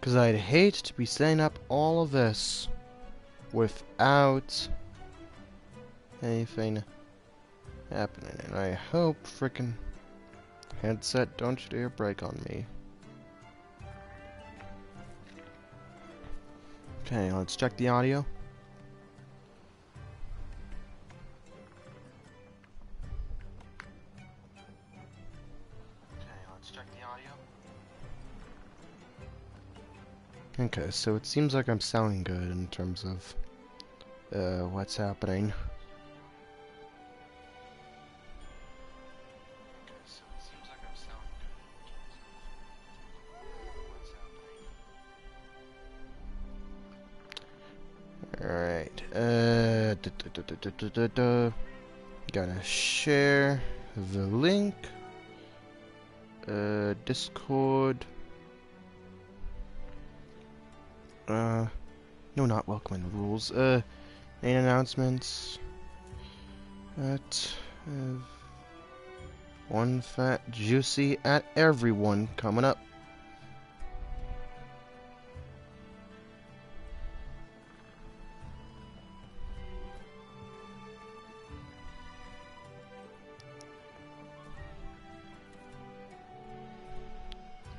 Because I'd hate to be setting up all of this without anything happening. And I hope frickin' headset don't you dare break on me. Okay, let's check the audio. Okay, so it seems like I'm sounding good in terms of what's happening. Alright, gotta share the link, Discord, no, not welcoming rules, main announcements, one fat juicy at everyone coming up.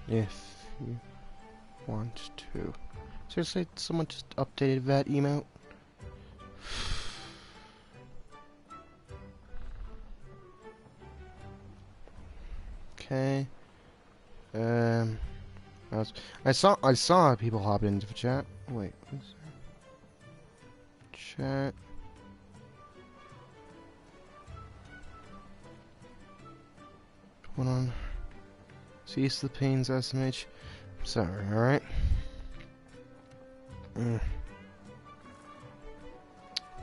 If you want to. Seriously, someone just updated that emote? Okay. I saw people hop into the chat. Wait, what's that? Chat. Hold on. Cease the pains, SMH. Sorry, alright?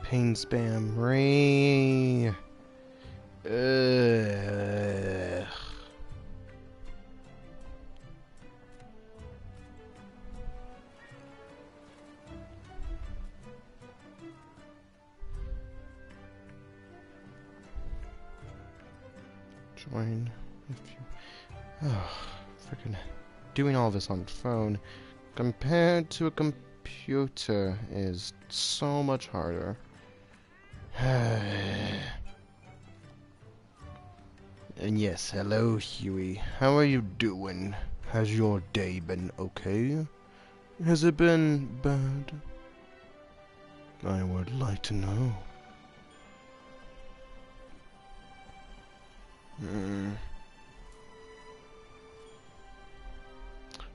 Pain spam. Ray. Join if you. Oh, freaking doing all this on the phone compared to a computer is so much harder. And yes, hello Huey. How are you doing? Has your day been okay? Has it been bad? I would like to know.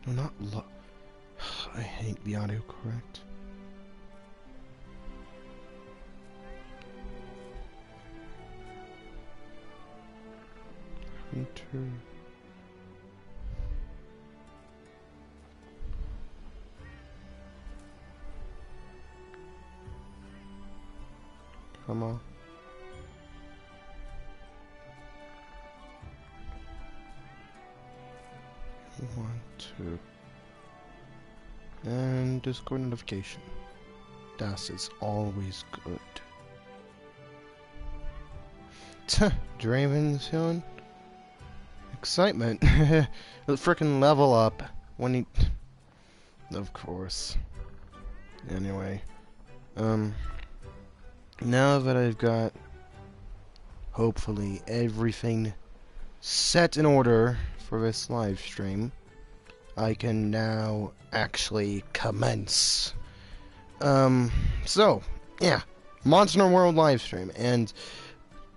No, not I hate the autocorrect. Enter. Come on. One, two. And Discord notification. Das is always good. Draven's feeling excitement. Frickin' level up when he. Of course. Anyway, now that I've got hopefully everything set in order for this live stream, I can now actually commence. So, yeah, Monster World live stream, and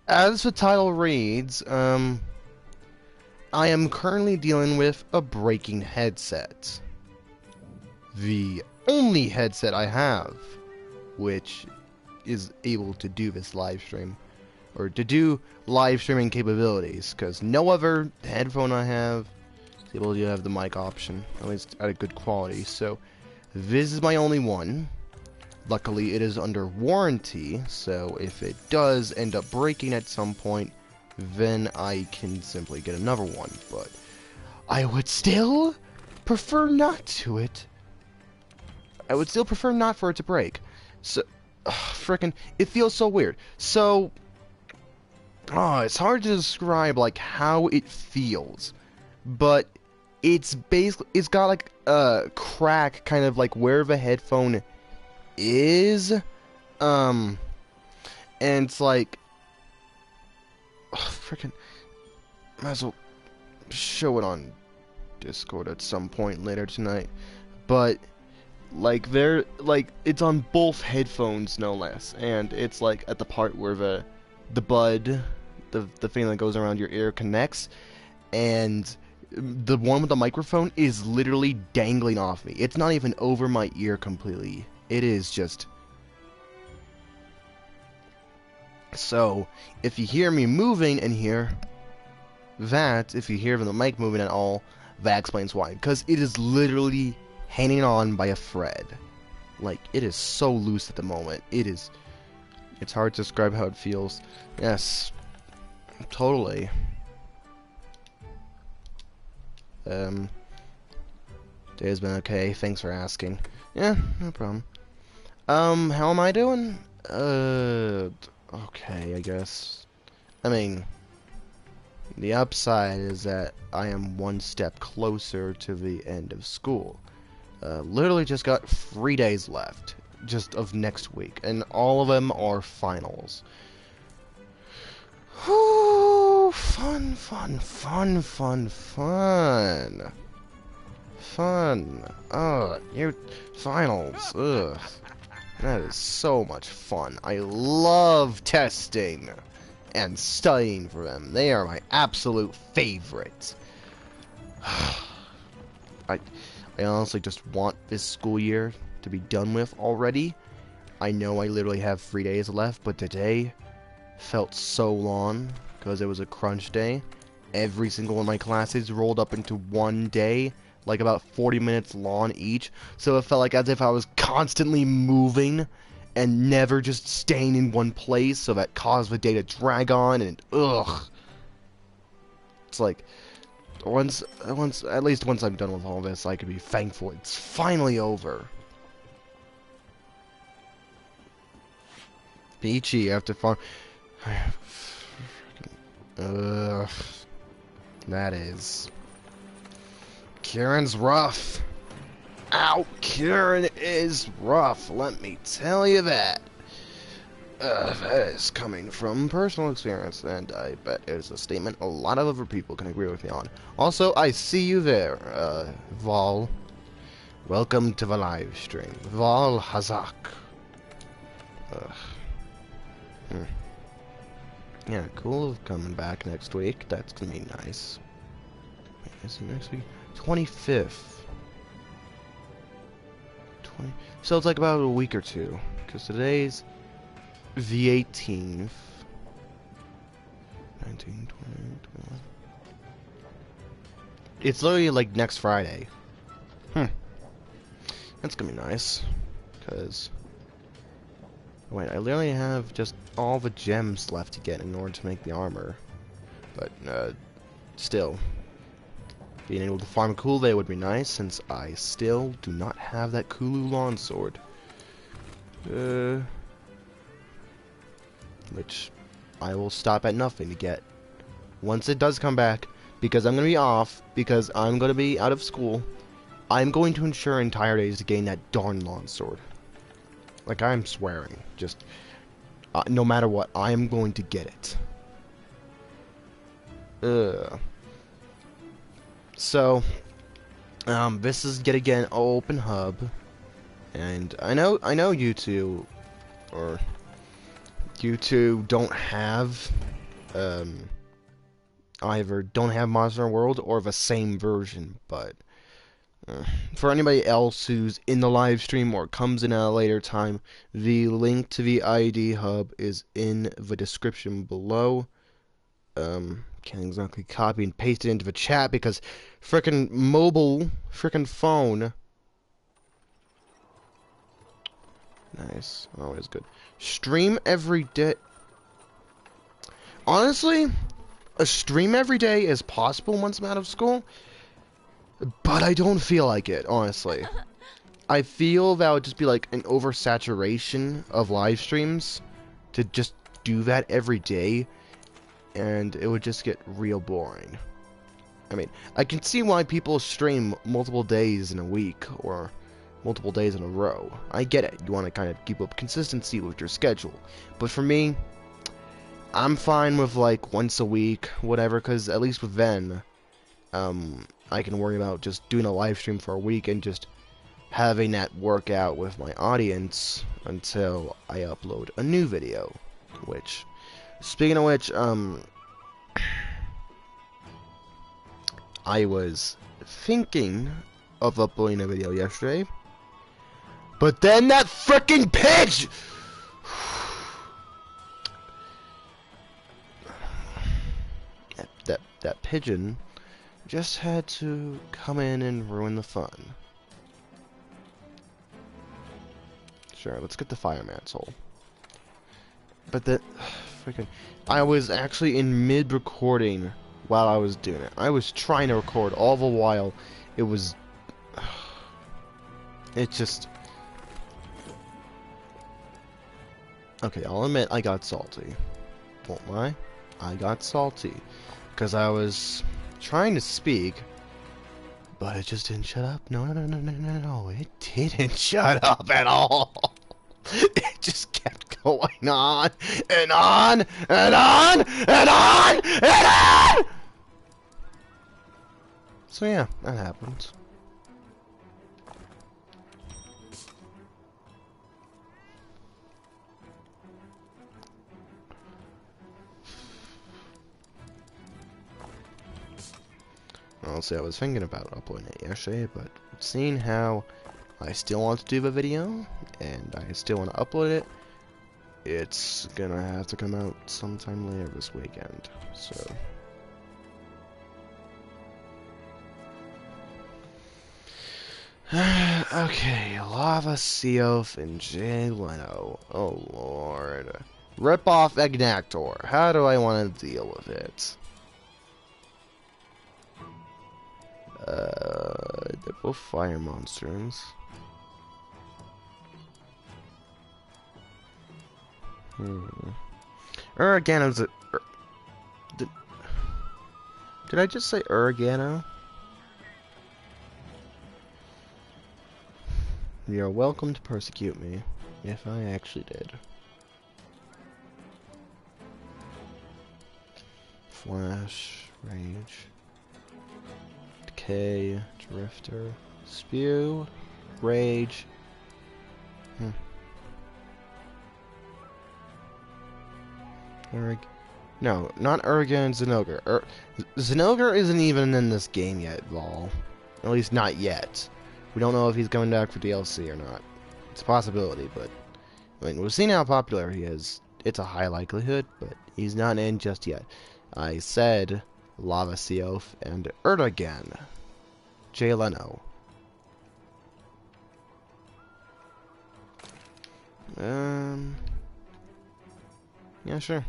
as the title reads, I am currently dealing with a breaking headset. The only headset I have which is able to do this live stream, or to do live streaming capabilities, because no other headphone I have is able to have the mic option, at least at a good quality. So this is my only one. Luckily it is under warranty, so if it does end up breaking at some point, then I can simply get another one, but I would still prefer not to it. I would still prefer not for it to break. So, frickin', it feels so weird. So, it's hard to describe, like, how it feels. But it's basically, it's got like a crack kind of like where the headphone is, and it's like, oh, freaking, might as well show it on Discord at some point later tonight, but like they're like, it's on both headphones no less, and it's like at the part where the bud, the thing that goes around your ear connects, and the one with the microphone is literally dangling off me. It's not even over my ear completely. It is just... So, if you hear me moving and hear that, if you hear the mic moving at all, that explains why. Because it is literally hanging on by a thread. Like, it is so loose at the moment. It is... It's hard to describe how it feels. Yes, totally. Day's been okay, thanks for asking. Yeah, no problem. How am I doing? Okay, I guess. I mean, the upside is that I am one step closer to the end of school. Literally just got 3 days left, just of next week, and all of them are finals. Whew, fun, fun, fun, fun, fun. Fun. Your finals. Ugh. That is so much fun. I love testing and studying for them. They are my absolute favorites. I honestly just want this school year to be done with already. I know I literally have 3 days left, but today felt so long because it was a crunch day. Every single one of my classes rolled up into one day, like about 40 minutes long each, so it felt like as if I was constantly moving and never just staying in one place, so that caused the day to drag on, and ugh. It's like, at least once I'm done with all this, I can be thankful it's finally over. Peachy after farm. Ugh. That is. Kieran's rough. Ow, Kieran is rough. Let me tell you that. That is coming from personal experience, and I bet it's a statement a lot of other people can agree with me on. Also, I see you there, Vol. Welcome to the live stream. Vol Hazak. Yeah, cool coming back next week. That's gonna be nice. Wait, is it next week? 25th. So it's like about a week or two. Because today's the 18th. 19, 20, 21. It's literally like next Friday. That's gonna be nice. Because... Wait, I literally have just all the gems left to get in order to make the armor. But, still. Being able to farm Kule would be nice, since I still do not have that Kulu lawn sword. Which I will stop at nothing to get. Once it does come back, because I'm going to be off, because I'm going to be out of school, I'm going to ensure entire days to gain that darn lawn sword. Like, I'm swearing. Just, no matter what, I am going to get it. So, this is yet again open hub, and I know you two don't have, either don't have Monster World or the same version, but for anybody else who's in the live stream or comes in at a later time, the link to the ID hub is in the description below. Can't exactly copy and paste it into the chat because frickin' mobile, frickin' phone. Nice, always good. Stream every day. Honestly, a stream every day is possible once I'm out of school, but I don't feel like it, honestly. I feel that would just be like an oversaturation of live streams to just do that every day, and it would just get real boring. I mean, I can see why people stream multiple days in a week or multiple days in a row. I get it. You want to kind of keep up consistency with your schedule. But for me, I'm fine with like once a week, whatever, because at least with then, I can worry about just doing a live stream for a week and just having that work out with my audience until I upload a new video. Which, speaking of which, I was thinking of uploading a video yesterday, but then that frickin' pigeon! That pigeon just had to come in and ruin the fun. Sure, let's get the fireman's hole. But that freaking, I was actually in mid-recording while I was doing it. I was trying to record all the while. It was, it just, okay, I'll admit I got salty. Won't lie, I got salty. Because I was trying to speak, but it just didn't shut up. No, it didn't shut up at all. It just kept going on, and on, and on, and on, and on! So yeah, that happens. Honestly, I was thinking about uploading it yesterday, but seeing how I still want to do the video, and I still want to upload it, it's gonna have to come out sometime later this weekend, so. Okay, Lava Seof and Jay Leno. Oh lord. Rip off Ignactor. How do I want to deal with it? They're both fire monsters. Uragano's a... Did I just say Uragano? You're welcome to persecute me, if I actually did. Flash, Rage, Decay, Drifter, Spew, Rage. No, not Urigan and Zenogre. Zenogre isn't even in this game yet, Vol. At least not yet. We don't know if he's coming back for DLC or not. It's a possibility, but I mean, we've seen how popular he is. It's a high likelihood, but he's not in just yet. I said Lava Seof and Erdogan. Jay Leno. Yeah, sure.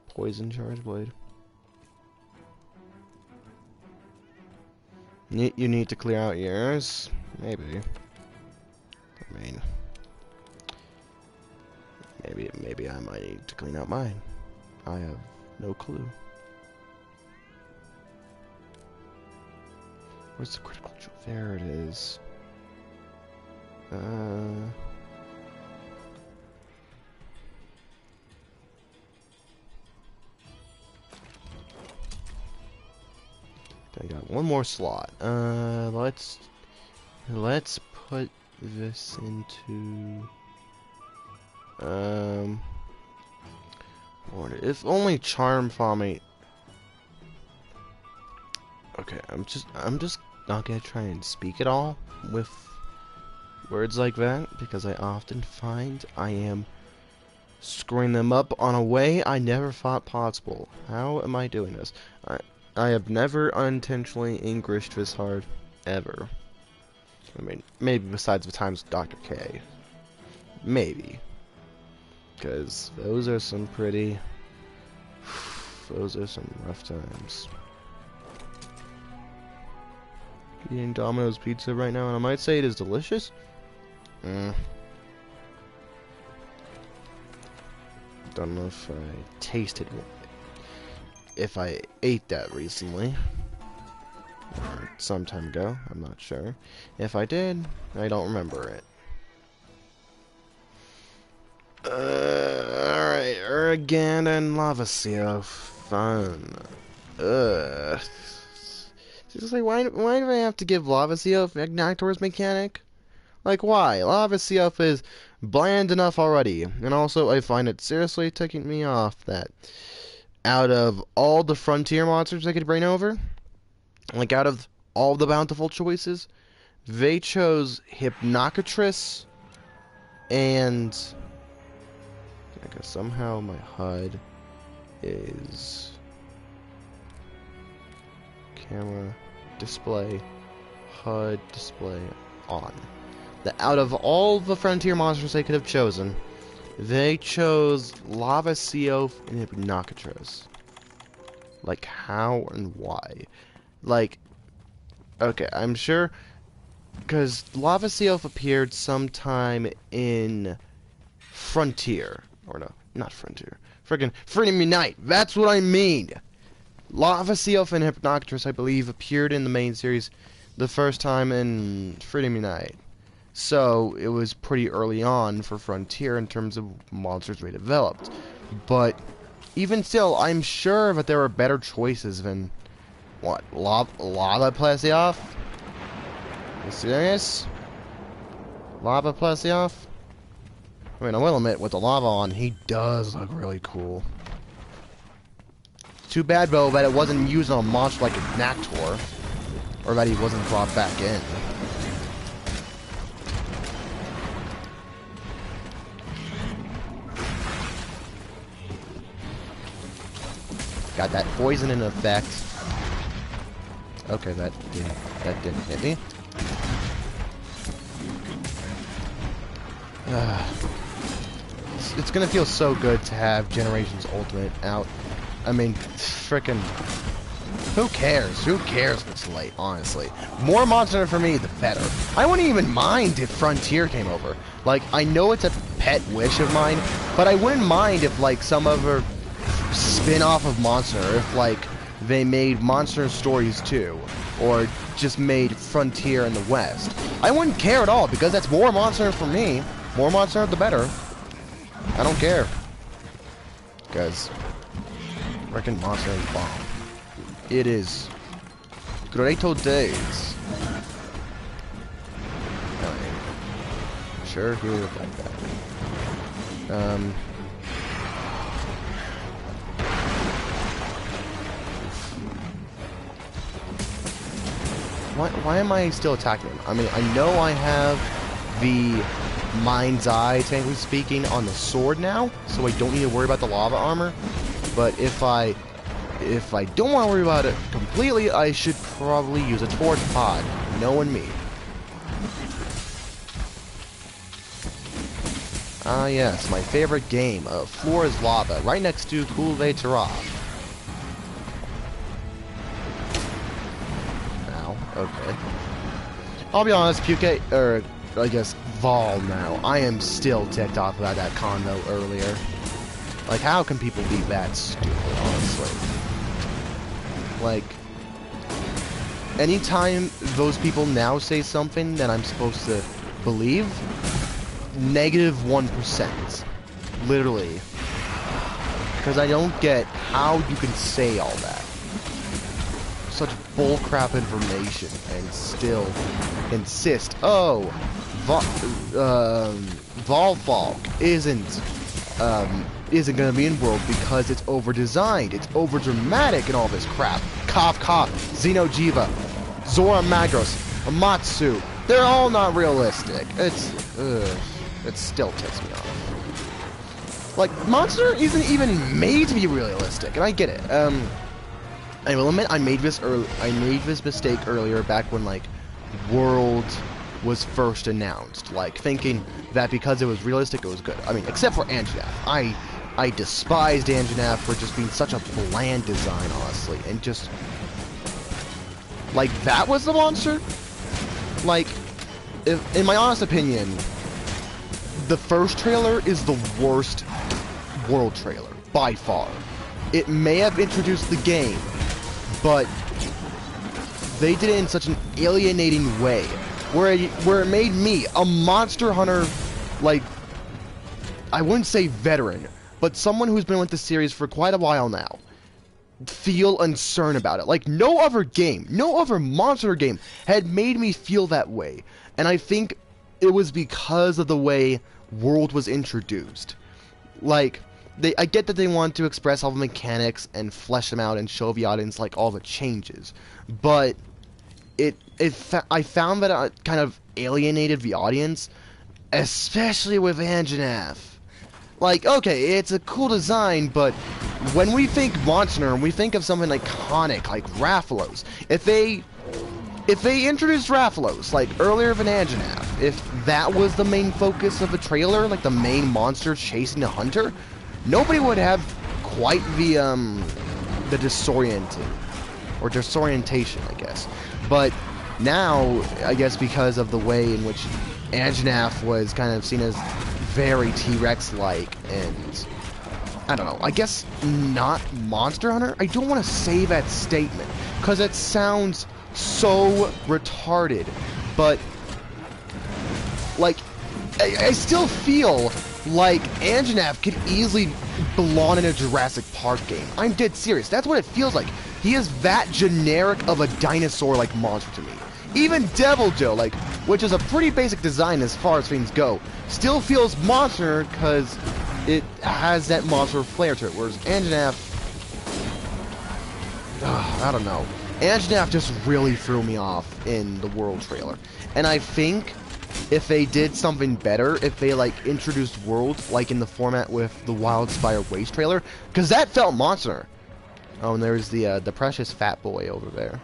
Poison Charge Blade. You need to clear out yours? Maybe. I mean, maybe I might need to clean out mine. I have no clue. Where's the critical jewel? There it is. I got one more slot. Let's put this into Lord, if only charm farming. Okay, I'm just not gonna try and speak at all with words like that, because I often find I am screwing them up on a way I never thought possible. How am I doing this? I have never unintentionally Englished this hard, ever. I mean, maybe besides the times with Dr. K. Maybe. Because those are some pretty... Those are some rough times. Eating Domino's pizza right now, and I might say it is delicious. Don't know if I tasted one. If I ate that recently. Some time ago, I'm not sure. If I did, I don't remember it. Alright, Uraganda and Lava Seal. Fun. Ugh. Seriously, why do I have to give Lava Seal Ignitor's mechanic? Like, why? Lava Seal is bland enough already. And also, I find it seriously ticking me off that out of all the frontier monsters they could bring over, like out of all the bountiful choices, they chose Hypnocatress and... Because somehow my HUD is... Camera, display, HUD, display, on. That out of all the frontier monsters they could have chosen, they chose Lava Seal and Hypnocatress. Like, how and why? Like, okay, I'm sure, because Lava Seal appeared sometime in Frontier. Or no, not Frontier. Friggin' Freedom Unite! That's what I mean! Lava Seal and Hypnocatress, I believe, appeared in the main series the first time in Freedom Unite. So, it was pretty early on for Frontier in terms of monsters they developed. But, even still, I'm sure that there were better choices than... What? Lava Plesioth? You serious? Lava Plesioth? I mean, I will admit, with the lava on, he does look really cool. Too bad, though, that it wasn't used on a monster like a Nactor. Or that he wasn't brought back in. Got that poison in effect. Okay, that didn't hit me. It's gonna feel so good to have Generations Ultimate out. I mean, frickin'... Who cares? Who cares if it's late, honestly? More Monster for me, the better. I wouldn't even mind if Frontier came over. Like, I know it's a pet wish of mine, but I wouldn't mind if, like, some other spin-off of Monster, if, like, they made Monster Stories 2, or just made Frontier in the West. I wouldn't care at all, because that's more Monster for me. More Monster, the better. I don't care. Because frickin' Monster is bomb. It is. Greato days. Sure, he would look like that. Why am I still attacking him? I mean, I know I have the Mind's Eye, technically speaking, on the sword now, so I don't need to worry about the lava armor. But if I don't want to worry about it completely, I should probably use a torch pod, knowing me. Ah yes, my favorite game, Floor is Lava, right next to Kulve Terra. Ow, okay. I'll be honest, Puke, or I guess Vol now, I am still ticked off about that convo earlier. Like, how can people be that stupid, honestly? Like, anytime those people now say something that I'm supposed to believe, -1%. Literally. Because I don't get how you can say all that. Such bullcrap information and still insist, oh, Volfalk isn't gonna be in World because it's over-designed, it's over-dramatic and all this crap. Cough cough, Xenojiva, Zora Magros, Amatsu, they're all not realistic. It still ticks me off. Like, Monster isn't even made to be realistic, and I get it. I will admit I made this mistake earlier back when, like, World was first announced, like, thinking that because it was realistic it was good. I mean, except for Anjanath. I despised Anjanath for just being such a bland design, honestly, and just... Like, that was the monster? Like, in my honest opinion, the first trailer is the worst World trailer, by far. It may have introduced the game, but they did it in such an alienating way, where it made me, a Monster Hunter, like, I wouldn't say veteran, but someone who's been with the series for quite a while now, feel uncertain about it. Like, no other game, no other Monster game had made me feel that way. And I think it was because of the way World was introduced. Like, I get that they want to express all the mechanics and flesh them out and show the audience, like, all the changes. But I found that it kind of alienated the audience, especially with Anjanath. Like, okay, it's a cool design, but when we think Monster, we think of something iconic, like Rathalos. If they introduced Rathalos, like, earlier than Anjanath, if that was the main focus of the trailer, like the main monster chasing the hunter, nobody would have quite the disorientation, I guess. But now, I guess because of the way in which Anjanath was kind of seen as very T-Rex-like, and I don't know, I guess not Monster Hunter? I don't want to say that statement, because it sounds so retarded, but, like, I still feel like Anjanath could easily belong in a Jurassic Park game. I'm dead serious. That's what it feels like. He is that generic of a dinosaur-like monster to me. Even Devil Joe, like, which is a pretty basic design as far as things go, still feels monster because it has that monster flair to it, whereas Anjanath, I don't know. Anjanath just really threw me off in the World trailer. And I think if they did something better, if they, like, introduced World, like in the format with the Wildspire Waste trailer, because that felt monster. Oh, and there's the precious fat boy over there,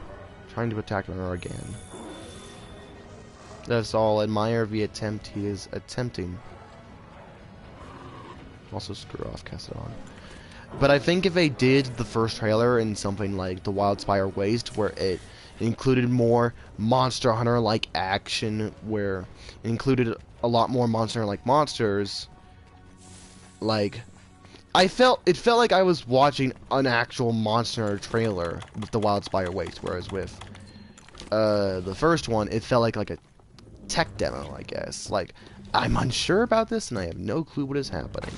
trying to attack her again. Let's all admire the attempt he is attempting. Also, screw off, cast it on. But I think if they did the first trailer in something like the Wildspire Waste, where it included more Monster Hunter-like action, where it included a lot more Monster Hunter-like monsters, like, it felt like I was watching an actual Monster Hunter trailer with the Wildspire Waste, whereas with the first one, it felt like a tech demo, I guess. Like, I'm unsure about this, and I have no clue what is happening.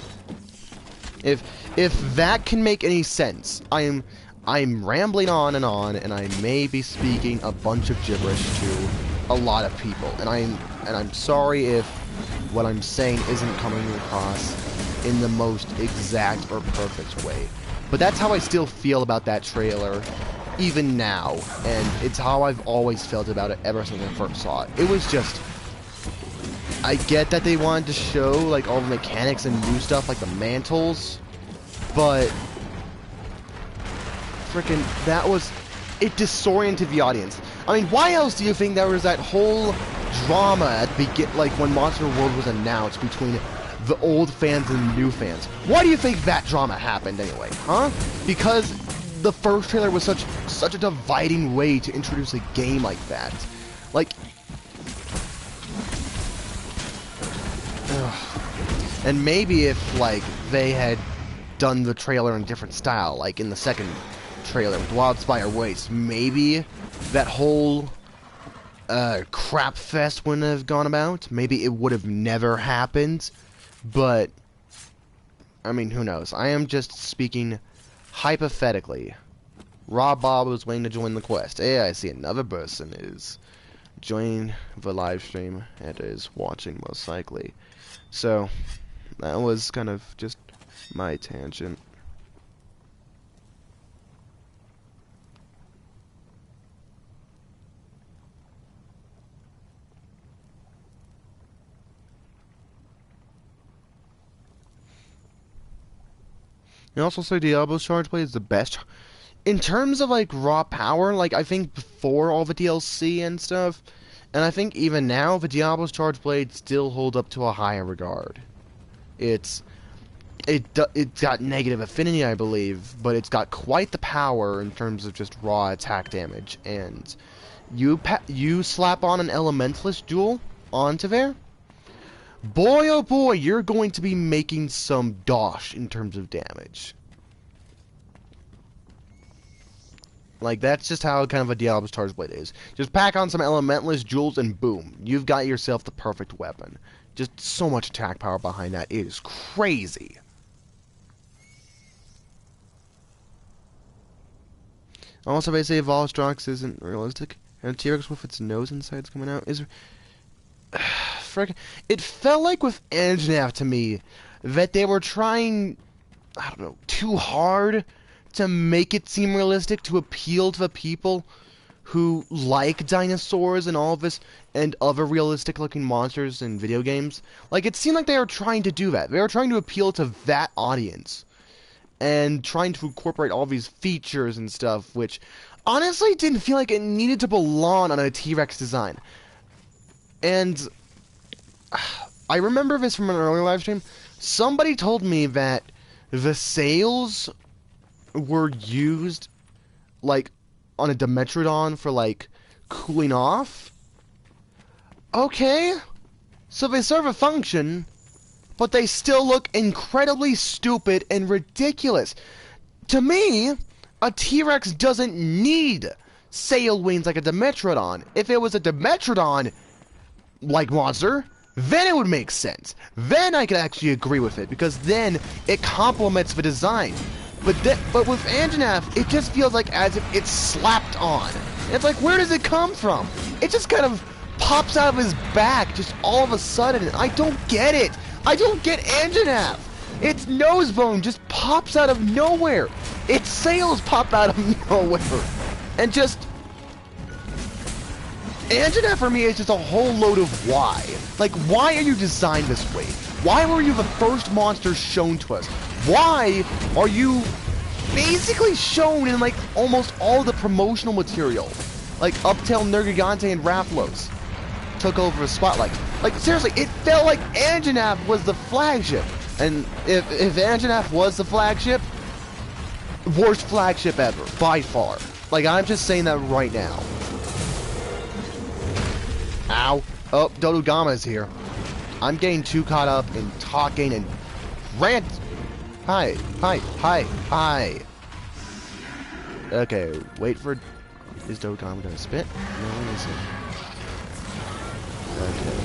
If that can make any sense, I'm rambling on, and I may be speaking a bunch of gibberish to a lot of people, and I'm sorry if what I'm saying isn't coming across in the most exact or perfect way. But that's how I still feel about that trailer, even now, and it's how I've always felt about it ever since I first saw it. It was just, I get that they wanted to show, like, all the mechanics and new stuff, like the mantles, but freaking, it disoriented the audience. I mean, why else do you think there was that whole drama at the like, when Monster World was announced between the old fans and new fans? Why do you think that drama happened anyway, huh? Because the first trailer was such a dividing way to introduce a game like that. Like, and maybe if, like, they had done the trailer in a different style, like in the second trailer with Wildspire Waste, maybe that whole crap fest wouldn't have gone about. Maybe it would have never happened. But I mean, who knows? I am just speaking hypothetically. Rob Bob was waiting to join the quest. Hey, I see another person is joining the live stream and is watching most likely. So that was kind of just my tangent. You also say Diablo's Charge Blade is the best in terms of, like, raw power. Like, I think before all the DLC and stuff, and I think even now, the Diablo's Charge Blade still hold up to a higher regard. It's got negative affinity, I believe, but it's got quite the power in terms of just raw attack damage. And you slap on an Elementalist Jewel onto there, boy oh boy, you're going to be making some dosh in terms of damage. Like, that's just how kind of a Diablo Star's Blade is. Just pack on some Elementalist jewels and boom, you've got yourself the perfect weapon. Just so much attack power behind that. It is crazy. Also, they say Volstrox isn't realistic, and a T-Rex with its nose and sides coming out is... Frick. It felt like with Anjanath to me that they were trying, I don't know, too hard to make it seem realistic, to appeal to the people who like dinosaurs and all of this and other realistic looking monsters in video games. Like, it seemed like they were trying to do that. They were trying to appeal to that audience and trying to incorporate all these features and stuff, which honestly didn't feel like it needed to belong on a T-Rex design. And I remember this from an earlier live stream. Somebody told me that the sails were used, like, on a Dimetrodon for, like, cooling off. Okay. So they serve a function, but they still look incredibly stupid and ridiculous. To me, a T-Rex doesn't need sail wings like a Dimetrodon. If it was a Dimetrodon-like monster, then it would make sense. Then I could actually agree with it, because then it complements the design. But with Anjanath, it just feels like as if it's slapped on. And it's like, where does it come from? It just kind of pops out of his back just all of a sudden. I don't get it. I don't get Anjanath. Its nose bone just pops out of nowhere. Its sails pop out of nowhere. And just... Anjanath for me is just a whole load of why. Like, why are you designed this way? Why were you the first monster shown to us? Why are you basically shown in, like, almost all the promotional material? Like, Uptail, Nergigante, and Rathalos took over the spotlight. Like, seriously, it felt like Anjanath was the flagship. And if Anjanath was the flagship, worst flagship ever, by far. Like, I'm just saying that right now. Ow. Oh, Dodogama's here. I'm getting too caught up in talking and rant. Hi. Okay, wait for... Is Dodogama gonna spit? No, he isn't. Okay.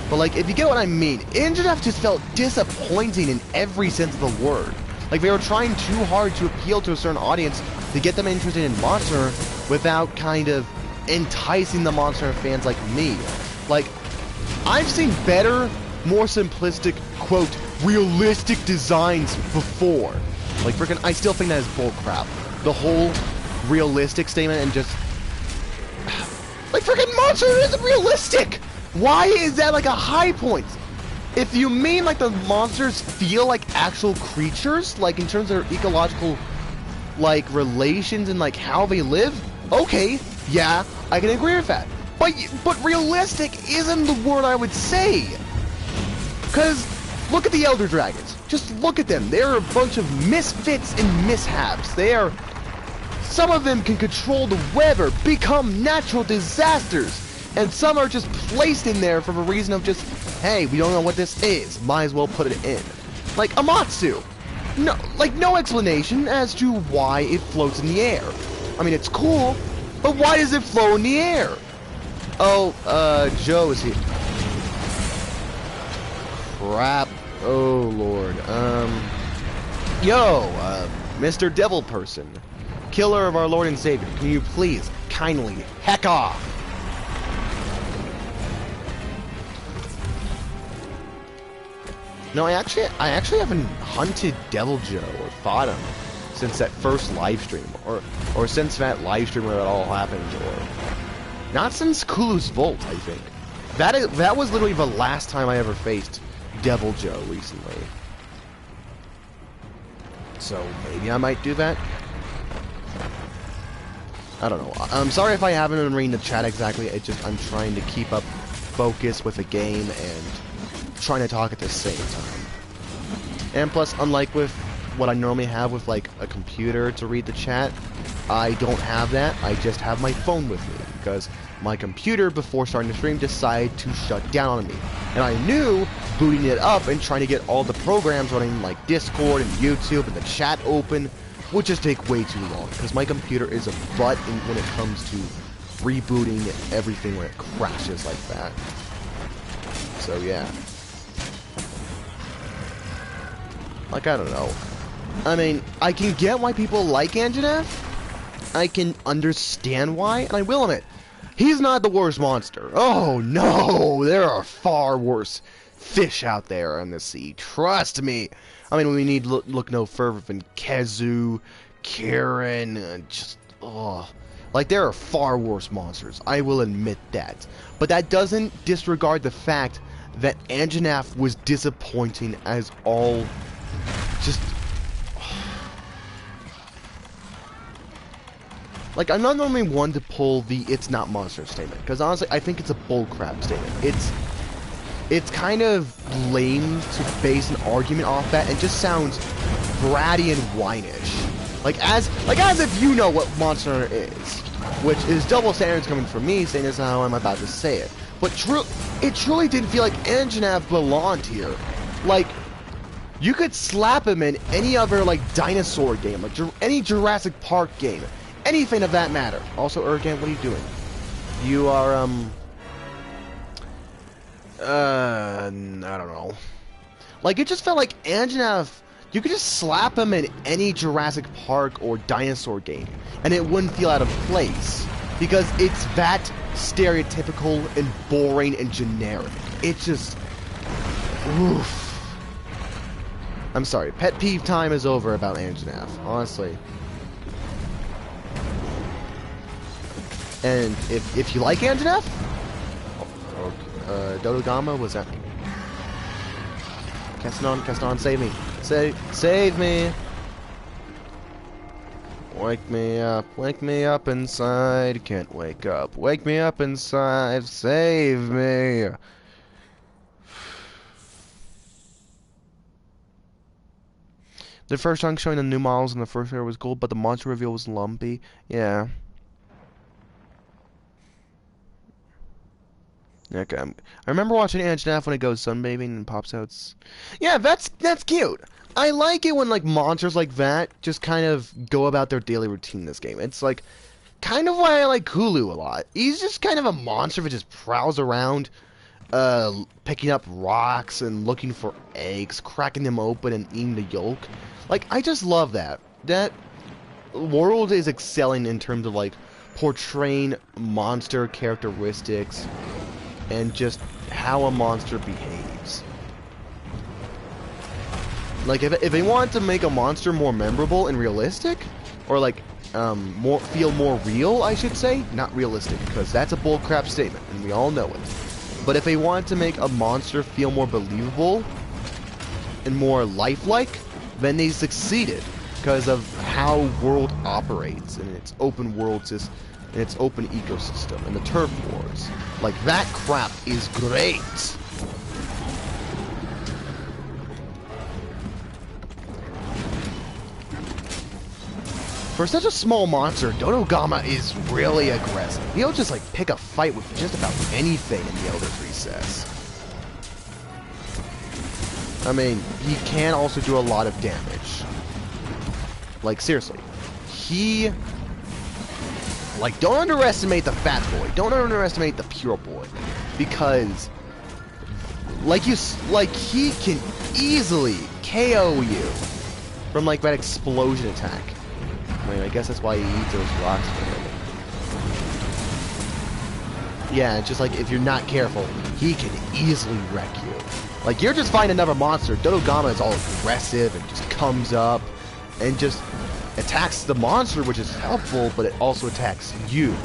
But, like, if you get what I mean, Anjanath just felt disappointing in every sense of the word. Like, they were trying too hard to appeal to a certain audience to get them interested in Monster without kind of enticing the Monster fans like me. Like, I've seen better, more simplistic, quote, realistic designs before. Like, frickin', I still think that is bullcrap. The whole realistic statement and just... Like, frickin' Monster isn't realistic! Why is that, like, a high point? If you mean, like, the monsters feel like actual creatures, like, in terms of their ecological, like, relations and, like, how they live, okay, yeah, I can agree with that. But realistic isn't the word I would say. Because, look at the Elder Dragons. Just look at them. They're a bunch of misfits and mishaps. Some of them can control the weather, become natural disasters. And some are just placed in there for the reason of just, hey, we don't know what this is. Might as well put it in. Like Amatsu. No explanation as to why it floats in the air. I mean, it's cool, but why does it float in the air? Oh, Joe is here. Crap. Oh, Lord. Mr. Devil Person. Killer of our Lord and Savior. Can you please kindly heck off? No, I actually haven't hunted Devil Joe or fought him since that first live stream, or since that live stream where it all happened, or not since Kulu's Vault, I think. That was literally the last time I ever faced Devil Joe recently. So maybe I might do that. I don't know. I'm sorry if I haven't been reading the chat exactly. It's just I'm trying to keep up focus with the game and trying to talk at the same time. And plus, unlike with what I normally have with like a computer to read the chat, I don't have that. I just have my phone with me because my computer before starting the stream decided to shut down on me. And I knew booting it up and trying to get all the programs running like Discord and YouTube and the chat open would just take way too long, because my computer is a butt when it comes to rebooting everything when it crashes like that. So yeah. Like, I don't know. I mean, I can get why people like Anjanath. I can understand why, and I will admit, he's not the worst monster. Oh no, there are far worse fish out there in the sea. Trust me. I mean, we need look no further than Kezu, Karen, just like, there are far worse monsters. I will admit that, but that doesn't disregard the fact that Anjanath was disappointing as all. Just. Like, I'm not normally one to pull the "it's not monster" statement, because honestly, I think it's a bullcrap statement. It's kind of lame to base an argument off that, and just sounds bratty and whinish. Like as if you know what monster is, which is double standards coming from me, saying this is how I'm about to say it. But it truly didn't feel like Anjanath belonged here. Like, you could slap him in any other, like, dinosaur game, like any Jurassic Park game. Anything of that matter. Also, Urgan, what are you doing? You are, I don't know. Like, it just felt like Anjanath, you could just slap him in any Jurassic Park or dinosaur game, and it wouldn't feel out of place. Because it's that stereotypical and boring and generic. It's just, oof. I'm sorry, pet peeve time is over about Anjanath, honestly. And if you like Anjanath, Dodogama, what's that? Caston, save me. Save me. Wake me up inside. Can't wake up. Wake me up inside. Save me. The first chunk showing the new models in the first area was cool, but the monster reveal was lumpy. Yeah. Okay, I remember watching Anjanath when it goes sunbathing and pops out. Yeah, that's cute. I like it when, like, monsters like that just kind of go about their daily routine in this game. It's like kind of why I like Hulu a lot. He's just kind of a monster that just prowls around, picking up rocks and looking for eggs, cracking them open and eating the yolk. Like, I just love that. That world is excelling in terms of, like, portraying monster characteristics and just how a monster behaves. Like, if they wanted to make a monster more memorable and realistic, or like feel more real, I should say, not realistic, because that's a bullcrap statement and we all know it. But if they wanted to make a monster feel more believable and more lifelike, then they succeeded because of how world operates and its open world system. And its open ecosystem, and the turf wars. Like, that crap is great! For such a small monster, Dodogama is really aggressive. He'll just, like, pick a fight with just about anything in the Elder's Recess. I mean, he can also do a lot of damage. Like, seriously. Like, don't underestimate the fat boy. Don't underestimate the pure boy, because, he can easily KO you from, like, that explosion attack. I mean, I guess that's why he eats those rocks. Yeah, it's just like, if you're not careful, he can easily wreck you. Like, you're just fighting another monster. Dodogama is all aggressive and just comes up and just attacks the monster, which is helpful, but it also attacks you.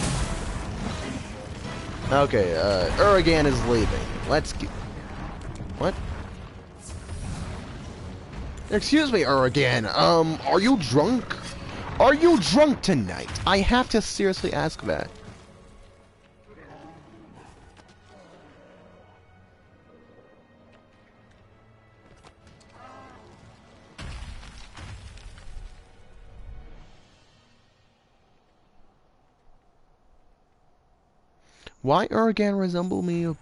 Okay, Uragan is leaving. Let's get... What? Excuse me, Uragan. Are you drunk? Are you drunk tonight? I have to seriously ask that. Why Uragan resemble me?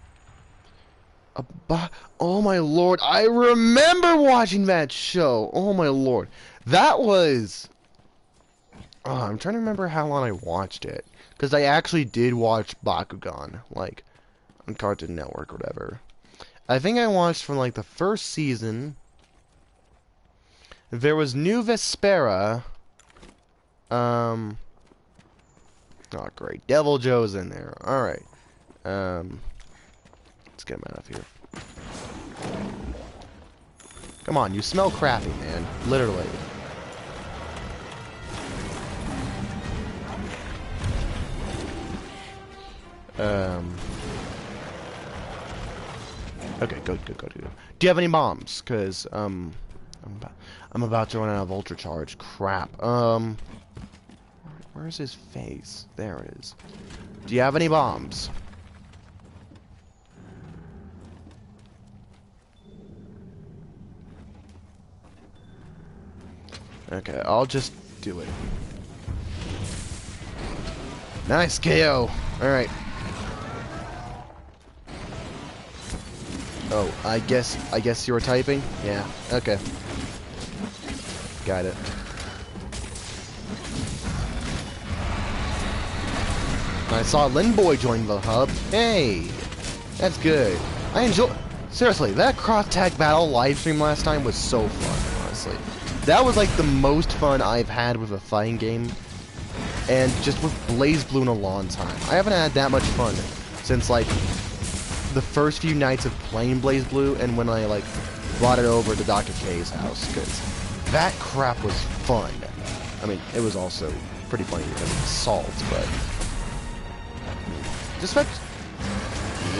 Oh my lord, I remember watching that show. Oh my lord. That was I'm trying to remember how long I watched it. Because I actually did watch Bakugan, like, on Cartoon Network or whatever. I think I watched from, like, the first season. There was New Vespera. Oh, great. Devil Joe's in there. Alright. Let's get him out of here. Come on, you smell crappy, man. Literally. Okay, good. Do you have any bombs? Cause I'm about to run out of ultra charge. Crap. Where's his face? There it is. Do you have any bombs? Okay, I'll just do it. Nice KO. All right. Oh, I guess you were typing? Yeah, okay. Got it. I saw Linboy join the hub. Hey! That's good. I enjoy... Seriously, that cross-tag battle live stream last time was so fun, honestly. That was like the most fun I've had with a fighting game. And just with BlazBlue in a long time. I haven't had that much fun since, like, the first few nights of playing BlazBlue and when I, like, brought it over to Dr. K's house, because that crap was fun. I mean, it was also pretty funny because of the salt, but... Just like...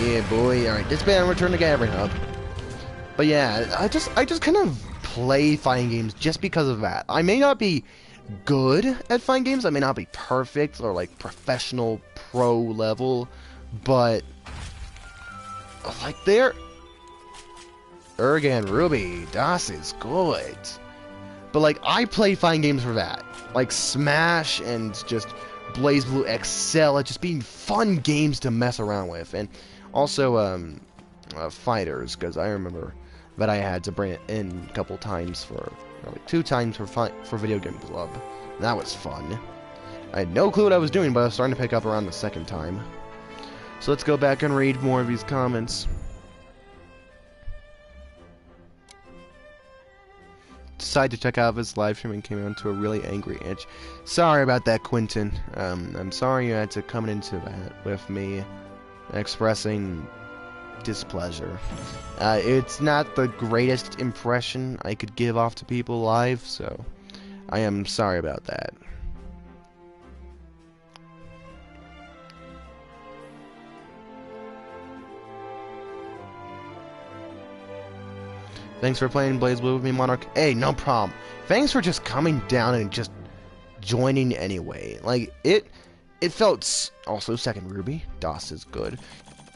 Yeah, boy. Alright, disband, return to Gathering Hub. But yeah, I just kind of play fighting games just because of that. I may not be good at fighting games, I may not be perfect or, like, professional, pro level, but... Like, they're... Ergan Ruby, das is good. But, like, I play fighting games for that. Like, Smash and just BlazBlue excel at just being fun games to mess around with. And also, Fighters, because I remember that I had to bring it in a couple times for... Like, 2 times for Video Game Club. That was fun. I had no clue what I was doing, but I was starting to pick up around the 2nd time. So let's go back and read more of these comments. Decided to check out this live stream and came onto a really angry itch. Sorry about that, Quentin. I'm sorry you had to come into that with me expressing displeasure. It's not the greatest impression I could give off to people live, so I am sorry about that. Thanks for playing BlazBlue with me, Monarch. Hey, no problem. Thanks for just coming down and just joining anyway. Like, it felt... Also, second Ruby. DOS is good.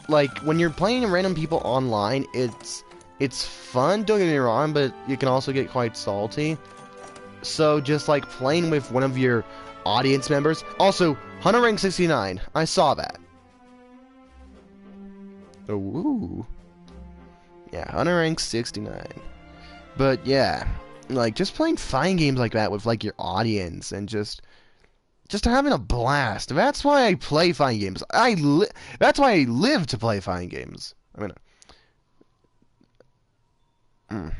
Like, when you're playing random people online, it's fun, don't get me wrong, but you can also get quite salty. So, just, like, playing with one of your audience members... Also, Hunter Rank 69. I saw that. Oh, woo. Yeah, Hunter Rank 69. But yeah, like just playing fighting games like that with like your audience and just having a blast. That's why I play fighting games. That's why I live to play fighting games. I mean,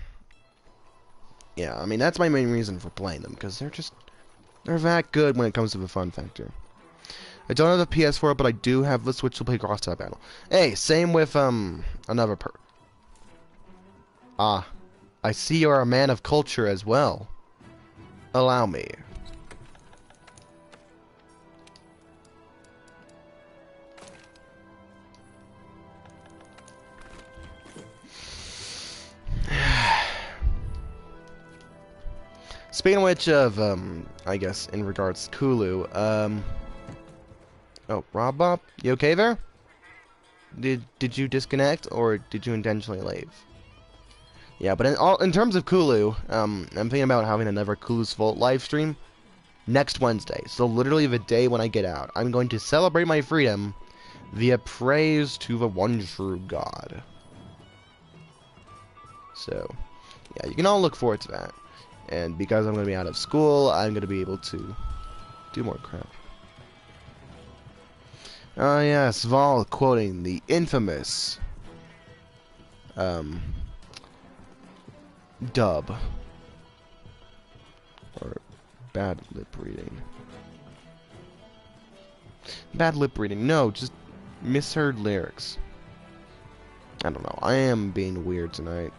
yeah, I mean that's my main reason for playing them because they're that good when it comes to the fun factor. I don't have the PS4, but I do have the Switch to play cross-type battle. Hey, same with another Ah, I see you're a man of culture as well. Allow me. Speaking of which I guess in regards to Kulu, oh, Rob Bob, you okay there? Did you disconnect or did you intentionally leave? Yeah, but in terms of Kulu, I'm thinking about having another Kulu's Vault live stream next Wednesday. So literally the day when I get out, I'm going to celebrate my freedom via praise to the one true God. So, yeah, you can all look forward to that. And because I'm going to be out of school, I'm going to be able to Do more crap. Ah, yes, Vol quoting the infamous dub. Or bad lip reading. Bad lip reading. No, just misheard lyrics. I don't know. I am being weird tonight.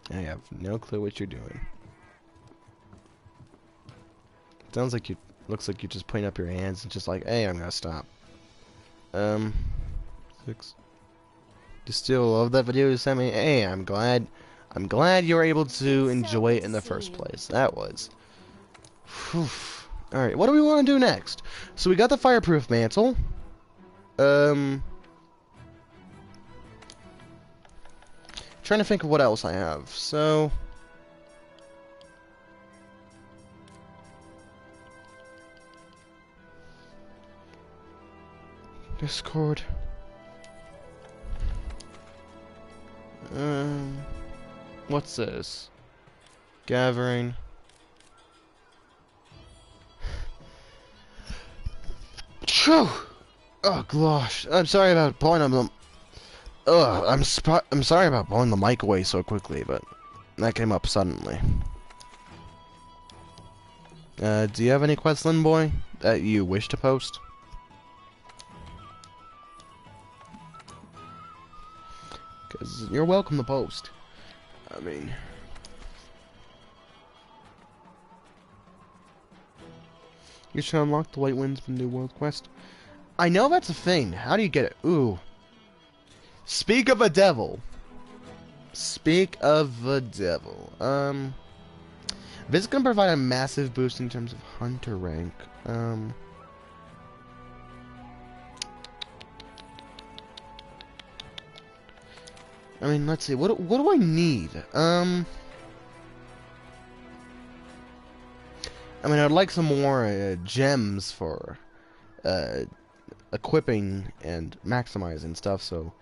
I have no clue what you're doing. Sounds like you. Looks like you're just putting up your hands and just like, hey, I'm gonna stop. 6. Just still love that video you sent me. Hey, I'm glad you were able to enjoy it in the first place. That was. Alright, what do we want to do next? So we got the fireproof mantle. Trying to think of what else I have. So Discord. What's this? Gathering. Phew! Oh gosh, I'm sorry about blowing them. I'm sorry about blowing the mic away so quickly, but that came up suddenly. Do you have any quests, Lin Boy, that you wish to post? Because you're welcome to post. I mean... You should unlock the White Winds from New World Quest. I know that's a thing. How do you get it? Ooh. Speak of a devil. Speak of the devil. This is going to provide a massive boost in terms of hunter rank. I mean, let's see. What do I need? I mean, I'd like some more gems for equipping and maximizing stuff. So,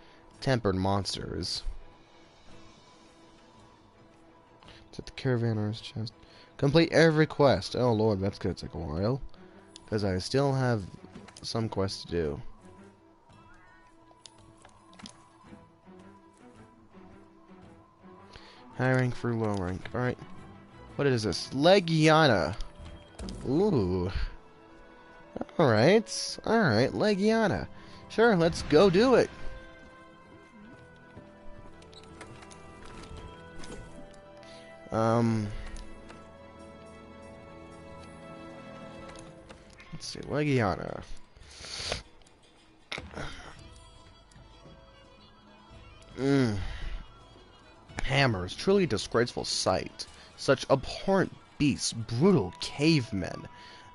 tempered monsters. It's at the Caravanner's chest. Complete every quest. Oh lord, that's gonna take a while. Because I still have some quests to do. High rank for low rank. Alright. What is this? Legiana. Ooh. Alright. Alright, Legiana. Sure, let's go do it. Let's see, Legiana. Hammers, truly disgraceful sight. Such abhorrent beasts, brutal cavemen.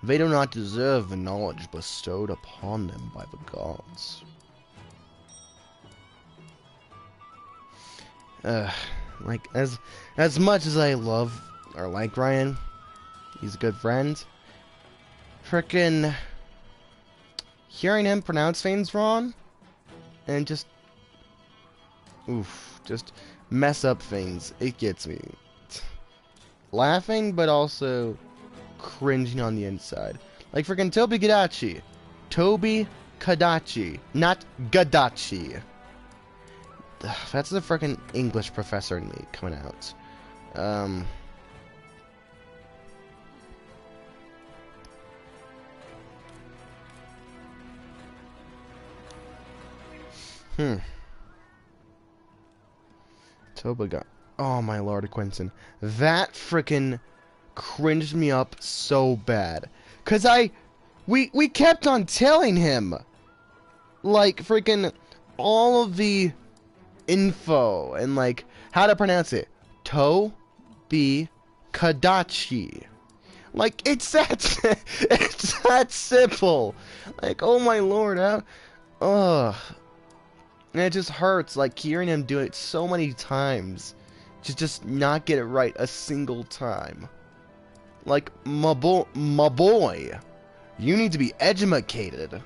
They do not deserve the knowledge bestowed upon them by the gods. Like, as much as I love or like Ryan, he's a good friend. Frickin' hearing him pronounce things wrong and just mess up things, it gets me laughing, but also cringing on the inside. Like frickin' Toby Kadachi. Toby Kadachi, not Gadachi. That's the frickin' English professor in me coming out. Toba. Oh my lord, Quentin. That frickin' cringed me up so bad. Cause we kept on telling him, like, frickin' all of the info and like how to pronounce it. Tobi Kadachi. Like, it's that simple. Like, oh my lord, ugh. And it just hurts, like, hearing him do it so many times. Just not get it right a single time. Like, my boy, you need to be educated.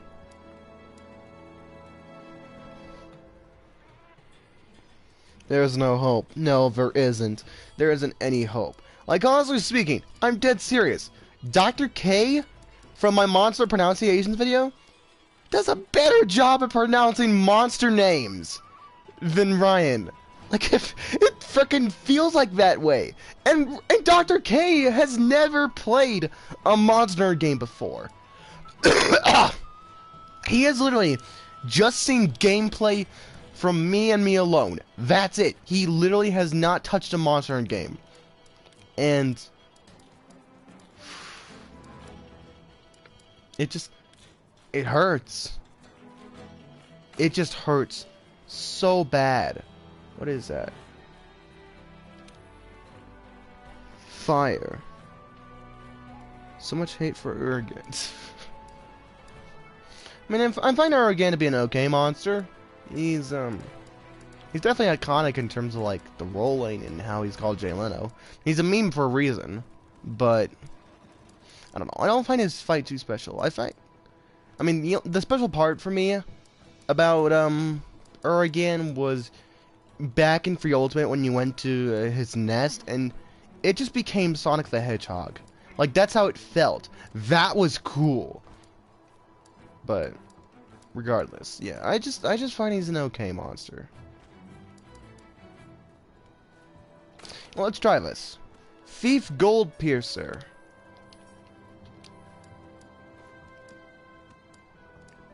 There's no hope. No, there isn't. There isn't any hope. Like, honestly speaking, I'm dead serious. Dr. K, from my monster pronunciations video, does a better job at pronouncing monster names than Ryan. Like, if it frickin' feels like that way. And Dr. K has never played a monster game before. He has literally just seen gameplay from me and me alone. That's it. He literally has not touched a monster game. And it hurts. It just hurts so bad. What is that? Fire. So much hate for Urgent. I mean, I find Urgent to be an okay monster. He's definitely iconic in terms of, like, the rolling and how he's called Jay Leno. He's a meme for a reason, but I don't know. I don't find his fight too special. I mean, you know, the special part for me about Urigan was back in Free Ultimate when you went to his nest, and it just became Sonic the Hedgehog. Like, that's how it felt. That was cool. But regardless, yeah, I just find he's an okay monster. Well, let's try this. Thief Gold Piercer.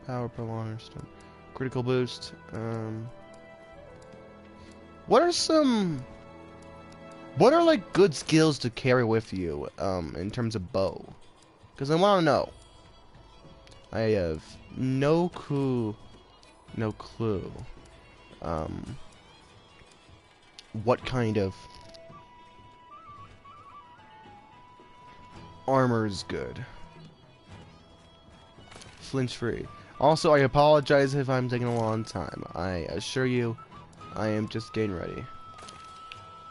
Power Prolonger Stone. Critical boost. What are like good skills to carry with you in terms of bow? Because I want to know. I have no clue. What kind of armor is good? Flinch free. Also, I apologize if I'm taking a long time. I assure you, I am just getting ready.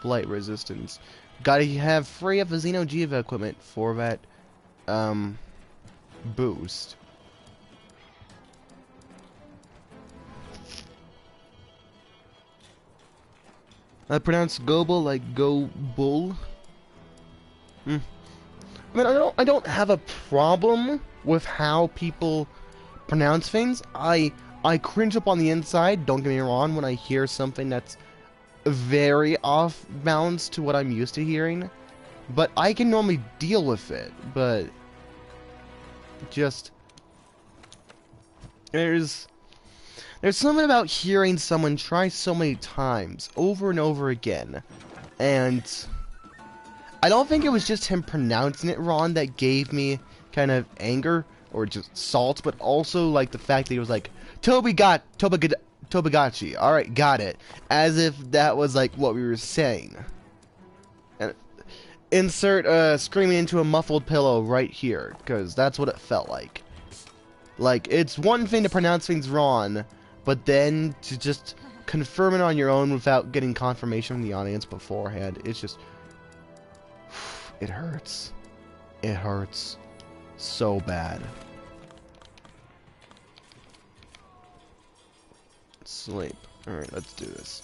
Blight resistance. Gotta have free of the Xeno'jiva equipment for that boost. I pronounce Gobel like Go Bull. I mean, I don't have a problem with how people pronounce things. I cringe up on the inside, don't get me wrong, when I hear something that's very off balance to what I'm used to hearing. But I can normally deal with it, but just there's something about hearing someone try so many times, over and over again, and I don't think it was just him pronouncing it wrong that gave me kind of anger, or just salt, but also, like, the fact that he was like, Tobagachi, alright, got it, as if that was, like, what we were saying. And insert, screaming into a muffled pillow right here, because that's what it felt like. Like, it's one thing to pronounce things wrong, but then to just confirm it on your own without getting confirmation from the audience beforehand, it's just... it hurts. It hurts so bad. Sleep. Alright, let's do this.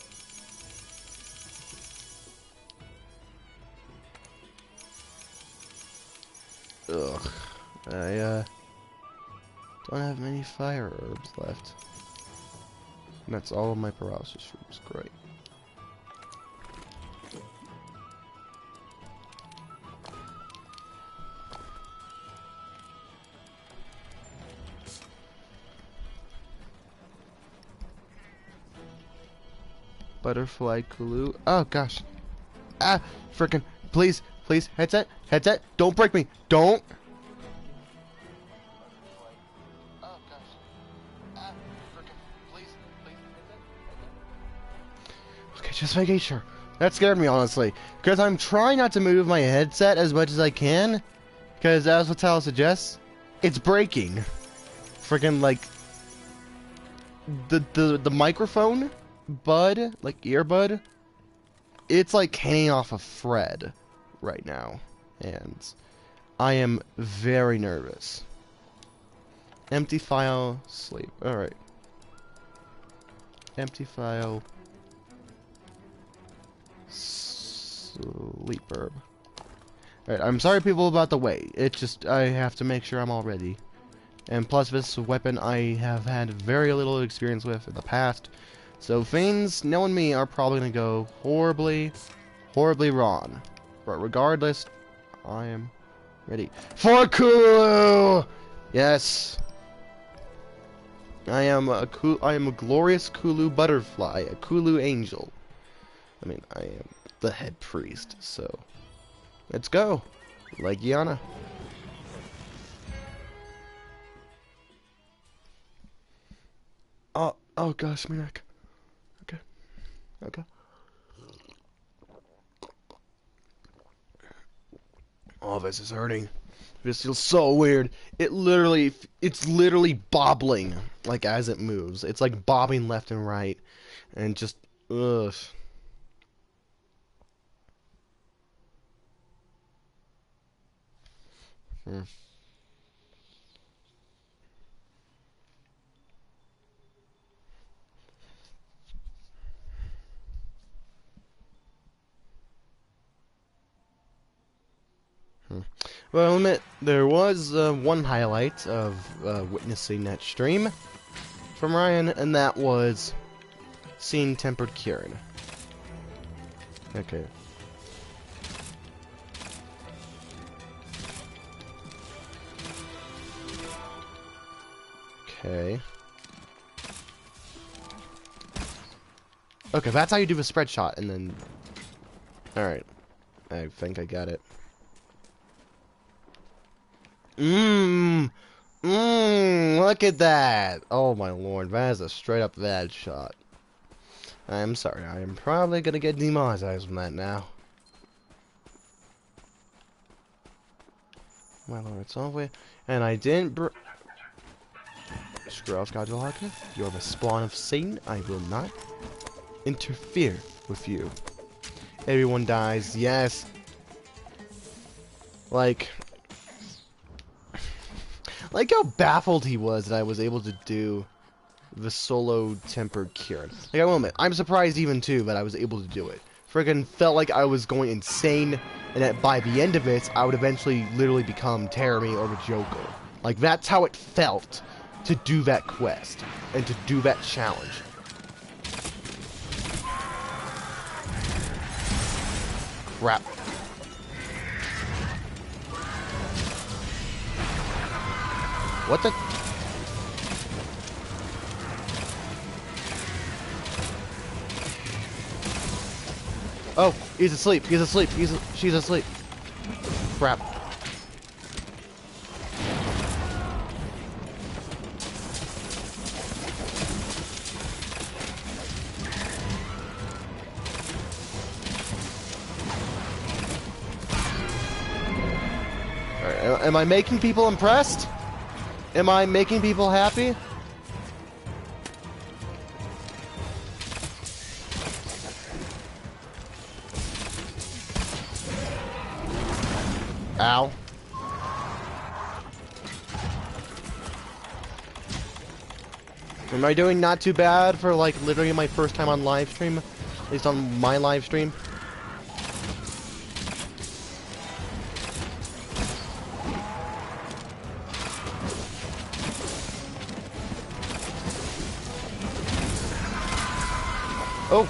Ugh. I, don't have many fire herbs left. And that's all of my paralysis rooms. Great. Butterfly clue. Oh gosh. Ah, frickin'. Please, please, headset, headset. Don't break me. Don't. Oh gosh. Ah, frickin'. Please, please, headset. Okay, just making sure. That scared me, honestly, because I'm trying not to move my headset as much as I can, because as Vital suggests, it's breaking. Frickin', like, the microphone bud, like earbud, it's like hanging off a thread right now, and I am very nervous. Empty file, sleep. Alright. Empty file. Sleep herb. Alright, I'm sorry people about the wait. It's just, I have to make sure I'm all ready. And plus this weapon I have had very little experience with in the past. So things, knowing me, are probably going to go horribly, horribly wrong. But regardless, I am ready. For Kulu! Yes! I am a glorious Kulu butterfly, a Kulu angel. I mean, I am the head priest, so let's go. Like Yana. Oh gosh, my neck. Okay. Okay. Oh, this is hurting. This feels so weird. It's literally bobbling, like, as it moves. It's like bobbing left and right, and just, ugh. Well, I'll admit, there was one highlight of witnessing that stream from Ryan, and that was seeing Tempered Kieran. Okay. Okay. Okay, that's how you do the spread shot, and then... Alright. I think I got it. Look at that! Oh my lord, that is a straight up bad shot. I'm sorry, I am probably gonna get demonetized from that now. My lord, it's all the way. And I didn't Screw off, Godzilla. You're the spawn of Satan. I will not interfere with you. Everyone dies, yes. Like how baffled he was that I was able to do the solo Tempered Kieran. Like, I will admit, I'm surprised even too that I was able to do it. Friggin' felt like I was going insane, and that by the end of it, I would eventually literally become Terramy or the Joker. Like, that's how it felt to do that quest, and to do that challenge. Crap. What the? Oh, he's asleep. He's asleep. She's asleep. Crap. Alright, am I making people impressed? Am I making people happy? Ow. Am I doing not too bad for, like, literally my first time on live stream? At least on my live stream? Oh!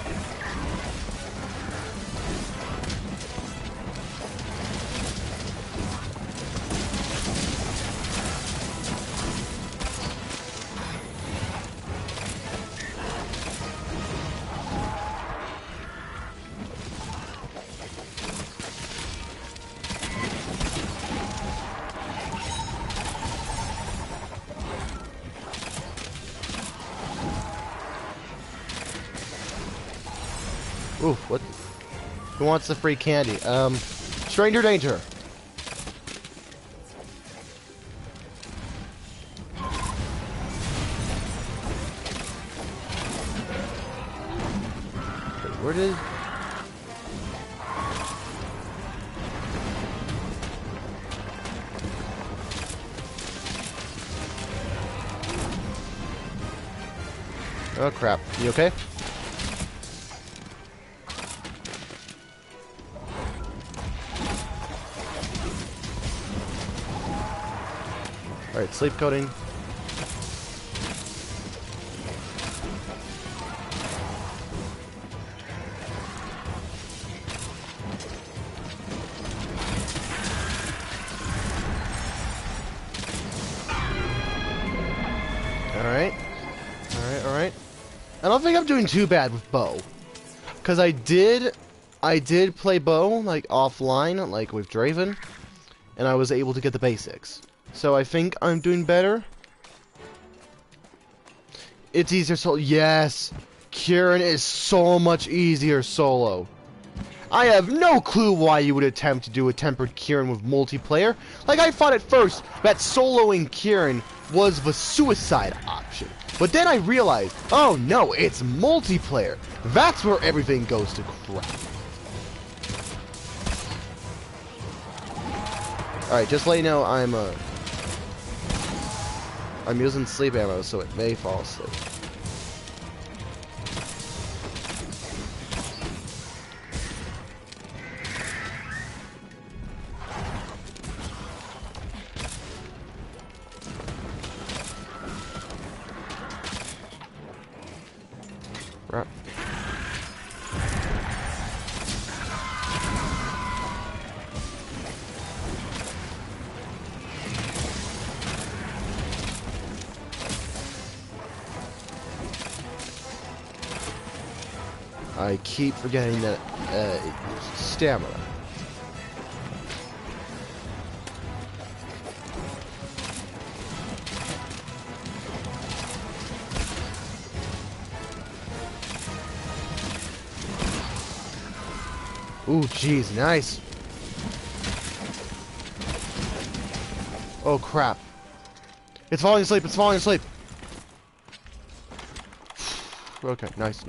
Ooh, what? Who wants the free candy? Stranger danger. Wait, where did? Oh crap! You okay? Alright, sleep coating. Alright. I don't think I'm doing too bad with bow. Because I did play bow, like, offline, like, with Draven. And I was able to get the basics. So I think I'm doing better. It's easier solo. Yes! Kieran is so much easier solo. I have no clue why you would attempt to do a tempered Kieran with multiplayer. Like, I thought at first that soloing Kieran was the suicide option. But then I realized, oh no, it's multiplayer. That's where everything goes to crap. Alright, just let you know I'm using sleep ammo, so it may fall asleep. Right. I keep forgetting that stamina. Ooh, jeez, nice. Oh crap! It's falling asleep. It's falling asleep. Okay, nice.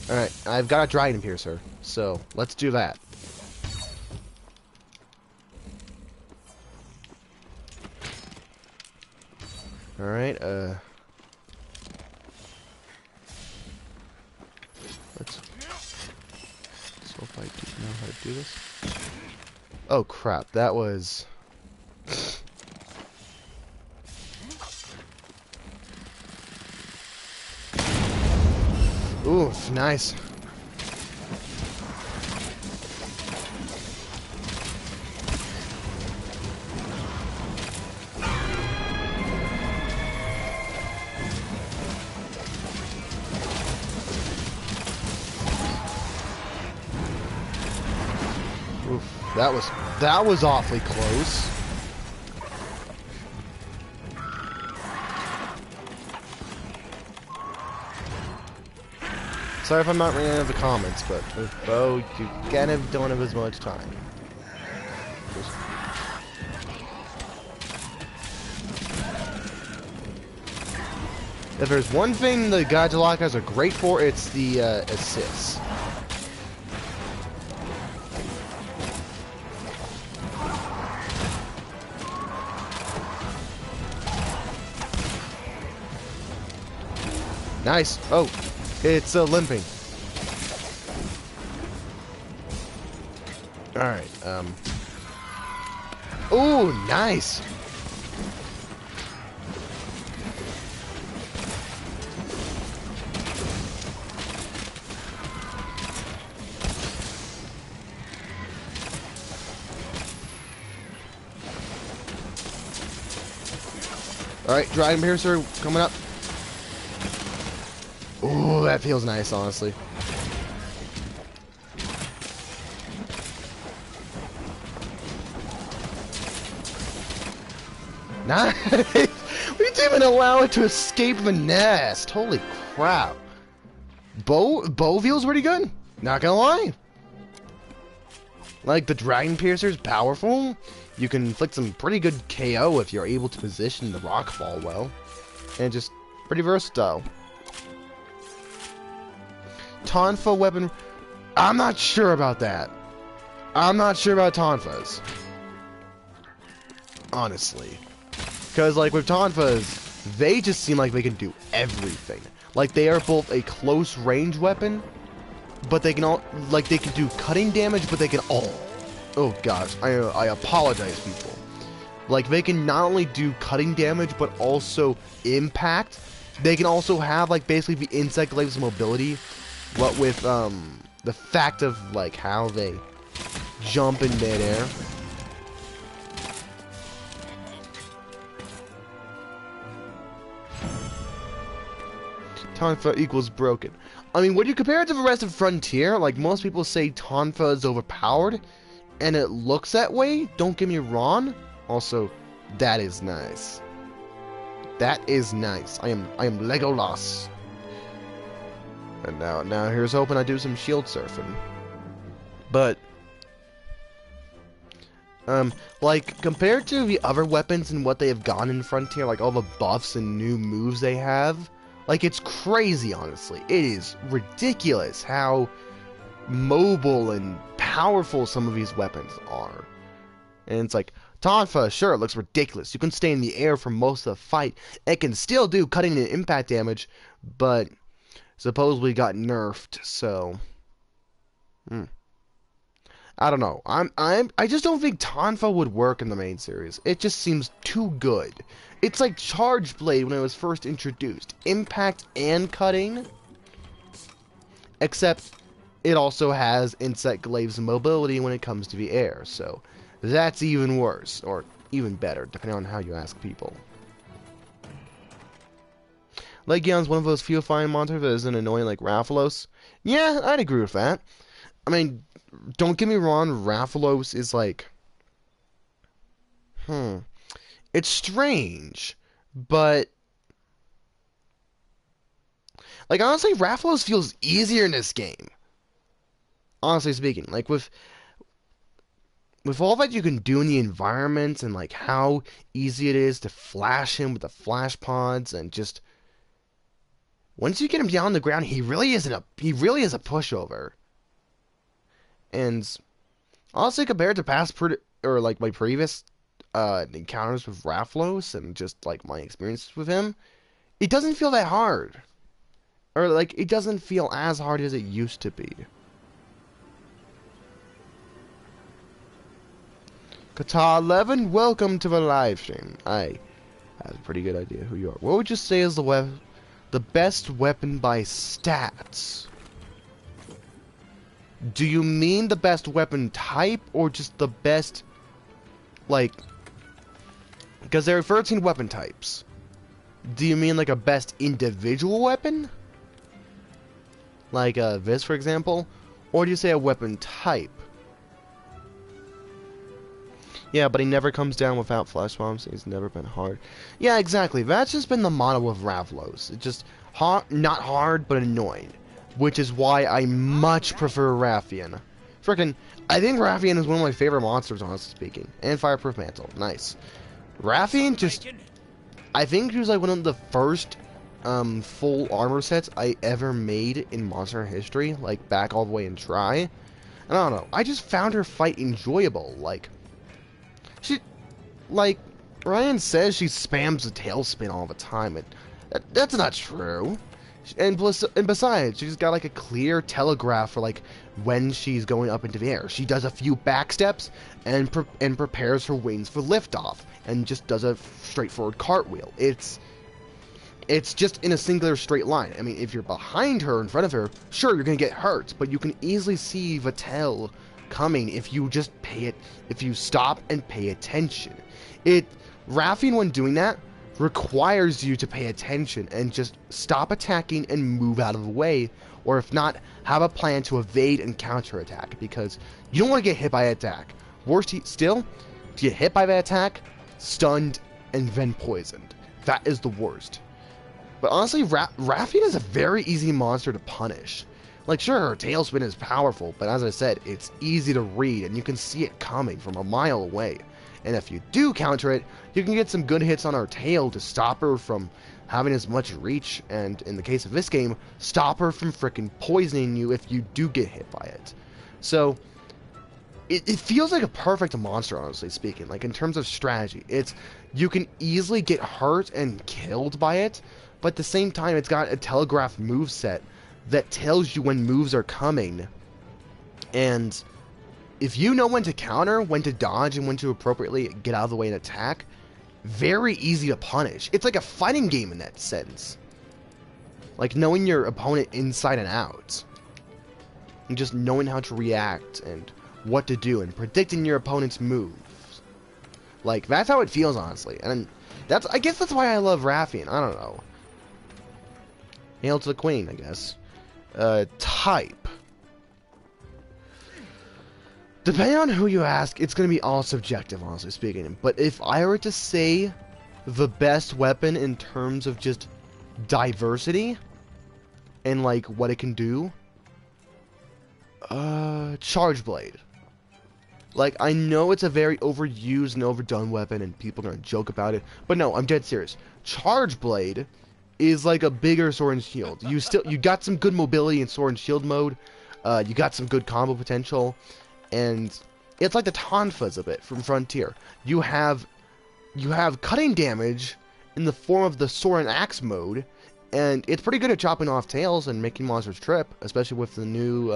Alright, I've got a Dragon Piercer, so let's do that. Alright, let's hope I do know how to do this. Oh crap, that was... Ooh, nice. Oof, that was awfully close. Sorry if I'm not reading any of the comments, but with bow, you kind of don't have as much time. If there's one thing the Gadjalakas are great for, it's the assists. Nice. Oh. It's limping. Alright, Ooh, nice! Alright, Dragon Piercer coming up. Ooh, that feels nice, honestly. Nice! We didn't even allow it to escape the nest. Holy crap. Bow feels pretty good. Not gonna lie. Like, the Dragon Piercer's powerful. You can inflict some pretty good KO if you're able to position the rockfall well. And just pretty versatile. Tonfa weapon... I'm not sure about that. I'm not sure about Tonfas. Honestly. Because, like, with Tonfas, they just seem like they can do everything. Like, they are both a close range weapon, but they can all... Like, they can do cutting damage, but they can all... Oh, gosh. I apologize, people. Like, they can not only do cutting damage, but also impact. They can also have, like, basically the insect glaive's mobility, what with, the fact of, like, how they jump in midair. Tonfa equals broken. I mean, when you compare it to the rest of Frontier, like, most people say Tonfa is overpowered, and it looks that way, don't get me wrong. Also, that is nice. That is nice. I am Legolas. And now here's hoping I do some shield surfing. But like, compared to the other weapons and what they have gone in Frontier, like all the buffs and new moves they have, like, it's crazy, honestly. It is ridiculous how mobile and powerful some of these weapons are. And it's like, Tonfa, sure, it looks ridiculous. You can stay in the air for most of the fight. It can still do cutting and impact damage, but supposedly got nerfed, so I don't know. I just don't think Tonfa would work in the main series. It just seems too good. It's like Charge Blade when it was first introduced. Impact and cutting. Except it also has Insect Glaive's mobility when it comes to the air, so that's even worse, or even better, depending on how you ask people. Legion's one of those few fine monsters that isn't annoying like Rathalos. Yeah, I'd agree with that. I mean, don't get me wrong, Rathalos is like, it's strange, but, like, honestly, Rathalos feels easier in this game. Honestly speaking, like, with all that you can do in the environment, and, like, how easy it is to flash him with the flash pods, and just, once you get him down on the ground, he really is a pushover. And honestly, compared to my previous encounters with Rathalos and just like my experiences with him, it doesn't feel that hard, or like it doesn't feel as hard as it used to be. Kata 11, welcome to the live stream. I have a pretty good idea who you are. What would you say is the best weapon by stats? Do you mean the best weapon type, or just the best, like, because there are 13 weapon types. Do you mean like a best individual weapon? Like this, for example? Or do you say a weapon type? Yeah, but he never comes down without flash bombs. He's never been hard. Yeah, exactly. That's just been the motto of Rathalos. It's just not hard, but annoying. Which is why I much prefer Rathian. Frickin', I think Rathian is one of my favorite monsters, honestly speaking. And Fireproof Mantle. Nice. Rathian just, I think he was like one of the first full armor sets I ever made in Monster history. Like, back all the way in Try. And I don't know, I just found her fight enjoyable. Like, Ryan says she spams the tailspin all the time. That's not true. And besides, she's got like a clear telegraph for like when she's going up into the air. She does a few back steps and prepares her wings for liftoff, and just does a straightforward cartwheel. It's just in a singular straight line. I mean, if you're behind her, in front of her, sure, you're gonna get hurt, but you can easily see the tail coming if you just if you stop and pay attention. Rathian, when doing that, requires you to pay attention and just stop attacking and move out of the way, or if not, have a plan to evade and counterattack, because you don't want to get hit by an attack. Worst still, to get hit by that attack, stunned, and then poisoned. That is the worst. But honestly, Rathian is a very easy monster to punish. Like, sure, her tailspin is powerful, but as I said, it's easy to read, and you can see it coming from a mile away. And if you do counter it, you can get some good hits on her tail to stop her from having as much reach, and in the case of this game, stop her from frickin' poisoning you if you do get hit by it. So, it feels like a perfect monster, honestly speaking. Like, in terms of strategy, you can easily get hurt and killed by it, but at the same time, it's got a telegraph moveset that tells you when moves are coming, and if you know when to counter, when to dodge, and when to appropriately get out of the way and attack, very easy to punish. It's like a fighting game in that sense. Like knowing your opponent inside and out. And just knowing how to react and what to do and predicting your opponent's moves. Like, that's how it feels, honestly. And I guess that's why I love Raffian. I don't know. Hail to the Queen, I guess. Type. Depending on who you ask, it's going to be all subjective, honestly speaking. But if I were to say the best weapon in terms of just diversity and, like, what it can do, Charge Blade. Like, I know it's a very overused and overdone weapon and people are going to joke about it, but no, I'm dead serious. Charge Blade is like a bigger Sword and Shield. You got some good mobility in Sword and Shield mode, you got some good combo potential, and it's like the Tonfas a bit from Frontier. You have cutting damage in the form of the Sword and Axe mode, and it's pretty good at chopping off tails and making monsters trip, especially with the new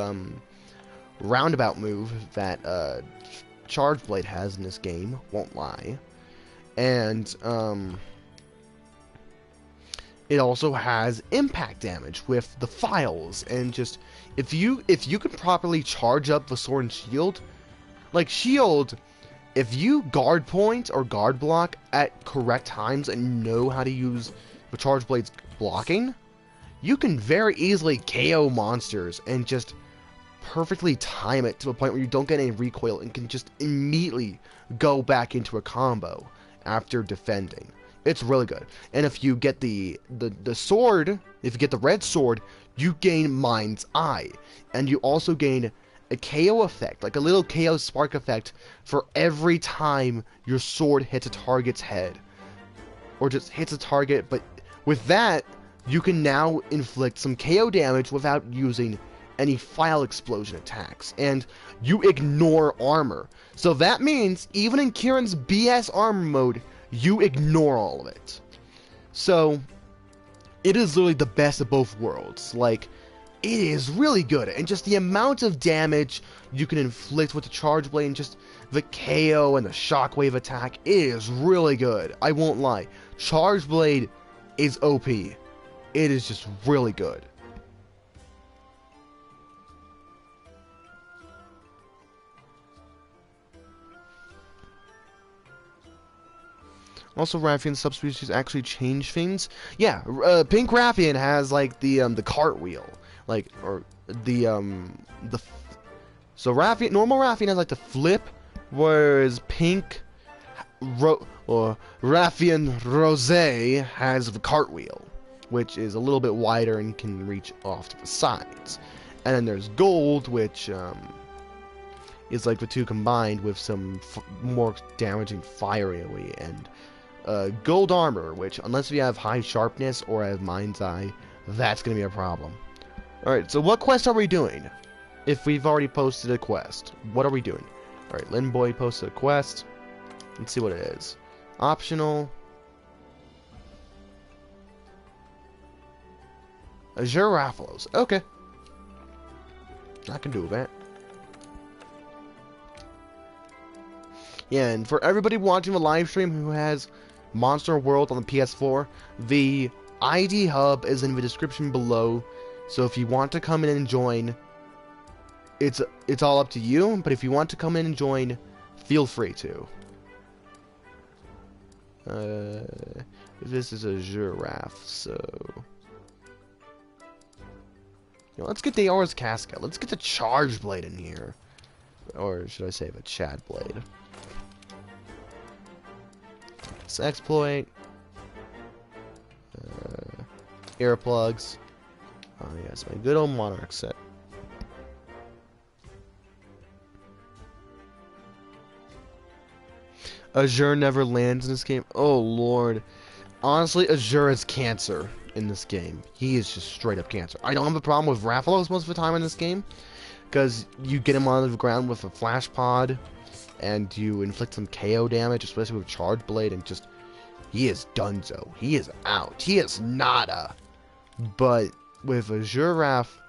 roundabout move that Charge Blade has in this game, won't lie. And it also has impact damage with the files, and just if you can properly charge up the Sword and Shield, like Shield, if you guard point or guard block at correct times and know how to use the Charge Blade's blocking, you can very easily KO monsters and just perfectly time it to a point where you don't get any recoil and can just immediately go back into a combo after defending. It's really good. And if you get the sword, if you get the red sword, you gain Mind's Eye. And you also gain a KO effect, like a little KO spark effect for every time your sword hits a target's head. Or just hits a target, but with that, you can now inflict some KO damage without using any file explosion attacks, and you ignore armor. So that means, even in Kieran's BS armor mode, you ignore all of it. So, it is literally the best of both worlds. Like, it is really good, and just the amount of damage you can inflict with the Charge Blade, and just the KO and the shockwave attack, it is really good. I won't lie. Charge Blade is OP. It is just really good. Also, Raffian subspecies actually change things. Yeah, Pink Raffian has like the cartwheel, like, or so normal Raffian has like the flip, whereas Pink Raffian Rosé has the cartwheel, which is a little bit wider and can reach off to the sides. And then there's Gold, which is like the two combined with some more damaging fire AoE, and Gold Armor, which, unless you have high sharpness or have Mind's Eye, that's going to be a problem. Alright, so what quest are we doing? If we've already posted a quest, what are we doing? Alright, Linboy posted a quest. Let's see what it is. Optional. Azure Rathalos. Okay. I can do that. Yeah, and for everybody watching the live stream who has Monster World on the PS4, the ID hub is in the description below. So if you want to come in and join, it's all up to you. But if you want to come in and join, feel free to. This is a giraffe, so let's get the Aura's Casca. Let's get the Charge Blade in here, or should I say the Chad Blade? Let's exploit. Earplugs. Oh yes, my good old Monarch set. Azure never lands in this game. Oh lord. Honestly, Azure is cancer in this game. He is just straight up cancer. I don't have a problem with Rathalos most of the time in this game, because you get him on the ground with a flash pod, and you inflict some KO damage, especially with Charge Blade, and just, he is donezo. He is out. He is nada. But with Azure Wrath,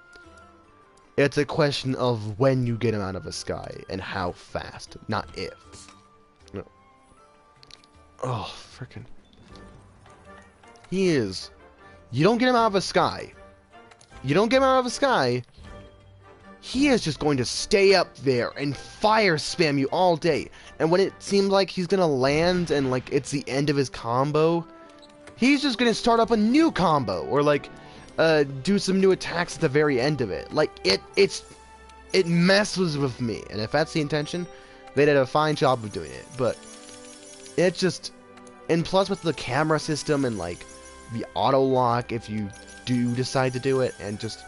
It's a question of when you get him out of the sky and how fast, not if. No. Oh, freaking. He is. You don't get him out of the sky. You don't get him out of the sky. He is just going to stay up there and fire spam you all day. And when it seems like he's gonna land and like it's the end of his combo, he's just gonna start up a new combo or like do some new attacks at the very end of it. Like it messes with me. And if that's the intention, they did a fine job of doing it. But it just, and plus with the camera system and like the auto lock if you do decide to do it, and just,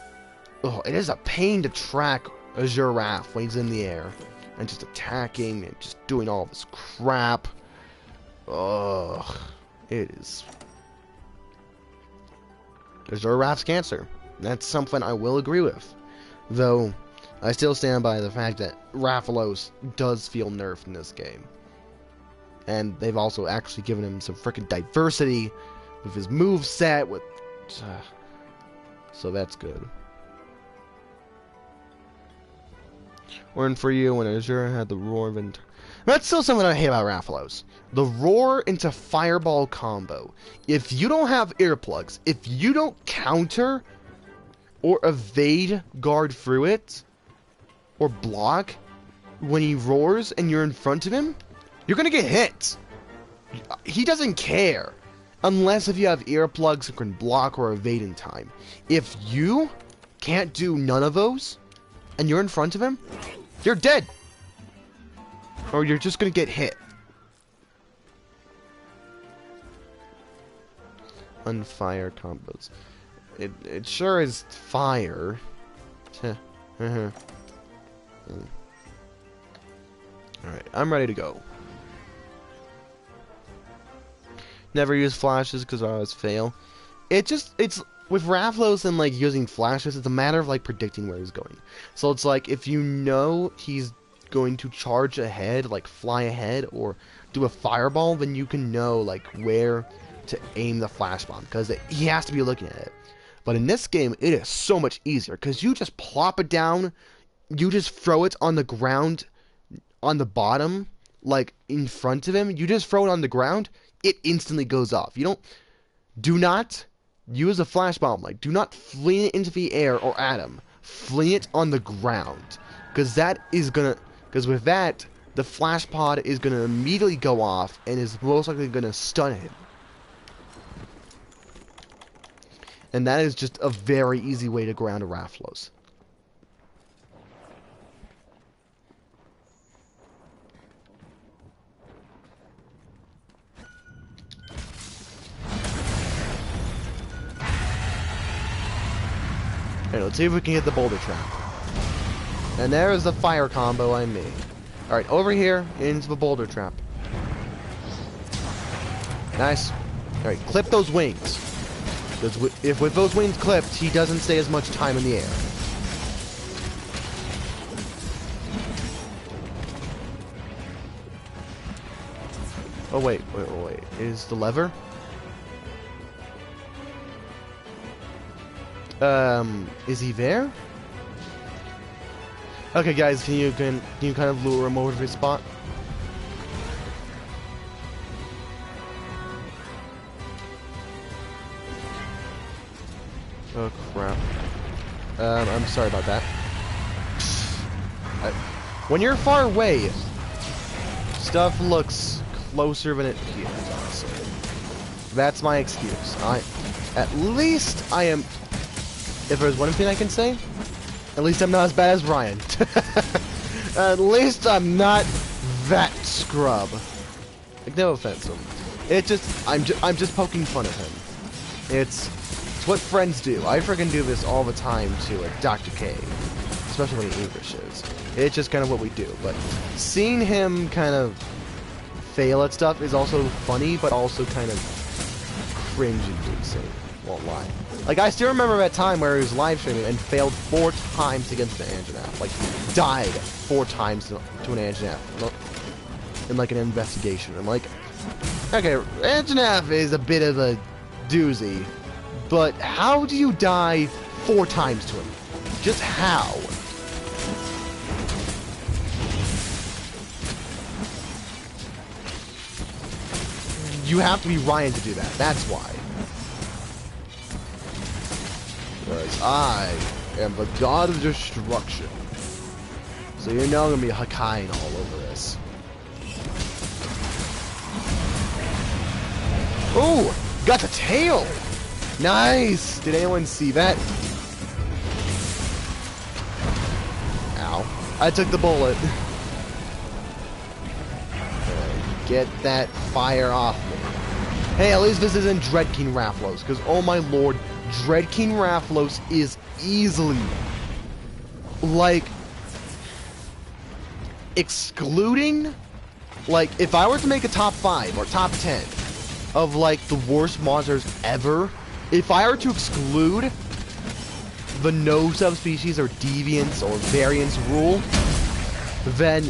oh, it is a pain to track a giraffe when he's in the air and just attacking and just doing all this crap. Ugh, it is. The giraffe's cancer. That's something I will agree with, though I still stand by the fact that Rathalos does feel nerfed in this game. And they've also actually given him some freaking diversity with his move set, with so that's good. Or for you when Azure had the roar of that's still something I hate about Rathalos. The roar into fireball combo. If you don't have earplugs, if you don't counter or evade guard through it or block when he roars and you're in front of him, you're gonna get hit. He doesn't care. Unless if you have earplugs and can block or evade in time. If you can't do none of those, and you're in front of him, you're dead. Or you're just gonna get hit. Unfire combos. It sure is fire. Alright, I'm ready to go. Never use flashes because I always fail. It's with Rathalos and like using flashes, it's a matter of like predicting where he's going. So it's like if you know he's going to charge ahead, like fly ahead or do a fireball, then you can know like where to aim the flash bomb because he has to be looking at it. But in this game, it is so much easier because you just plop it down, you just throw it on the ground, on the bottom, like in front of him. You just throw it on the ground. It instantly goes off. Do not use a flash bomb. Like, do not fling it into the air or at him. Fling it on the ground. Because with that, the flash pod is gonna immediately go off and is most likely gonna stun him. And that is just a very easy way to ground a Rathalos. Alright, let's see if we can get the boulder trap. And there is the fire combo I made. Alright, over here, into the boulder trap. Nice. Alright, clip those wings. Because if with those wings clipped, he doesn't stay as much time in the air. Oh wait. Is the lever? Is he there? Okay, guys, can you kind of lure him over to his spot? Oh crap. I'm sorry about that. When you're far away, stuff looks closer than it appears. So that's my excuse. At least I am. If there's one thing I can say, at least I'm not as bad as Ryan. At least I'm not that scrub. Like, no offense to him. I'm just poking fun of him. It's what friends do. I freaking do this all the time to Dr. K, especially when he Englishes. It's just kind of what we do. But seeing him kind of fail at stuff is also funny, but also kind of cringe-inducing. Won't lie. Like, I still remember that time where he was live streaming and failed 4 times against an Anjanath. Like, died 4 times to an Anjanath in like an investigation. I'm like, okay, Anjanath is a bit of a doozy, but how do you die 4 times to him? Just how? you have to be Ryan to do that. That's why. Whereas I am the god of destruction. So you know I'm gonna be Hakkaiing all over this. Oh, got the tail. Nice. Did anyone see that? Ow. I took the bullet. Get that fire off me. Hey, at least this isn't Dread King Rafflos, because oh my lord, Dread King Rafflos is easily, like, excluding, like, if I were to make a top 5 or top 10 of, like, the worst monsters ever, if I were to exclude the no subspecies or deviants or variants rule, then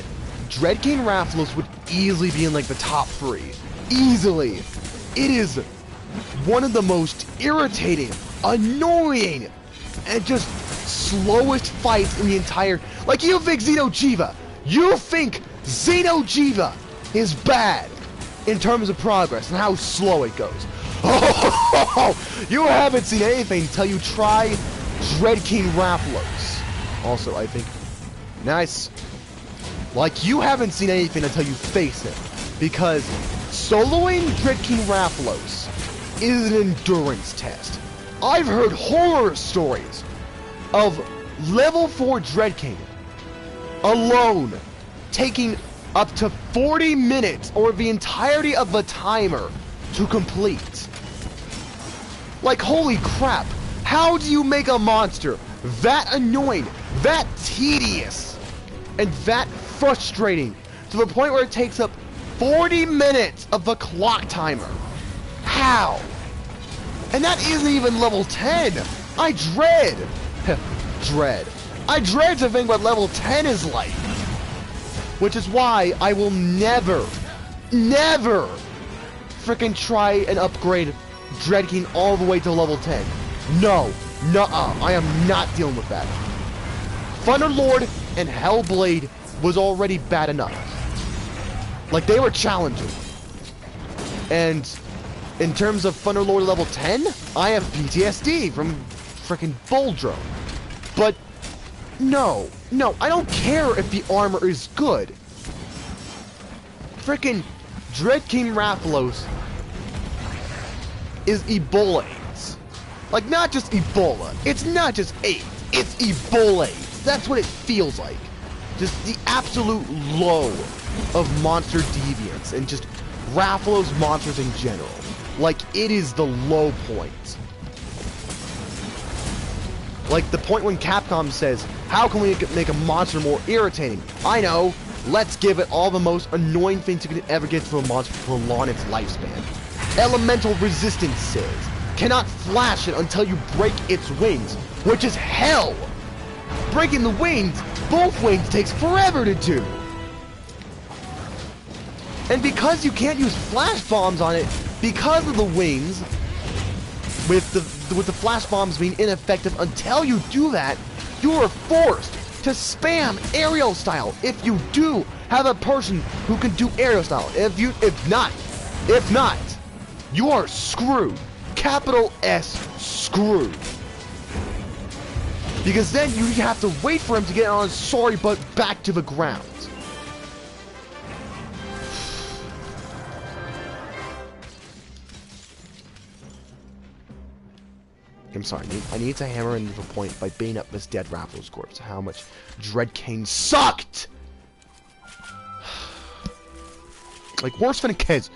Dread King Rafflos would easily be in, like, the top 3. Easily. It is one of the most irritating, annoying, and just slowest fights in the entire... Like, you think Xeno'jiiva. You think Xeno'jiiva is bad in terms of progress and how slow it goes. Oh, you haven't seen anything until you try Dread King Rafflos. Also, I think... Nice. Like, you haven't seen anything until you face him. Because soloing Dread King Rafflos is an endurance test. I've heard horror stories of level 4 Dread King alone taking up to 40 minutes or the entirety of the timer to complete. Like, holy crap. How do you make a monster that annoying, that tedious, and that frustrating to the point where it takes up 40 minutes of the clock timer? How? And that isn't even level 10. I dread to think what level 10 is like. Which is why I will never freaking try and upgrade Dread King all the way to level 10. No, nuh-uh, I am not dealing with that. Thunderlord and Hellblade was already bad enough. Like, they were challenging. And in terms of Thunderlord level 10, I have PTSD from freaking Boldro. But no, I don't care if the armor is good. Freaking Dread King Rafflos is Ebola AIDS. Like, not just Ebola. It's not just AIDS. It's Ebola AIDS. That's what it feels like. Just the absolute low of monster deviance and just Rafflos monsters in general. Like, it is the low point. Like, the point when Capcom says, how can we make a monster more irritating? I know, let's give it all the most annoying things you can ever get to a monster to prolong its lifespan. Elemental resistances. Cannot flash it until you break its wings, which is hell! Breaking the wings, both wings, takes forever to do! And because you can't use flash bombs on it, because of the wings, with the flash bombs being ineffective until you do that, you are forced to spam aerial style if you do have a person who can do aerial style. If not, you are screwed. Capital S, screwed. Because then you have to wait for him to get on his sorry butt back to the ground. I'm sorry, I need to hammer in the point by beating up this dead Raffles corpse. How much Dread King sucked! Like, worse than kids.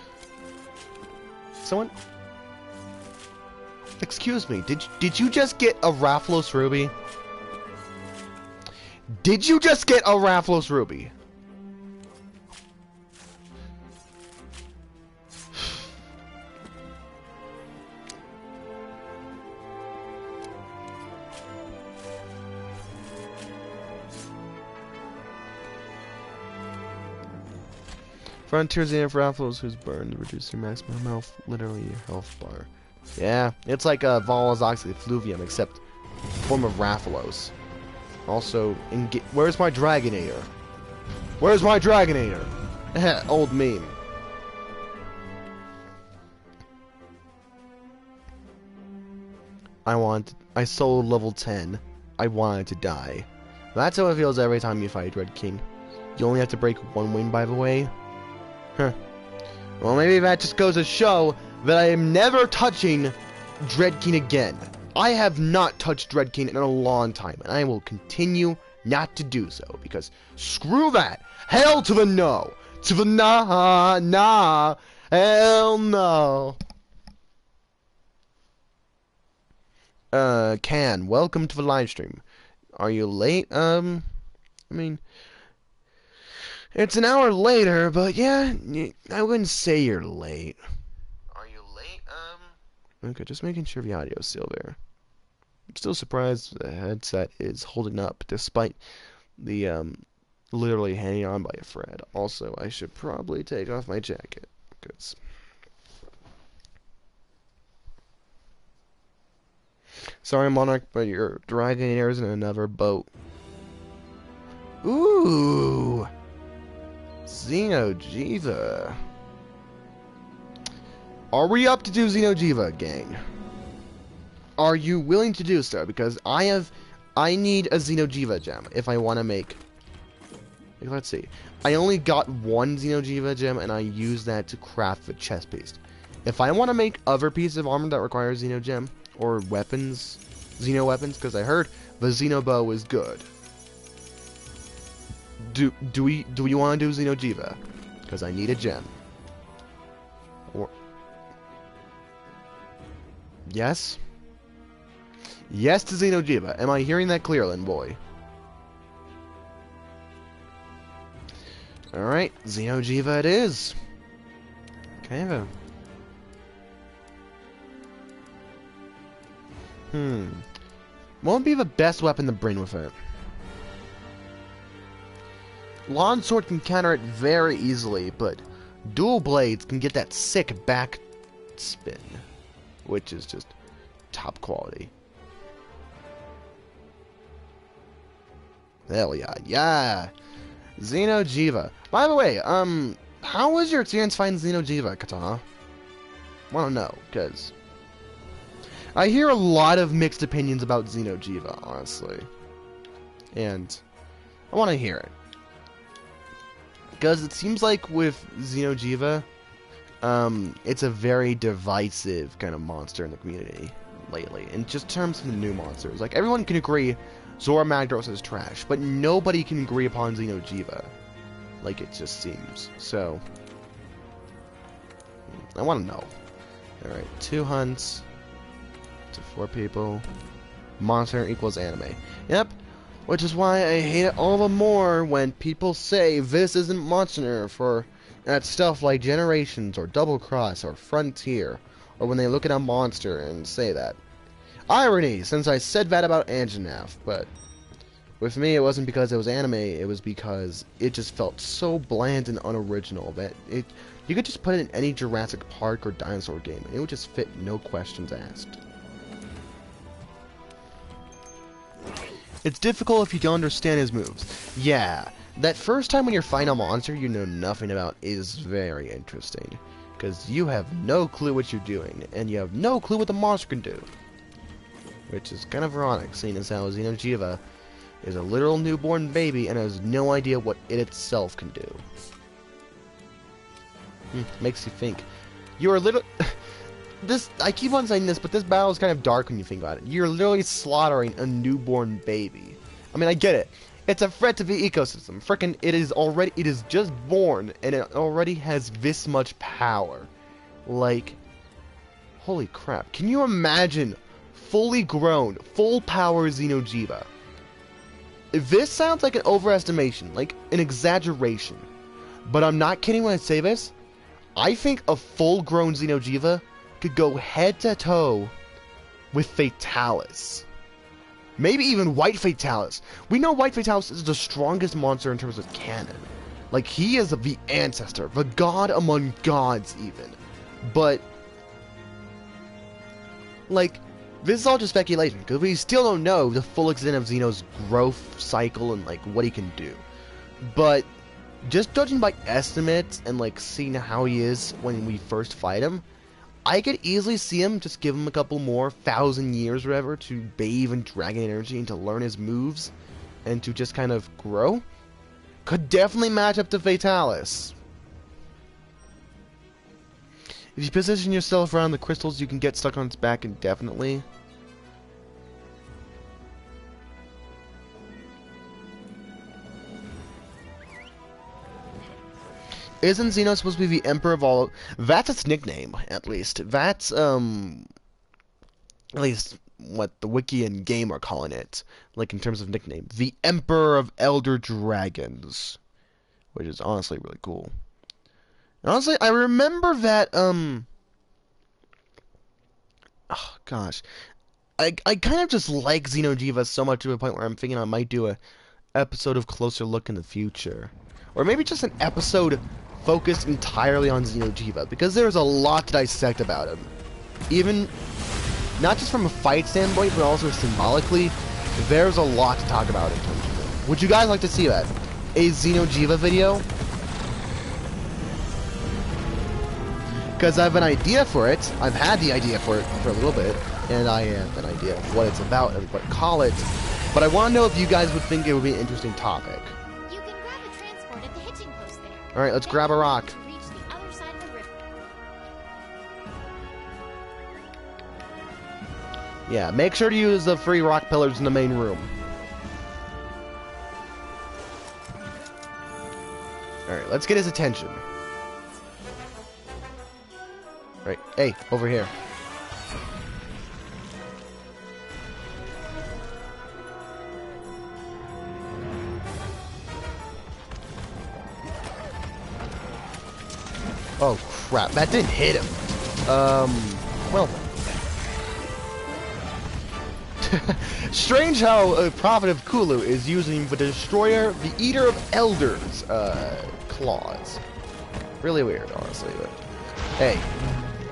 Someone? Excuse me, did you just get a Rafflos Ruby? Did you just get a Rafflos Ruby? Frontiers and Raffles whose burn reduce your maximum health, literally your health bar. Yeah, it's like a Volozox Effluvium, except form of Rathalos. Also, where's my Dragonator? Where's my Dragonator? Old meme. I sold level 10. I wanted to die. That's how it feels every time you fight Red King. You only have to break one wing, by the way. Huh. Well, maybe that just goes to show that I am never touching Dread King again. I have not touched Dread King in a long time, and I will continue not to do so, because screw that! Hell to the no! To the nah! Hell no! Can, welcome to the live stream. Are you late? I mean, it's an hour later, but yeah, I wouldn't say you're late. Are you late? Okay, just making sure the audio's still there. I'm still surprised the headset is holding up, despite the, literally hanging on by a thread. Also, I should probably take off my jacket, because... Sorry, Monarch, but your Dragonair's in another boat. Ooh! Xeno'jiiva. Are we up to do Xeno'jiiva, gang? Are you willing to do so? Because I need a Xeno'jiiva gem if I want to make... Let's see. I only got one Xeno'jiiva gem, and I used that to craft the chest piece. If I want to make other pieces of armor that require Xeno gem, or weapons, Xeno weapons, because I heard the Xeno bow is good. Do we want to do Xeno'jiiva? Because I need a gem. Or yes? Yes to Xeno'jiiva. Am I hearing that clearly, boy? Alright, Xeno'jiiva it is. Okay, then. What would be the best weapon to bring with it? Longsword can counter it very easily, but dual blades can get that sick back spin, which is just top quality. Hell yeah, yeah! Xeno'jiiva. By the way, how was your experience finding Xeno'jiiva, Katana? Wanna know, because I hear a lot of mixed opinions about Xeno'jiiva, honestly. And I want to hear it. Because it seems like with Xeno'jiiva, it's a very divisive kind of monster in the community lately. In just terms of the new monsters. Like, everyone can agree Zora Magdaros is trash, but nobody can agree upon Xeno'jiiva. Like, it just seems. So, I want to know. Alright, 2 hunts to 4 people. Monster equals anime. Yep. Which is why I hate it all the more when people say this isn't Monster for at stuff like Generations or Double Cross or Frontier, or when they look at a monster and say that. Irony, since I said that about Anjanath, but with me it wasn't because it was anime, it was because it just felt so bland and unoriginal that you could just put it in any Jurassic Park or dinosaur game and it would just fit, no questions asked. It's difficult if you don't understand his moves. Yeah, that first time when you're fighting a monster you know nothing about is very interesting. Because you have no clue what you're doing, and you have no clue what the monster can do. Which is kind of ironic, seeing as how Xeno'jiiva is a literal newborn baby and has no idea what it itself can do. Makes you think. You're a little... I keep on saying this, but this battle is kind of dark when you think about it. You're literally slaughtering a newborn baby. I mean, I get it. It's a threat to the ecosystem. Frickin' it is just born, and it already has this much power. Like, holy crap. Can you imagine fully grown, full power Xeno'jiiva? This sounds like an overestimation, like an exaggeration. But I'm not kidding when I say this. I think a full-grown Xeno'jiiva could go head-to-toe with Fatalis. Maybe even White Fatalis. We know White Fatalis is the strongest monster in terms of canon. Like, he is the ancestor, the god among gods, even. But, like, this is all just speculation, because we still don't know the full extent of Xeno's growth cycle and, like, what he can do. But, just judging by estimates and, like, seeing how he is when we first fight him, I could easily see him just give him a couple more 1,000 years or whatever to bathe in dragon energy and to learn his moves and to just kind of grow. Could definitely match up to Fatalis. If you position yourself around the crystals, you can get stuck on its back indefinitely. Isn't Xeno supposed to be the Emperor of all? That's its nickname, at least. That's, at least what the wiki and game are calling it. Like, in terms of nickname. The Emperor of Elder Dragons. Which is honestly really cool. And honestly, I remember that, oh, gosh. I kind of just like Xeno'jiiva so much to a point where I'm thinking I might do a episode of Closer Look in the future. Or maybe just an episode focused entirely on Xeno'jiiva, because there's a lot to dissect about him. Even, not just from a fight standpoint, but also symbolically, there's a lot to talk about in terms of it. Would you guys like to see that? A Xeno'jiiva video? Because I have an idea for it. I've had the idea for it for a little bit, and I have an idea of what it's about and what to call it. But I want to know if you guys would think it would be an interesting topic. Alright, let's grab a rock. Yeah, make sure to use the free rock pillars in the main room. Alright, let's get his attention. Right, hey, over here. Oh crap, that didn't hit him. Well. Strange how a prophet of Kulu is using the destroyer, the eater of elders, claws. Really weird, honestly, but hey,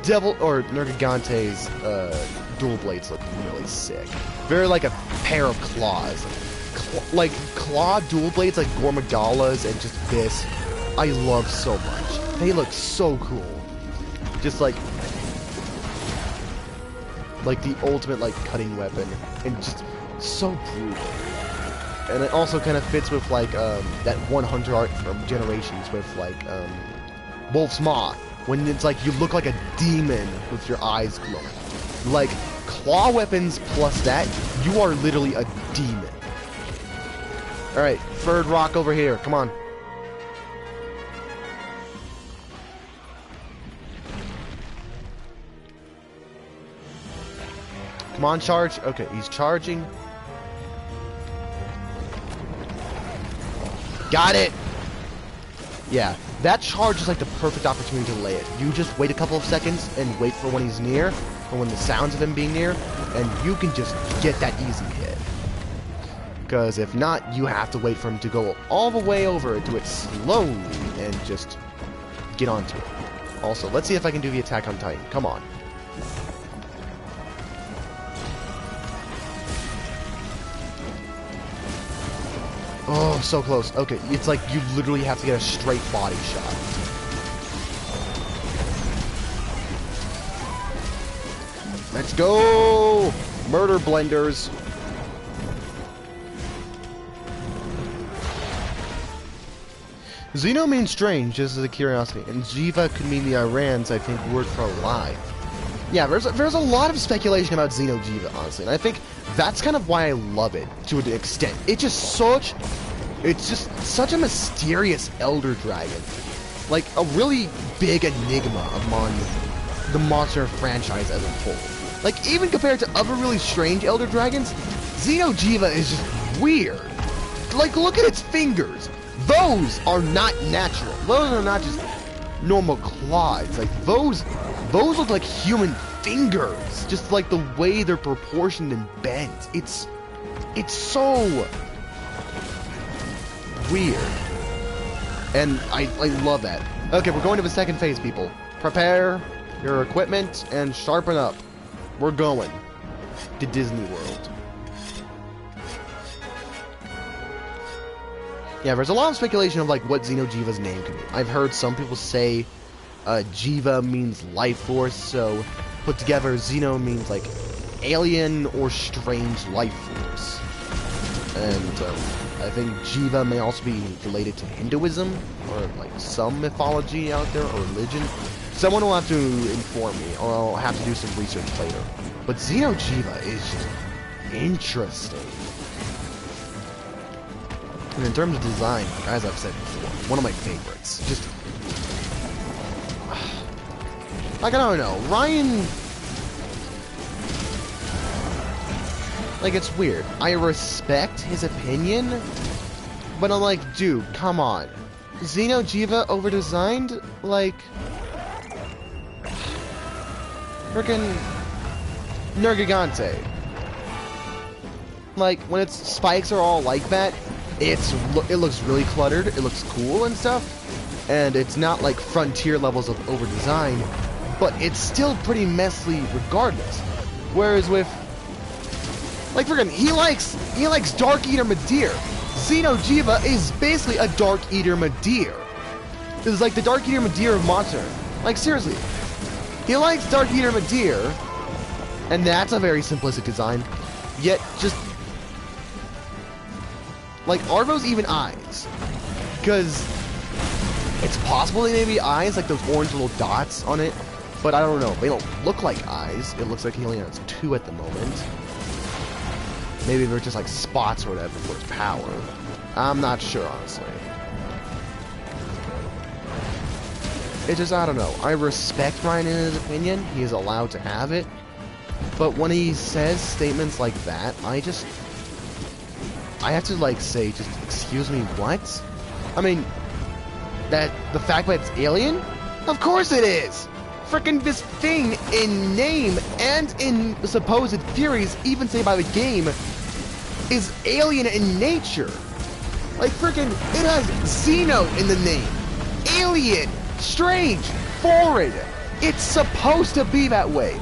Devil or Nergigante's dual blades look really sick. Very like a pair of claws. Like claw dual blades like Gormagala's and just this I love so much. They look so cool. Just like the ultimate like cutting weapon, and just so brutal. And it also kind of fits with like that one hunter art from Generations with like Wolf's Maw, when it's like you look like a demon with your eyes glowing. Like claw weapons plus that, you are literally a demon. All right, third rock over here. Come on. Come on, charge. Okay, he's charging. Got it! Yeah, that charge is like the perfect opportunity to lay it. You just wait a couple of seconds and wait for when he's near, or when the sounds of him being near, and you can just get that easy hit. Because if not, you have to wait for him to go all the way over and do it slowly and just get onto it. Also, let's see if I can do the attack on Titan. Come on. Oh, so close. Okay, it's like you literally have to get a straight body shot. Let's go! Murder blenders. Xeno means strange, just as a curiosity, and Jiva could mean the Iran's, I think, word for alive. Yeah, there's a lot of speculation about Xeno'jiiva, honestly, and I think that's kind of why I love it, to an extent. It's just such a mysterious elder dragon. Like, a really big enigma among the monster franchise as a whole. Like, even compared to other really strange elder dragons, Xeno'jiiva is just weird. Like, look at its fingers. Those are not natural. Those are not just normal claws. Like, those look like human fingers. Just like the way they're proportioned and bent. It's so weird. And I love that. Okay, we're going to the second phase, people. Prepare your equipment and sharpen up. We're going to Disney World. Yeah, there's a lot of speculation of like what Xeno'jiiva's name could be. I've heard some people say Jiva means life force, so put together, Xeno means like alien or strange life force. And I think Jiva may also be related to Hinduism, or like some mythology out there, or religion. Someone will have to inform me, or I'll have to do some research later. But Xeno Jiva is just interesting. And in terms of design, as I've said before, one of my favorites. Just, like, I don't know, Ryan, like, it's weird. I respect his opinion, but I'm like, dude, come on. Xeno Jiva over-designed? Like, frickin' Nergigante. Like, when its spikes are all like that, it looks really cluttered, it looks cool and stuff, and it's not like frontier levels of over-design, but it's still pretty messy regardless. Whereas with, like, friggin', he likes Dark Eater Madeir. Xeno Jiva is basically a Dark Eater Madeir. It's like the Dark Eater Madeir of Monster. Like, seriously. He likes Dark Eater Madeir, and that's a very simplistic design, yet just, like, are those even eyes? Because it's possible they may be eyes, like those orange little dots on it, but I don't know. They don't look like eyes. It looks like he only has 2 at the moment. Maybe they're just like spots or whatever for his power. I'm not sure, honestly. It's just, I don't know. I respect Ryan in his opinion. He is allowed to have it. But when he says statements like that, I have to, like, say, just, excuse me, what? I mean, the fact that it's alien? Of course it is! Frickin' this thing, in name and in supposed theories, even say by the game, is alien in nature. Like, frickin', it has Xeno in the name. Alien, strange, foreign. It's supposed to be that way.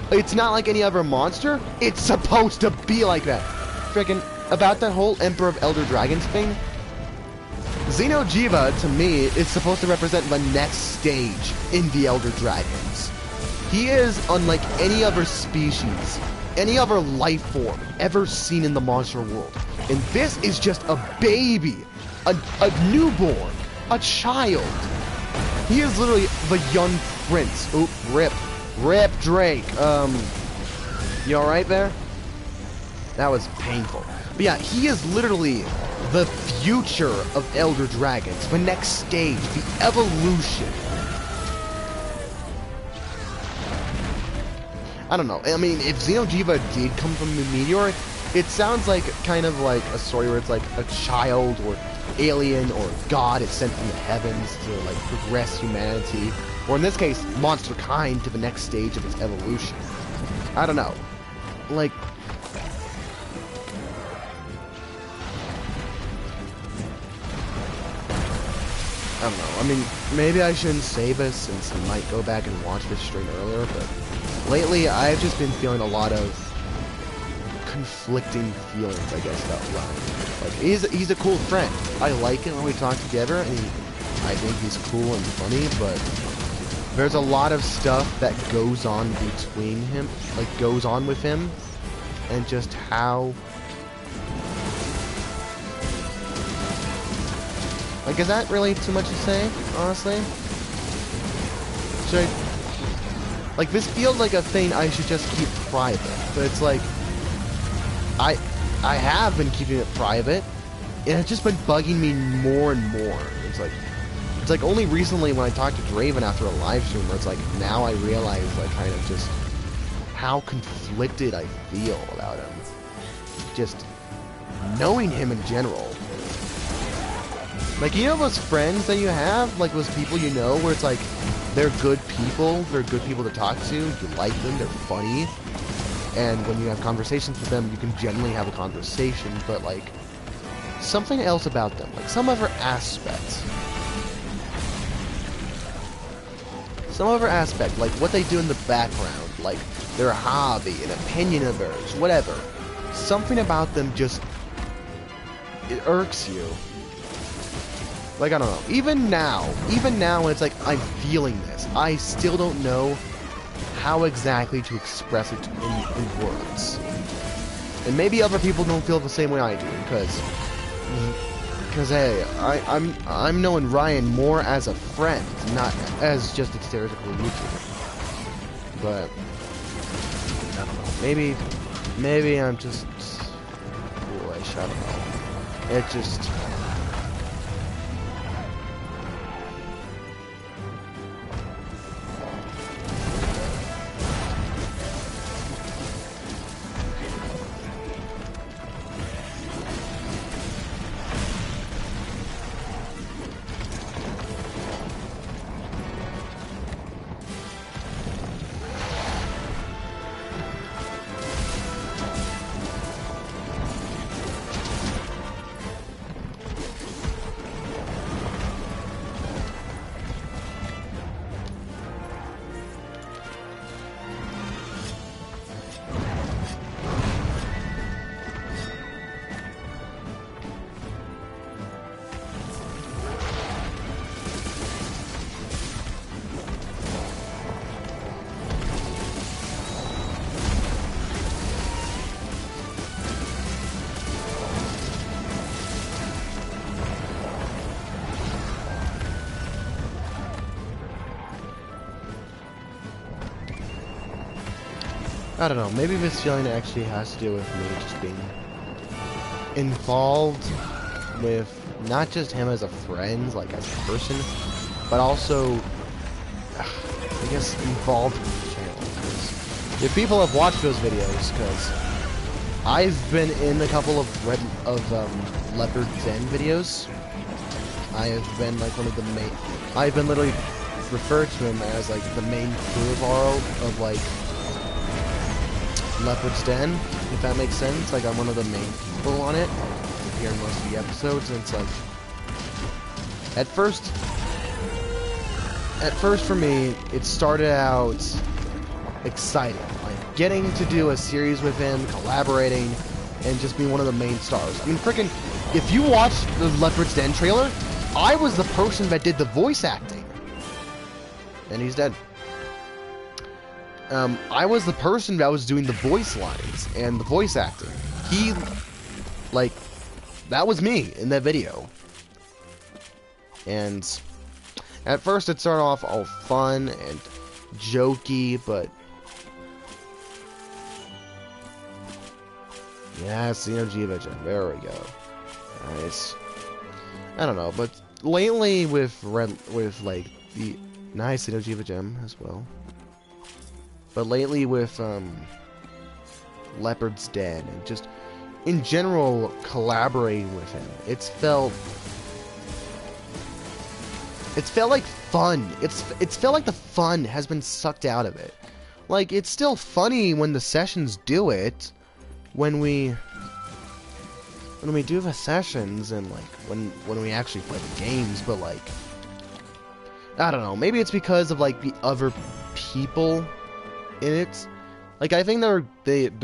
It's not like any other monster. It's supposed to be like that. Frickin', about that whole Emperor of Elder Dragons thing, Xeno Jiva, to me, is supposed to represent the next stage in the Elder Dragons. He is unlike any other species, any other life form ever seen in the monster world. And this is just a baby, a newborn, a child. He is literally the young prince. Oop, rip Drake. You alright there? That was painful. But yeah, he is literally the future of Elder Dragons, the next stage, the evolution. I don't know. I mean, if Xeno Jiva did come from the meteor, it sounds like kind of like a story where it's like a child or alien or God is sent from the heavens to like progress humanity, or in this case, monster kind to the next stage of its evolution. I don't know. Like, I don't know. I mean, maybe I shouldn't say this since I might go back and watch this stream earlier, but lately I've just been feeling a lot of conflicting feelings, I guess, about Ryan. Like, he's a cool friend. I like it when we talk together, and I think he's cool and funny, but there's a lot of stuff that goes on between him, like, goes on with him, and just how... Like, is that really too much to say, honestly? Should I... Like, this feels like a thing I should just keep private, but it's like... I have been keeping it private, and it's just been bugging me more and more. It's like only recently when I talked to Draven after a live stream where it's like, now I realize, like, kind of just how conflicted I feel about him. Just knowing him in general. Like, you know those friends that you have? Like, those people you know where it's like, they're good people to talk to, you like them, they're funny, and when you have conversations with them, you can generally have a conversation, but, like, something else about them, like, some other aspect, like what they do in the background, like their hobby, an opinion of theirs, whatever. Something about them just, it irks you. Like, I don't know. Even now, when it's like, I'm feeling this, I still don't know how exactly to express it in words. And maybe other people don't feel the same way I do, because hey, I'm knowing Ryan more as a friend, not as just a stereotypical YouTuber. But I don't know. Maybe I'm just foolish. I don't know. It just. I don't know, maybe this feeling actually has to do with me just being involved with not just him as a friend, like as a person, but also, I guess, involved with the channel. Because if people have watched those videos, because I've been in a couple of Leopard Den videos. I have been like one of the main, I've been literally referred to him as like the main crew of like Leopard's Den, if that makes sense. Like, I'm one of the main people on it. You hear most of the episodes, and it's like, at first for me, it started out exciting, like getting to do a series with him, collaborating, and just being one of the main stars. I mean, freaking, if you watch the Leopard's Den trailer, I was the person that did the voice acting, and he's dead. I was the person that was doing the voice lines and the voice acting. Like, that was me in that video. And at first it started off all fun and jokey, but yes, Xenogeovision, there we go. Nice. I don't know, but lately with like the nice Xenogeovision as well. But lately with Leopard's Den and just in general collaborating with him, it's felt like fun. It's felt like the fun has been sucked out of it. Like, it's still funny when the sessions do it, when we do the sessions and like when we actually play the games, but like, I don't know, maybe it's because of like the other people in it. Like, I think they're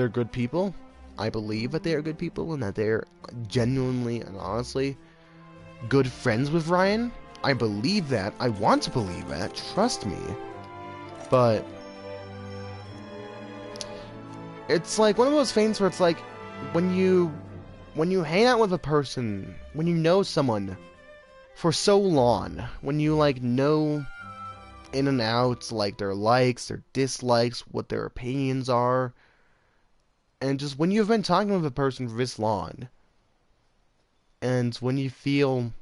good people. I believe that they are good people and that they're genuinely and honestly good friends with Ryan. I believe that. I want to believe that. Trust me. But it's like one of those things where it's like when you hang out with a person, when you know someone for so long, when you like know in and out, like their likes, their dislikes, what their opinions are, and just when you've been talking with a person for this long, and when you feel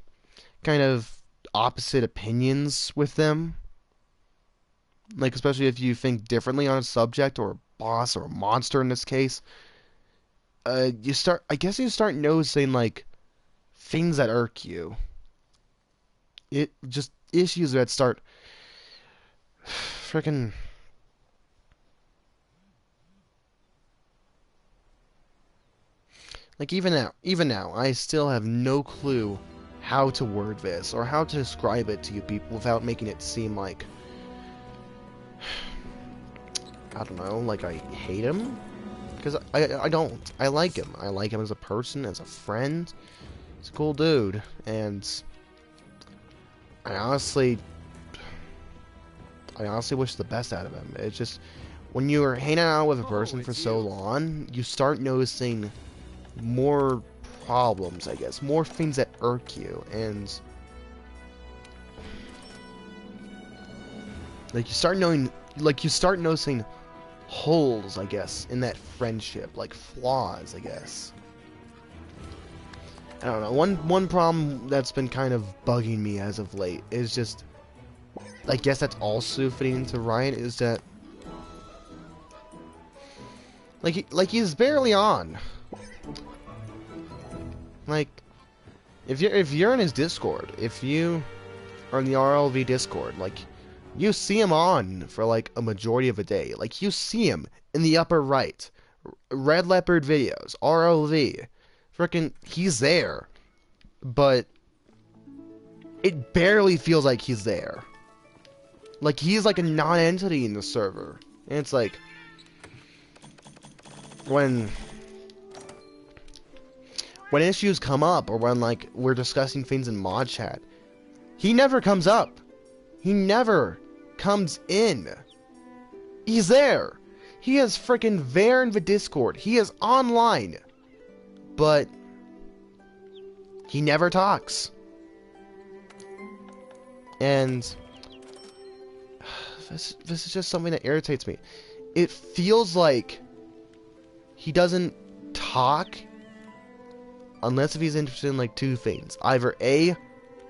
kind of opposite opinions with them, like especially if you think differently on a subject or a boss or a monster in this case, you start noticing like things that irk you. It just issues that start freaking like even now I still have no clue how to word this or how to describe it to you people without making it seem like, I don't know, like I hate him, because I don't. I like him. I like him as a person, as a friend. He's a cool dude, and I honestly wish the best out of him. It's just when you're hanging out with a person for so long, you start noticing more problems, I guess, more things that irk you, and like you start noticing holes, I guess, in that friendship, like flaws, I guess. I don't know. One problem that's been kind of bugging me as of late is just, I guess that's also fitting into Ryan, is that like he's barely on. Like if you're in his Discord, if you are in the RLV Discord, like you see him on for like a majority of a day. Like you see him in the upper right, Red Leopard videos, RLV, frickin' he's there, but it barely feels like he's there. Like he's like a non-entity in the server, and it's like when issues come up or when like we're discussing things in mod chat, he never comes up. He never comes in. He's there. He is freaking there in the Discord. He is online. But he never talks. And this is just something that irritates me. It feels like he doesn't talk unless if he's interested in like two things. Either A,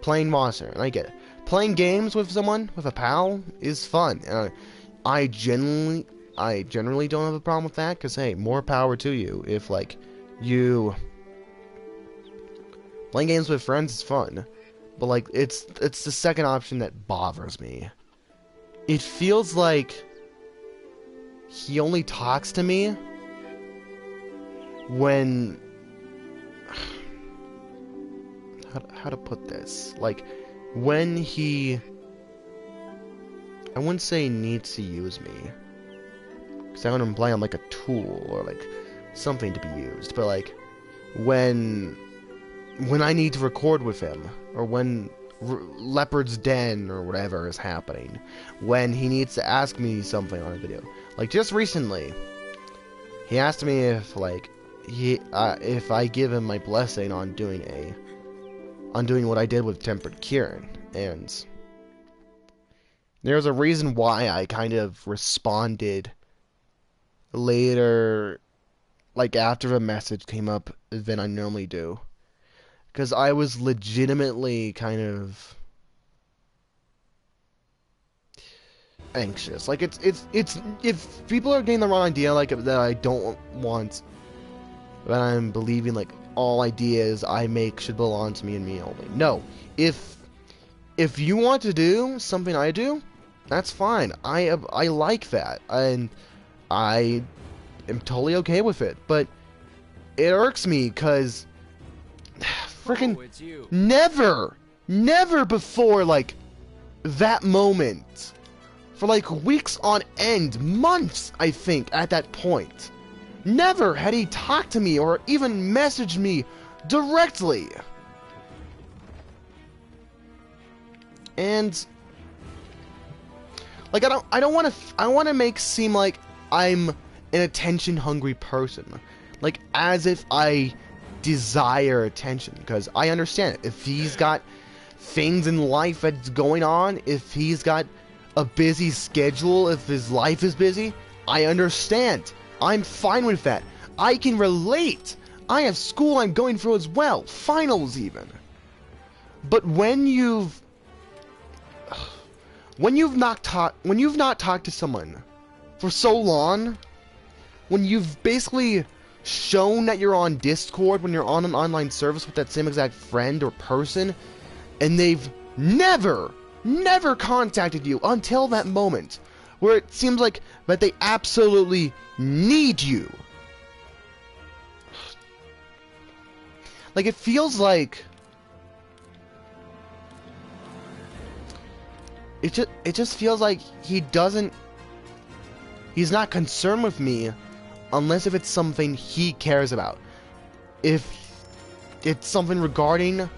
playing Monster, and I get it. Playing games with someone, with a pal, is fun. And I generally don't have a problem with that, because hey, more power to you. If like you playing games with friends is fun, but like it's the second option that bothers me. It feels like he only talks to me when how to put this, like when he, I wouldn't say needs to use me, because I don't play on like a tool or like something to be used, but like when I need to record with him, or when Leopard's Den or whatever is happening, when he needs to ask me something on a video. Like just recently, he asked me if like if I give him my blessing on doing what I did with Tempered Kieran, and there's a reason why I kind of responded later, like after the message came up, than I normally do. Because I was legitimately kind of anxious. Like it's if people are getting the wrong idea, like that I don't want, that I'm believing like all ideas I make should belong to me and me only. No, if you want to do something I do, that's fine. I like that, and I am totally okay with it. But it irks me because freaking never before like that moment, for like weeks on end, months I think at that point, never had he talked to me or even messaged me directly. And like I don't want to make seem like I'm an attention hungry person, like as if I desire attention, because I understand it. If he's got things in life that's going on, if he's got a busy schedule, if his life is busy, I understand. I'm fine with that. I can relate. I have school I'm going through as well, finals even. But when you've not talked to someone for so long, when you've basically shown that you're on Discord, when you're on an online service with that same exact friend or person, and they've never contacted you until that moment where it seems like that they absolutely need you. Like it feels like it just feels like he's not concerned with me unless if it's something he cares about. If it's something regarding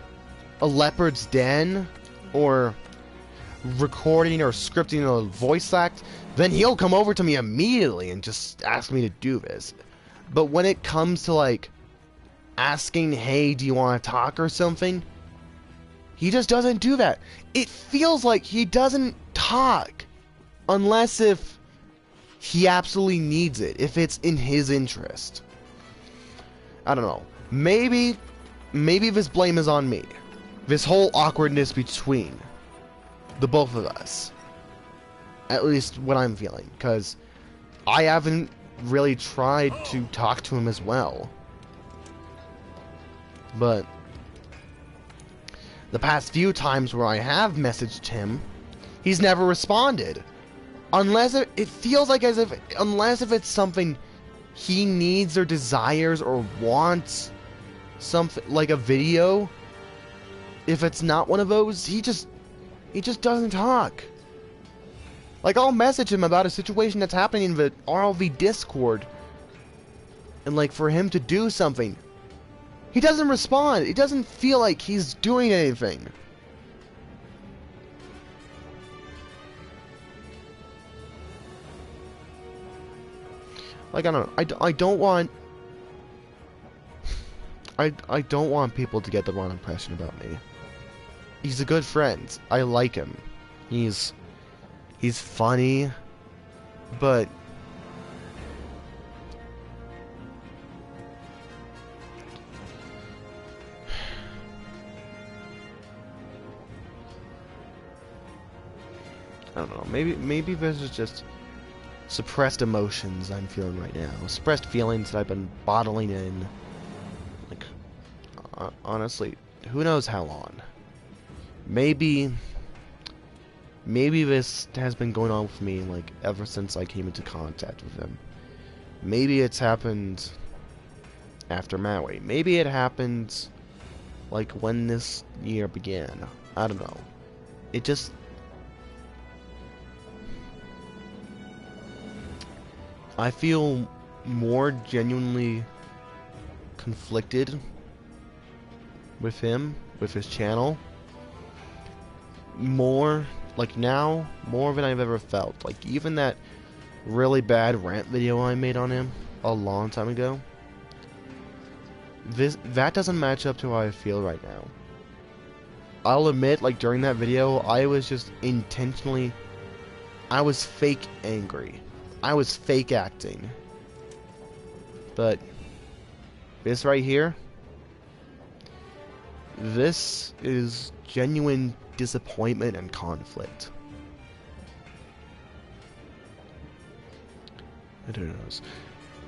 a Leopard's Den or recording or scripting a voice act, then he'll come over to me immediately and just ask me to do this. But when it comes to like asking, hey, do you want to talk or something, he just doesn't do that. It feels like he doesn't talk unless if he absolutely needs it, if it's in his interest. I don't know. Maybe this blame is on me. This whole awkwardness between the both of us. At least what I'm feeling, because I haven't really tried to talk to him as well. But the past few times where I have messaged him, he's never responded. Unless it feels like as if, unless if it's something he needs or desires or wants, something like a video. If it's not one of those, he just doesn't talk. Like, I'll message him about a situation that's happening in the RLV Discord, and like for him to do something, he doesn't respond. It doesn't feel like he's doing anything. Like, I don't know. I don't want... I don't want people to get the wrong impression about me. He's a good friend. I like him. He's funny, but I don't know. Maybe this is just suppressed emotions I'm feeling right now. Suppressed feelings that I've been bottling in. Like, honestly, who knows how long. Maybe this has been going on with me, like, ever since I came into contact with him. Maybe it's happened after Maui. Maybe it happened, like, when this year began. I don't know. It just... I feel more genuinely conflicted with him, with his channel. More, like now, more than I've ever felt. Like, even that really bad rant video I made on him a long time ago, that doesn't match up to how I feel right now. I'll admit, like, during that video, I was just intentionally... I was fake angry. I was fake acting. But this right here, this is genuine disappointment and conflict. I don't know.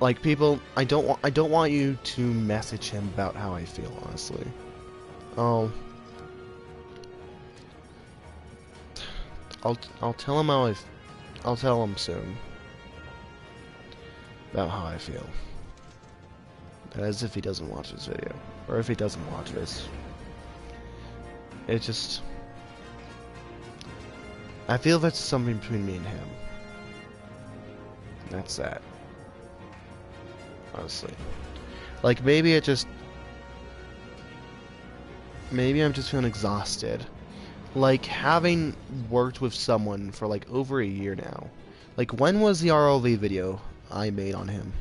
Like, people, I don't want you to message him about how I feel, honestly. I'll tell him how I'll tell him soon about how I feel. As if he doesn't watch this video, or if he doesn't watch this. It just... I feel that's something between me and him. That's that. Honestly. Like, maybe it just... Maybe I'm just feeling exhausted. Like, having worked with someone for, like, over a year now. Like, when was the RLV video I made on him?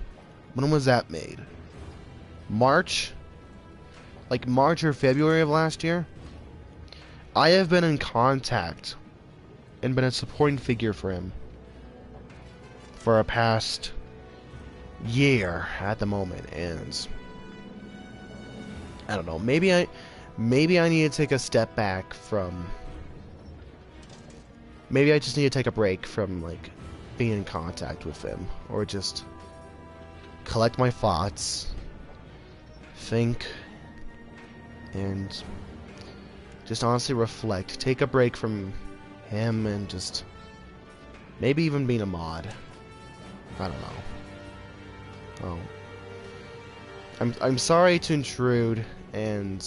When was that made? March? Like, March or February of last year? I have been in contact and been a supporting figure for him for a past year at the moment, and I don't know, maybe I need to take a step back from, maybe I just need to take a break from, like, being in contact with him, or just collect my thoughts, think, and just honestly reflect. Take a break from him and just maybe even being a mod. I don't know. Oh, I'm sorry to intrude and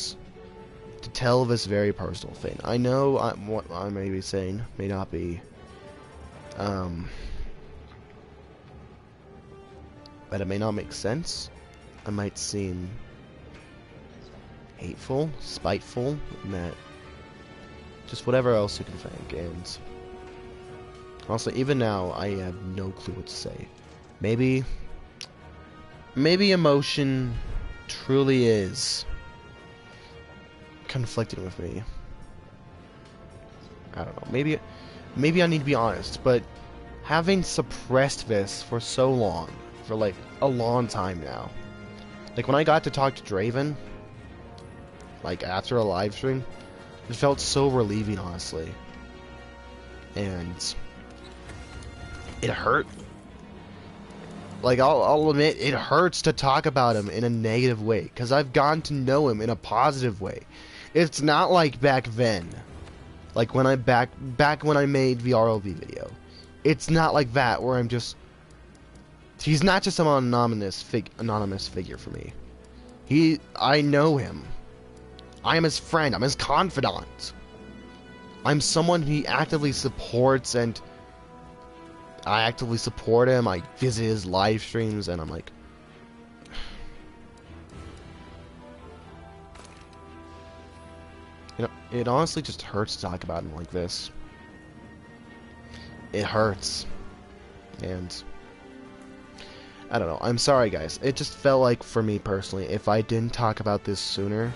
to tell this very personal thing. I know what I may be saying may not be that it may not make sense. I might seem hateful, spiteful, and that just whatever else you can think. And also, even now, I have no clue what to say. Maybe emotion truly is conflicting with me. I don't know. Maybe I need to be honest, but having suppressed this for so long, for like a long time now, like when I got to talk to Draven, like after a live stream, it felt so relieving, honestly. And it hurt. Like, I'll admit, it hurts to talk about him in a negative way, because I've gotten to know him in a positive way. It's not like back then. Like when back when I made the ROV video. It's not like that, where I'm just... He's not just some anonymous figure for me. I know him. I am his friend. I'm his confidant. I'm someone he actively supports, and I actively support him. I visit his live streams, and I'm like... You know, it honestly just hurts to talk about him like this. It hurts. And... I don't know. I'm sorry, guys. It just felt like, for me personally, if I didn't talk about this sooner...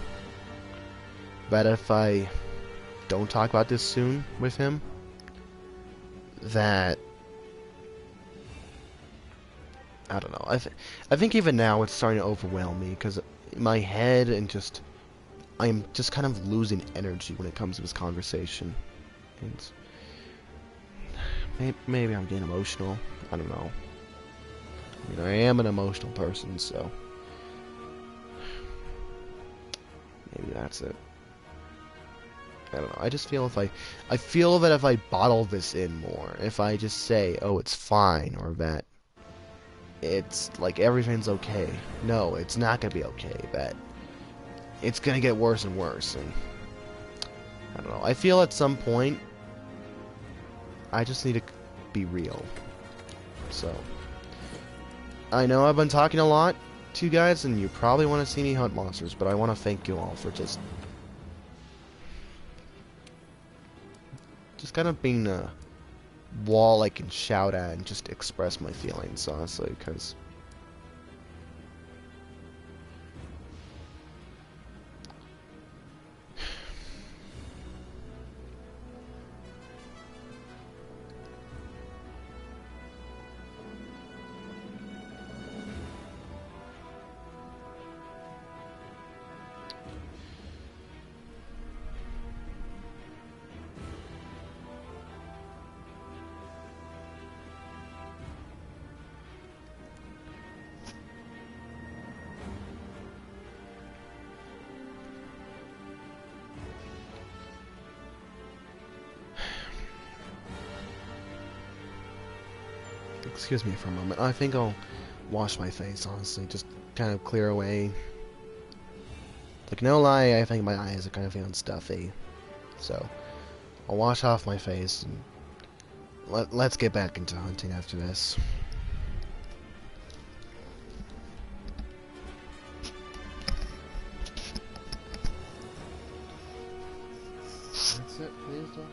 But if I don't talk about this soon with him... That... I don't know. I think even now it's starting to overwhelm me, because my head and just... I'm just kind of losing energy when it comes to this conversation. And maybe I'm getting emotional. I don't know. I mean, I am an emotional person, so... Maybe that's it. I don't know. I just feel I feel that if I bottle this in more, if I just say, oh, it's fine, or that it's like everything's okay. No, it's not gonna be okay. That it's gonna get worse and worse, and I don't know. I feel at some point I just need to be real. So I know I've been talking a lot to you guys, and you probably want to see me hunt monsters, but I want to thank you all for just kind of being a wall I can shout at and just express my feelings, honestly, because excuse me for a moment. I think I'll wash my face, honestly, just kind of clear away. Like, no lie, I think my eyes are kind of feeling stuffy. So, I'll wash off my face, and let's get back into hunting after this. That's it, please don't.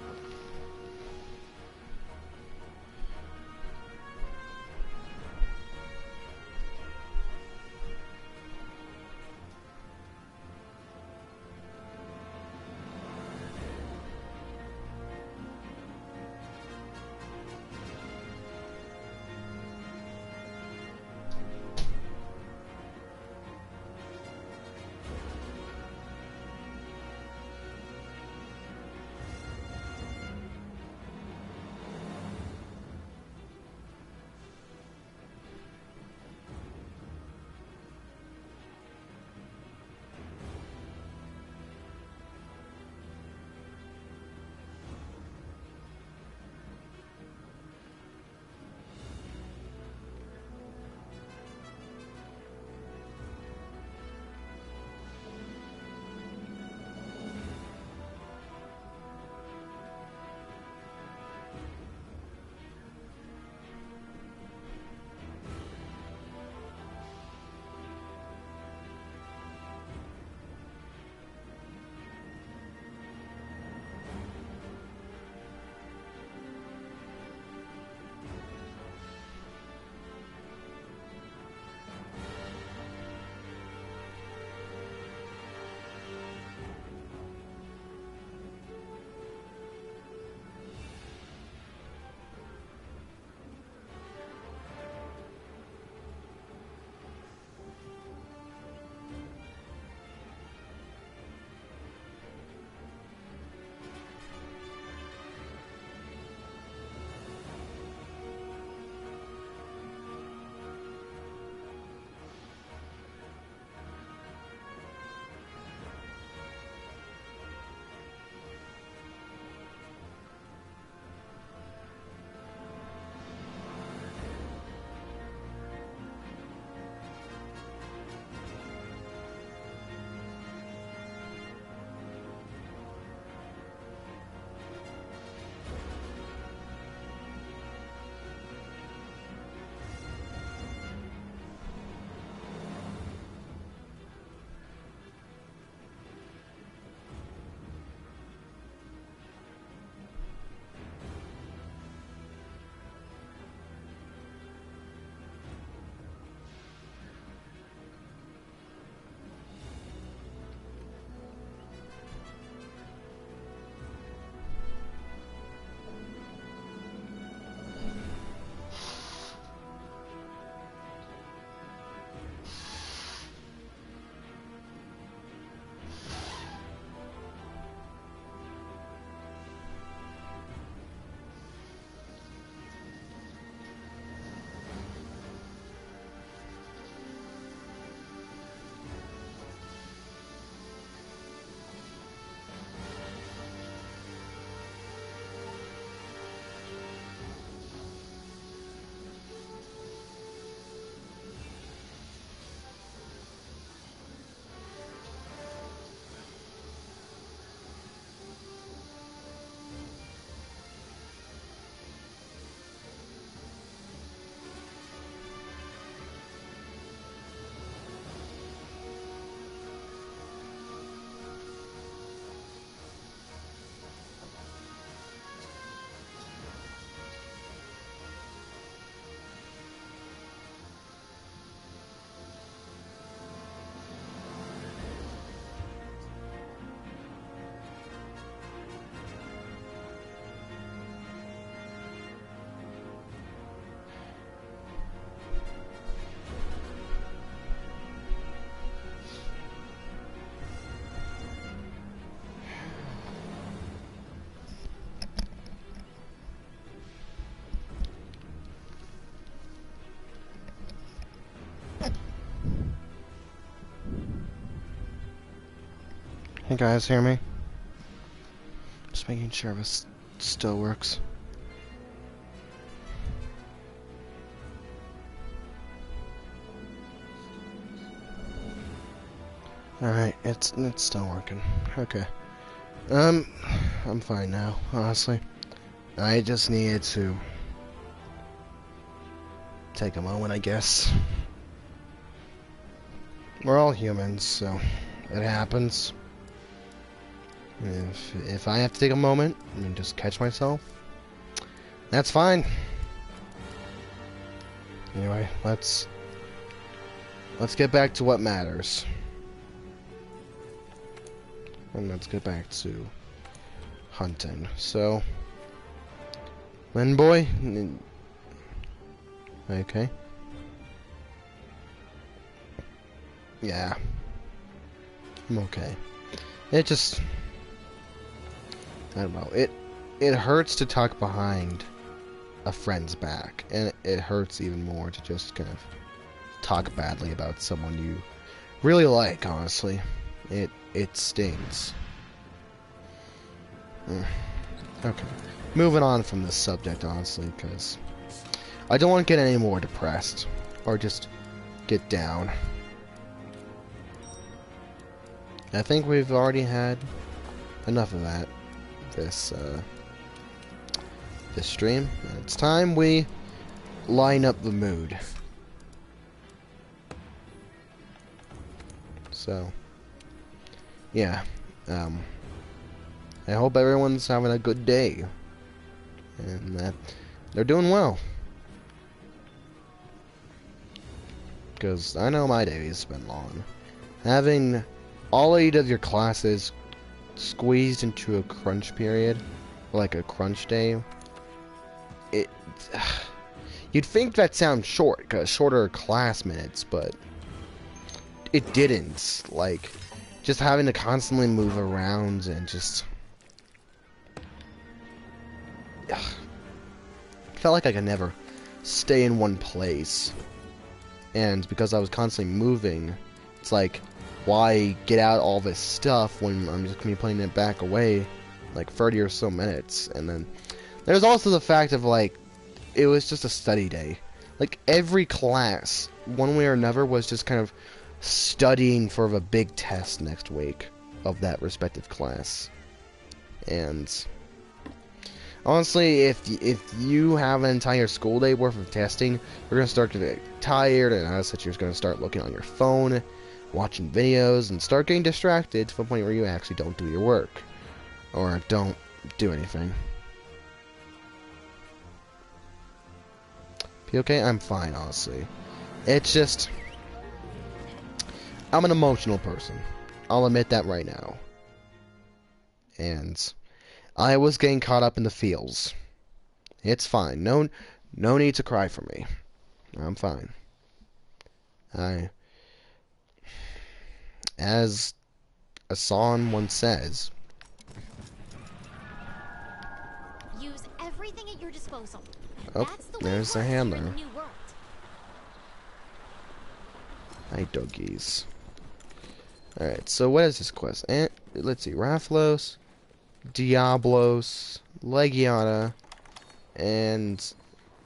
You guys hear me? Just making sure this still works. Alright, it's still working. Okay. I'm fine now, honestly. I just needed to take a moment, I guess. We're all humans, so it happens. If I have to take a moment and just catch myself, that's fine. Anyway, let's get back to what matters. And let's get back to hunting. So, Lynn boy, okay. Yeah, I'm okay. It just, I don't know. It hurts to talk behind a friend's back, and it hurts even more to just kind of talk badly about someone you really like. Honestly, it stings. Okay, moving on from this subject, honestly, because I don't want to get any more depressed or just get down. I think we've already had enough of that this stream. It's time we line up the mood. So, yeah, I hope everyone's having a good day and that they're doing well. Because I know my day's been long. Having all 8 of your classes squeezed into a crunch period, like a crunch day, you'd think that sounds short, because shorter class minutes, but it didn't. Like, just having to constantly move around and just felt like I could never stay in one place. And because I was constantly moving, it's like, why get out all this stuff when I'm just gonna be putting it back away like 30 or so minutes? And then there's also the fact of, like, it was just a study day. Like, every class, one way or another, was just kind of studying for the big test next week of that respective class. And honestly, if you have an entire school day worth of testing, you're gonna start to get tired, and as such, you're just gonna start looking on your phone, watching videos, and start getting distracted to the point where you actually don't do your work or don't do anything. You okay? I'm fine, honestly. It's just, I'm an emotional person. I'll admit that right now. And I was getting caught up in the feels. It's fine. No need to cry for me. I'm fine. As a song once says, use everything at your disposal. oh, there's the handler. Hi, doggies. Alright, so what is this quest? Let's see, Rathlos, Diablos, Legiana, and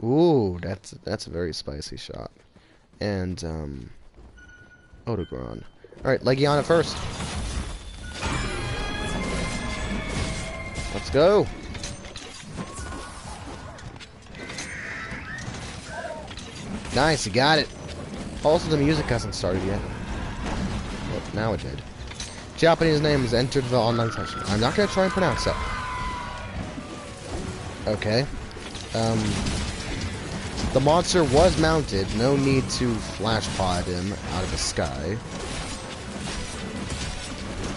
ooh, that's a very spicy shot. And Odegron. Alright, Legiana first. Let's go. Nice, you got it. Also, the music hasn't started yet. Well, now it did. Japanese name has entered the online session. I'm not gonna try and pronounce that. Okay. The monster was mounted. No need to flash pod him out of the sky.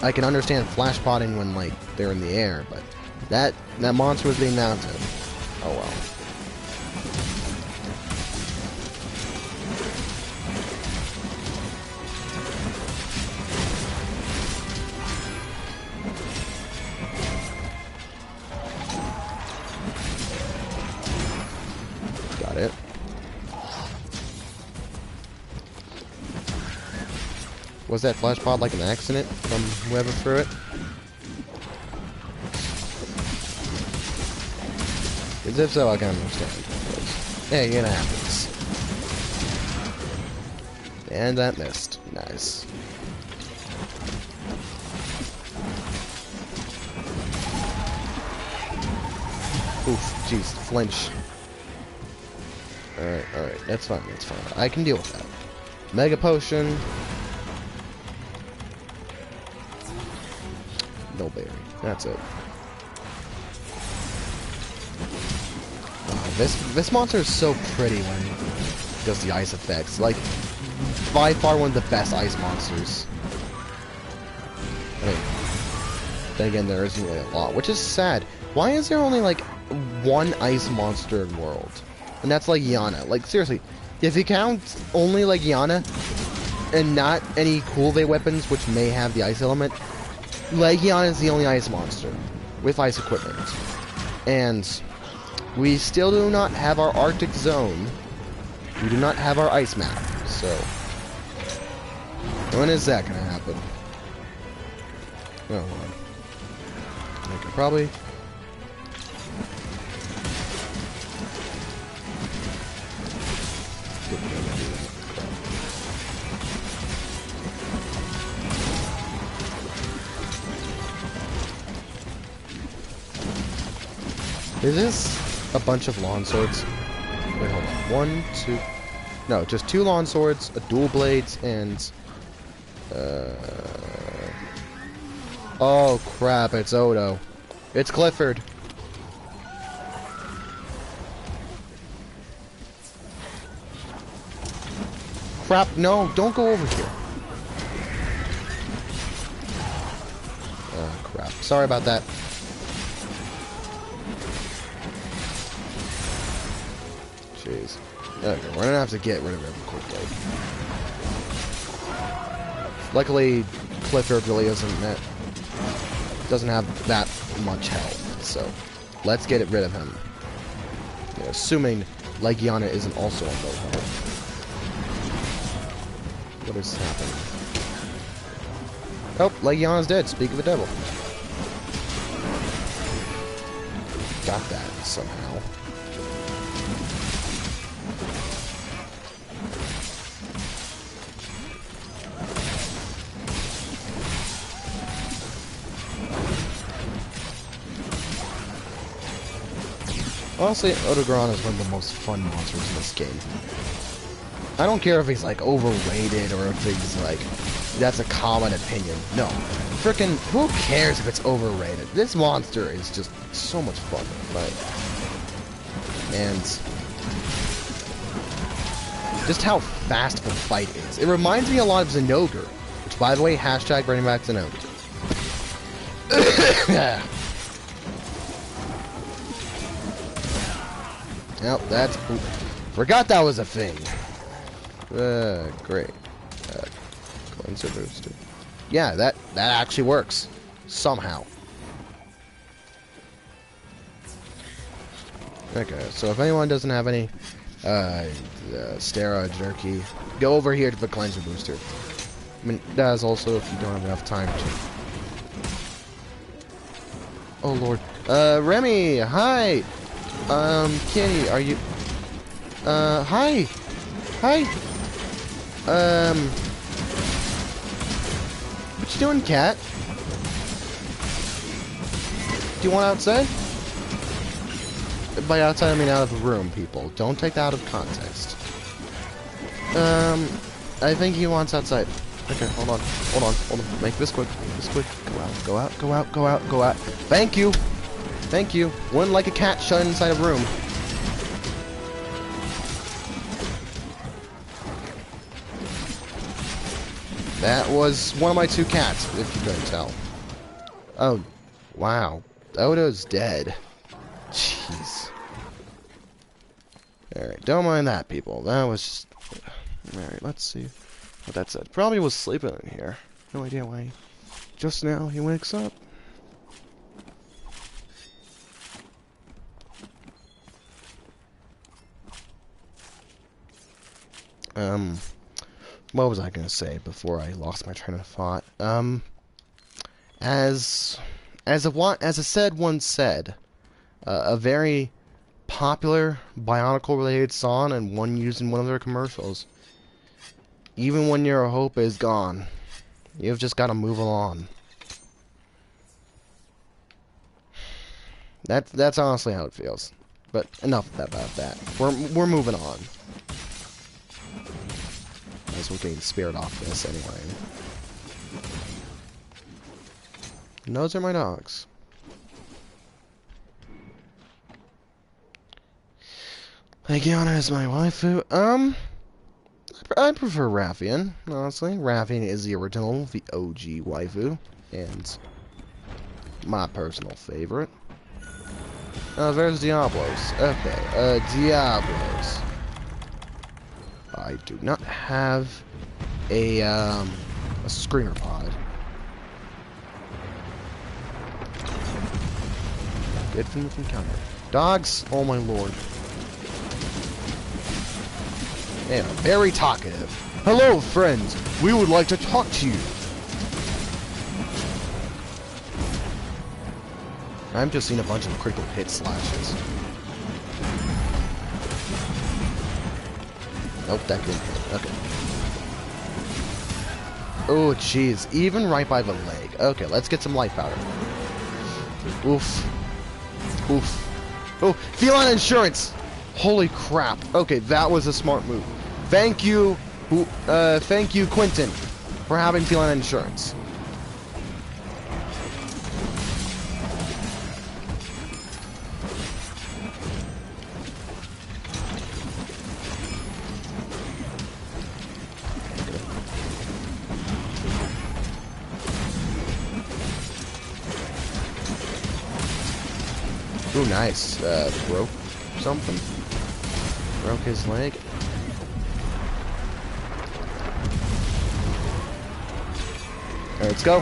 I can understand flash podding when, like, they're in the air, but that monster was being mounted. Oh well. Got it. Was that flash pod like an accident from whoever threw it? Because if so, I can understand. Because, hey, you're gonna have this. And that missed. Nice. Oof, jeez, flinch. Alright, that's fine, that's fine. I can deal with that. Mega Potion. No berry. That's it. Oh, this monster is so pretty when it does the ice effects. Like, by far one of the best ice monsters. I mean, then again, there isn't really a lot, which is sad. Why is there only, like, one ice monster in the world? And that's, like, Yana. Like, seriously, if you count only, like, Yana, and not any cool-Bay weapons, which may have the ice element, Legion is the only ice monster with ice equipment. And we still do not have our Arctic zone. We do not have our ice map. So, when is that going to happen? Oh, hold on. I could probably... Is this a bunch of lawn swords? Wait, hold on. 1, 2... No, just 2 lawn swords, a dual blades, and... Oh, crap, it's Odo. It's Clifford. Crap, no, don't go over here. Oh, crap. Sorry about that. Jeez. Okay, we're gonna have to get rid of him quickly. Luckily, Clifford really doesn't have that much health, so let's get rid of him. You know, assuming Legiana isn't also on low health. What is happening? Oh, Legiana's dead. Speak of the devil. Got that somehow. Honestly, Odogron is one of the most fun monsters in this game. I don't care if he's, like, overrated or if he's, like, that's a common opinion. No. Frickin', who cares if it's overrated? This monster is just so much fun to fight. And just how fast of a fight is. It reminds me a lot of Zenogre, which, by the way, hashtag bringing back Zenogre. Nope, that's... Forgot that was a thing. Great. Cleanser booster. Yeah, that actually works. Somehow. Okay, so if anyone doesn't have any steroid jerky, go over here to the cleanser booster. I mean, that is also if you don't have enough time to... Oh, Lord. Remy, hi! Kitty, are you... hi! Hi! What you doing, cat? Do you want outside? By outside, I mean out of the room, people. Don't take that out of context. I think he wants outside. Okay, hold on. Make this quick. Go out. Thank you! Thank you. Wouldn't like a cat shut inside a room. That was one of my 2 cats, if you couldn't tell. Oh, wow. Odo's dead. Jeez. Alright, don't mind that, people. That was just... Alright, let's see what that said. Probably was sleeping in here. No idea why. Just now he wakes up. What was I gonna say before I lost my train of thought? As a said once said, a very popular Bionicle-related song and one used in one of their commercials. Even when your hope is gone, you've just got to move along. That's honestly how it feels. But enough about that. We're moving on. Might as well get the spirit off this anyway. And those are my dogs. Legiana is my waifu. I prefer Raffian, honestly. Raffian is the original, the OG waifu, and my personal favorite. There's Diablos. Okay, Diablos. I do not have a screamer pod. Good thing we can counter. Dogs? Oh my lord. They are very talkative. Hello, friends. We would like to talk to you. I'm just seeing a bunch of critical hit slashes. Nope, that didn't hit. Okay. Oh, jeez. Even right by the leg. Okay, let's get some life powder. Oof. Oof. Oh, feline insurance! Holy crap. Okay, that was a smart move. Thank you, Quentin, for having feline insurance. Ooh, nice. Broke something? Broke his leg? Alright, let's go.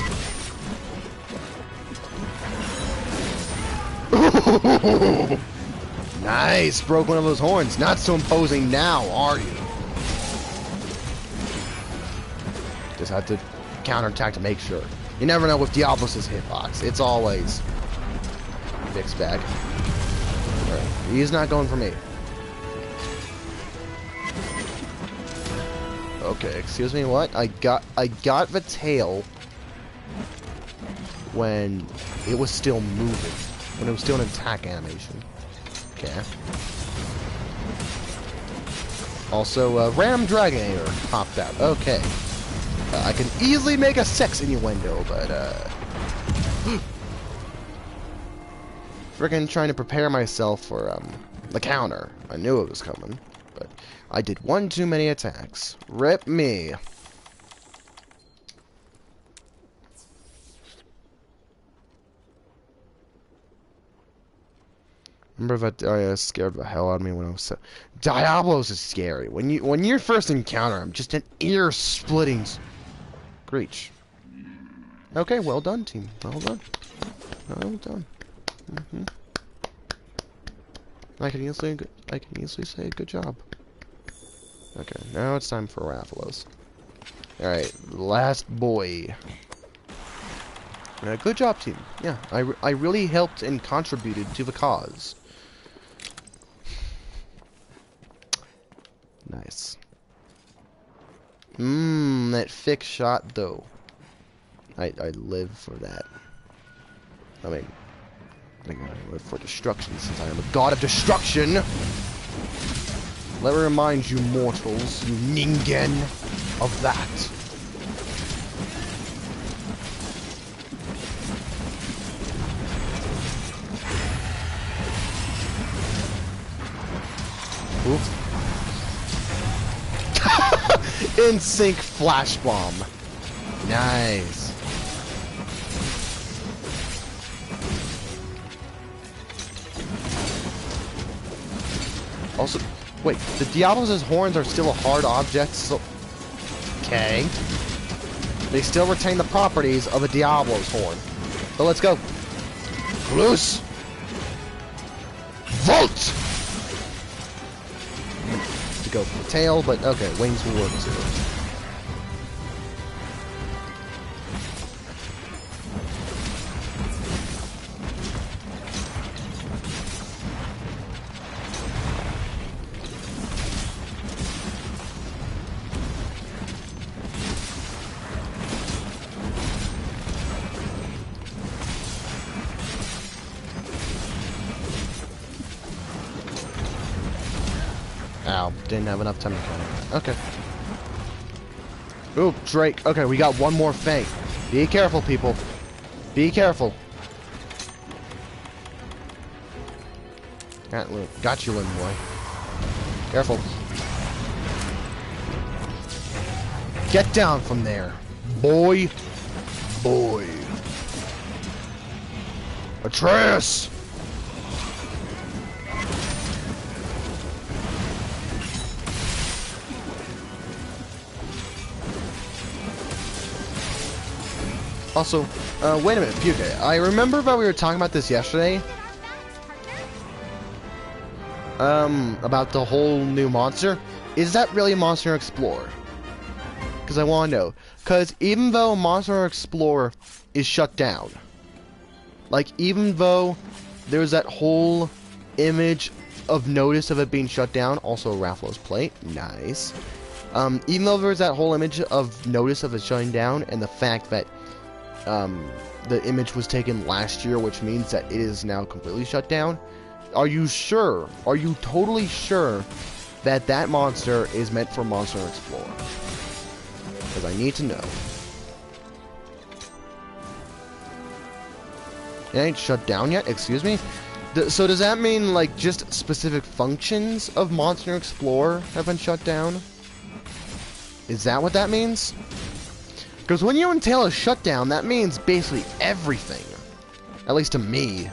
Nice! Broke one of those horns. Not so imposing now, are you? Just had to counterattack to make sure. You never know with Diablos' hitbox. It's always mixed bag. Alright, he's not going for me. Okay, excuse me, what? I got the tail when it was still moving. When it was still an attack animation. Okay. Also, Ram Dragonator popped out. Okay. I can easily make a sex innuendo, but, friggin' trying to prepare myself for, the counter. I knew it was coming, but I did one too many attacks. Rip me. Remember that scared the hell out of me when I was so... Diablos is scary. When you first encounter him, just an ear-splitting screech. Okay, well done, team. Well done. Well done. I can easily say good job. Okay, now it's time for Rathalos. Alright, last boy. Good job, team. Yeah, I really helped and contributed to the cause. Nice. That fixed shot, though. I live for that. I mean, I live for destruction since I am a god of destruction. Let me remind you mortals, you ningen, of that. Oop. In sync flash bomb. Nice. Also, wait, the Diablos' horns are still a hard object, so... Okay. They still retain the properties of a Diablo's horn. So let's go. Loose! Volt! To go for the tail, but okay, wings will work too. Ow, didn't have enough time to kill him. Okay. Ooh, Drake. Okay, we got one more Fang. Be careful, people. Be careful. Got you, little boy. Careful. Get down from there. Boy. Boy. Atreus! Also, wait a minute, Puke. I remember that we were talking about this yesterday. About the whole new monster. Is that really Monster Explorer? Because I want to know. Because even though Monster Explorer is shut down, like, even though there's that whole image of notice of it being shut down, also Rafflo's plate, nice. Even though there's that whole image of notice of it shutting down, and the fact that the image was taken last year, which means that it is now completely shut down. Are you sure? Are you totally sure that that monster is meant for Monster Explorer? Because I need to know. It ain't shut down yet? Excuse me? So does that mean, like, just specific functions of Monster Explorer have been shut down? Is that what that means? Because when you entail a shutdown, that means basically everything. At least to me.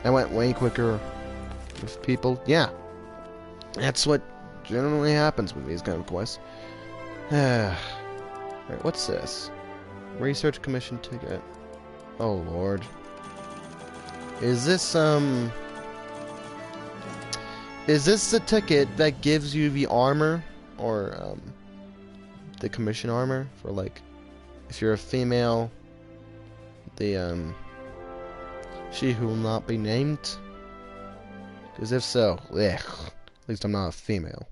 I went way quicker with people. Yeah. That's what generally happens with these kind of quests. Right, what's this? Research Commission ticket. Oh, Lord. Is this the ticket that gives you the armor? Or, the commission armor? For, like, if you're a female, the, she who will not be named? Because if so, ugh, at least I'm not a female.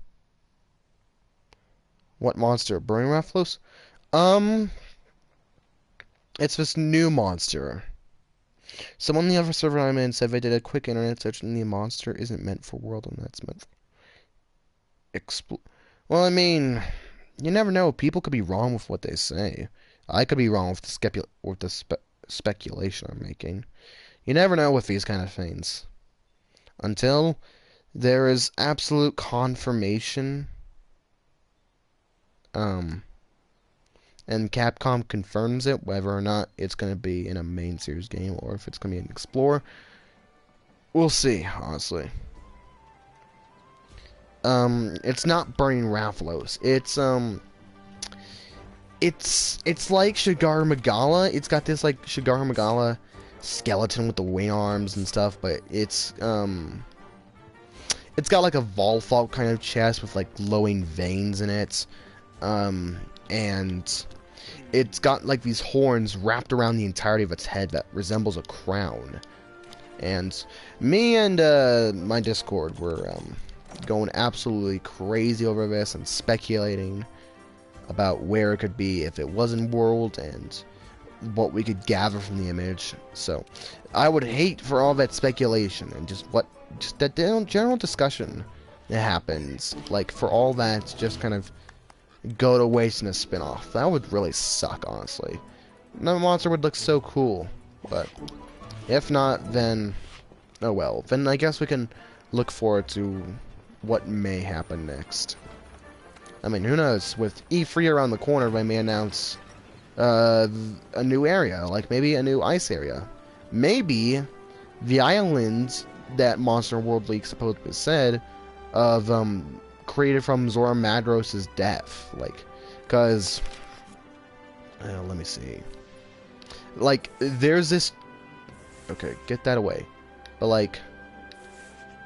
What monster? Burning Rafflos? It's this new monster. Someone on the other server I'm in said they did a quick internet search and the monster isn't meant for world and that's meant for well, I mean, you never know. People could be wrong with what they say. I could be wrong with the speculation I'm making. You never know with these kind of things. Until there is absolute confirmation. And Capcom confirms it, whether or not it's going to be in a main series game or if it's going to be an Explorer. We'll see, honestly. It's not Burning Rafflos. It's like Shigar Magala. It's got this, like, Shigar Magala skeleton with the wing arms and stuff, but it's got like a Volfault kind of chest with, like, glowing veins in it. And it's got, like, these horns wrapped around the entirety of its head that resembles a crown. And me and, my Discord were, going absolutely crazy over this and speculating about where it could be if it was in world and what we could gather from the image. So I would hate for all that speculation and just that general discussion that happens, like, for all that to just kind of go to waste in a spin-off. That would really suck, honestly. The monster would look so cool, but if not, then oh well. Then I guess we can look forward to what may happen next. I mean, who knows? With E3 around the corner, they may announce a new area, like maybe a new ice area. Maybe the island that Monster World League supposedly said of created from Zora Madros' death, like, cause let me see. Like, there's this. Okay, get that away. But like,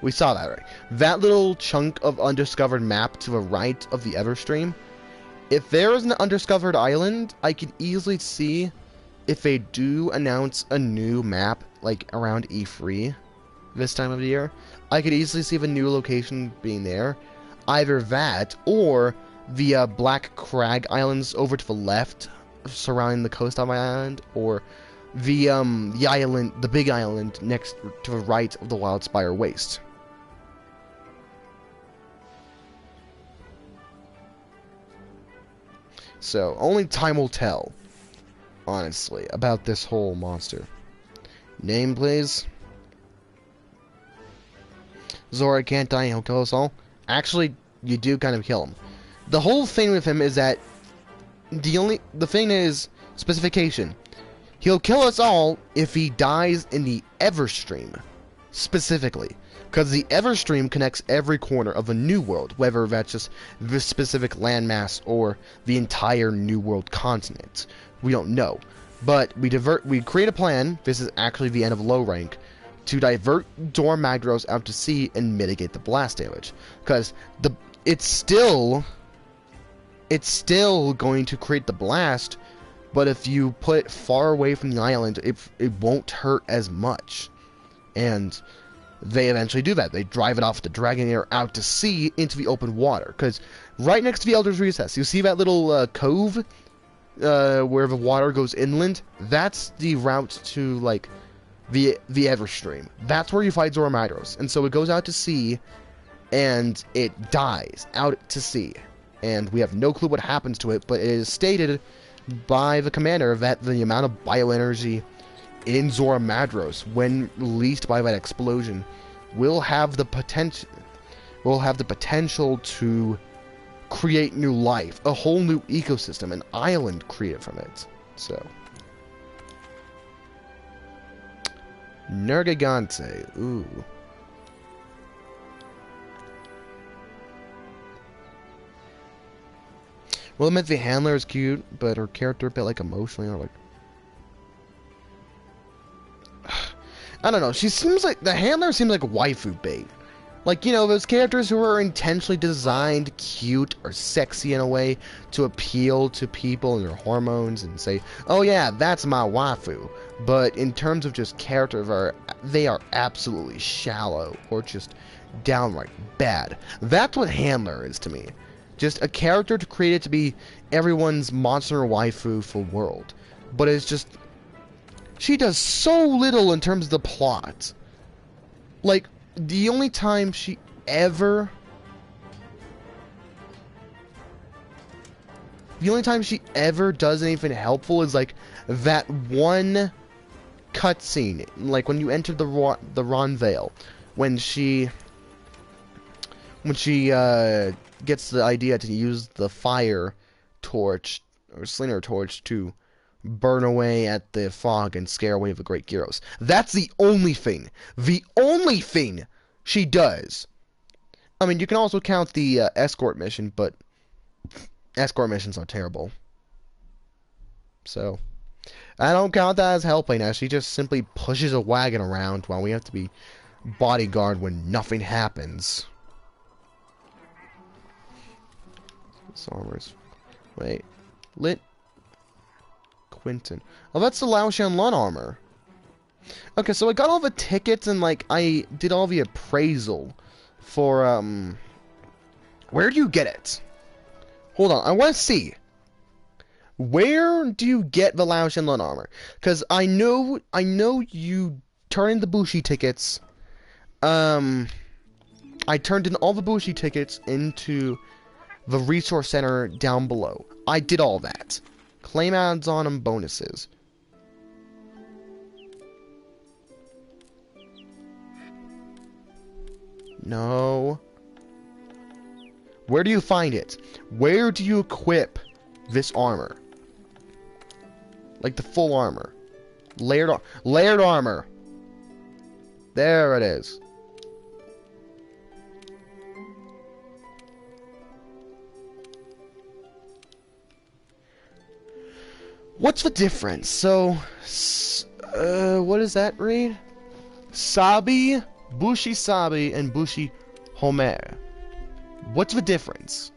we saw that, right? That little chunk of undiscovered map to the right of the Everstream. If there is an undiscovered island, I could easily see if they do announce a new map, like around E3 this time of the year. I could easily see the new location being there. Either that, or the Black Crag Islands over to the left, surrounding the coast of my island, or the island, the big island next to the right of the Wildspire Waste. So, only time will tell, honestly, about this whole monster. Name, please. Zora can't die, he'll kill us all. Actually, you do kind of kill him. The whole thing with him is that the thing is specification. He'll kill us all if he dies in the Everstream, specifically. Because the Everstream connects every corner of a new world, whether that's just this specific landmass or the entire New World continent. We don't know. But we create a plan, this is actually the end of low rank, to divert Dora Magdaros out to sea and mitigate the blast damage. Because it's still going to create the blast, but if you put it far away from the island, it won't hurt as much. And they eventually do that. They drive it off the Dragon Air out to sea into the open water. Because right next to the Elder's Recess, you see that little cove where the water goes inland? That's the route to, like, the Everstream. That's where you fight Dora Magdaros. And so it goes out to sea, and it dies out to sea. And we have no clue what happens to it, but it is stated by the commander that the amount of bioenergy in Dora Magdaros, when released by that explosion, will have the potential to create new life, a whole new ecosystem, an island created from it. So, Nergigante, ooh. Well, I admit the handler is cute, but her character a bit like emotionally, or like, I don't know. She seems like the handler seems like waifu bait. Like, you know, those characters who are intentionally designed cute or sexy in a way to appeal to people and their hormones and say, "Oh yeah, that's my waifu." But in terms of just character, they are absolutely shallow or just downright bad. That's what handler is to me. Just a character created to be everyone's monster waifu for world. But it's just, she does so little in terms of the plot. Like, the only time she ever does anything helpful is like that one cutscene, like when you enter the Ronvale, when she gets the idea to use the fire torch or slinger torch to burn away at the fog and scare away the great Gyros. That's the only thing she does. I mean, you can also count the escort mission, but escort missions are terrible. So, I don't count that as helping, as she just simply pushes a wagon around while we have to be bodyguard when nothing happens. This armor's... Wait. Lit... Quinton. Oh, that's the Lao Shanlun armor. Okay, so I got all the tickets and, like, I did all the appraisal for, where do you get it? Hold on, I want to see. Where do you get the Lao Shanlun armor? Because I know you turn in the Bushi tickets. I turned in all the Bushi tickets into the resource center down below. I did all that. Claim ads-on and bonuses. No. Where do you find it? Where do you equip this armor? Like the full armor. Layered armor. There it is. What's the difference? So, what does that read? Sabi, Bushi Sabi, and Bushi Homer. What's the difference?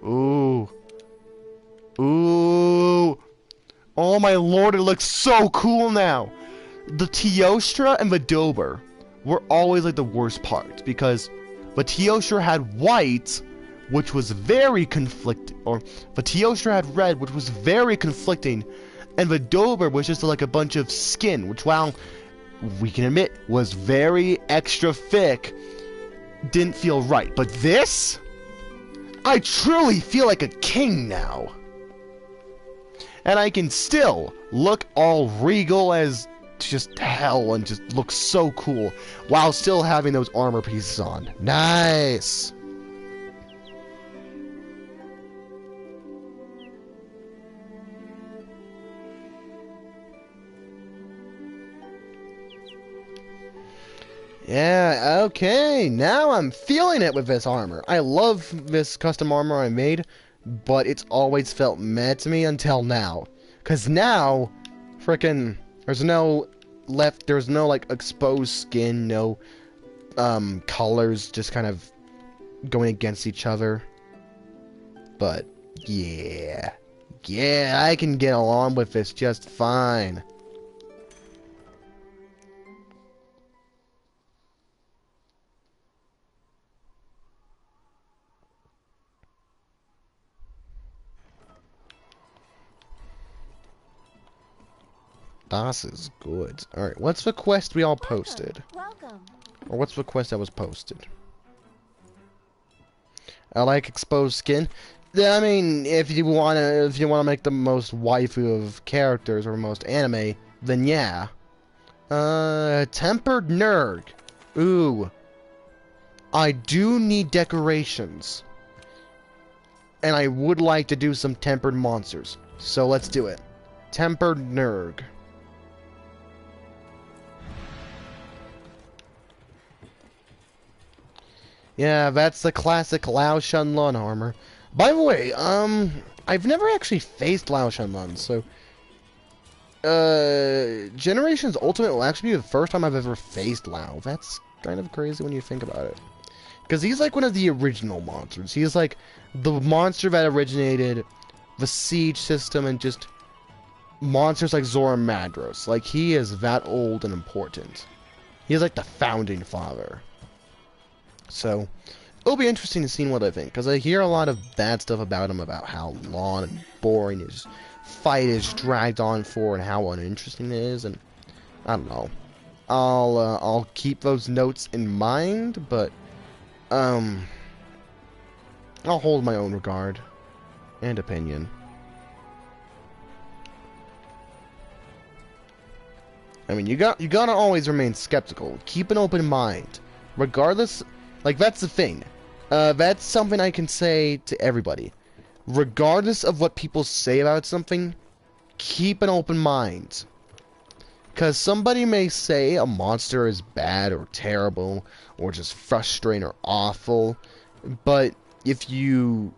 Ooh. Ooh. Oh my lord, it looks so cool now. The Teostra and the Dober were always like the worst part, because the Teostra had white, which was very conflicting, or the Teostra had red, which was very conflicting, and the Dober was just like a bunch of skin, which while we can admit, was very extra thick, didn't feel right. But this? I truly feel like a king now. And I can still look all regal as just hell and just look so cool while still having those armor pieces on. Nice! Yeah, okay, now I'm feeling it with this armor. I love this custom armor I made, but it's always felt meh to me until now. Cause now, frickin', there's no like exposed skin, no colors just kind of going against each other. But yeah, I can get along with this just fine. Das is good. Alright, what's the quest we all posted? Welcome. Or what's the quest that was posted? I like exposed skin. I mean, if you wanna make the most waifu of characters or most anime, then yeah. Tempered Nerd. Ooh. I do need decorations. And I would like to do some tempered monsters. So let's do it. Tempered Nerd. Yeah, that's the classic Lao Shenlong armor. By the way, I've never actually faced Lao Shenlong, so Generations Ultimate will actually be the first time I've ever faced Lao. That's kind of crazy when you think about it. Because he's like one of the original monsters. He's like the monster that originated the siege system and just monsters like Zora Madros. Like, he is that old and important. He is like the founding father. So, it'll be interesting to see what I think, because I hear a lot of bad stuff about him, about how long and boring his fight is dragged on for, and how uninteresting it is, and I don't know. I'll keep those notes in mind, but I'll hold my own regard and opinion. I mean, you gotta always remain skeptical. Keep an open mind, regardless. Like, that's the thing. That's something I can say to everybody. Regardless of what people say about something, keep an open mind. Because somebody may say a monster is bad or terrible or just frustrating or awful, but if you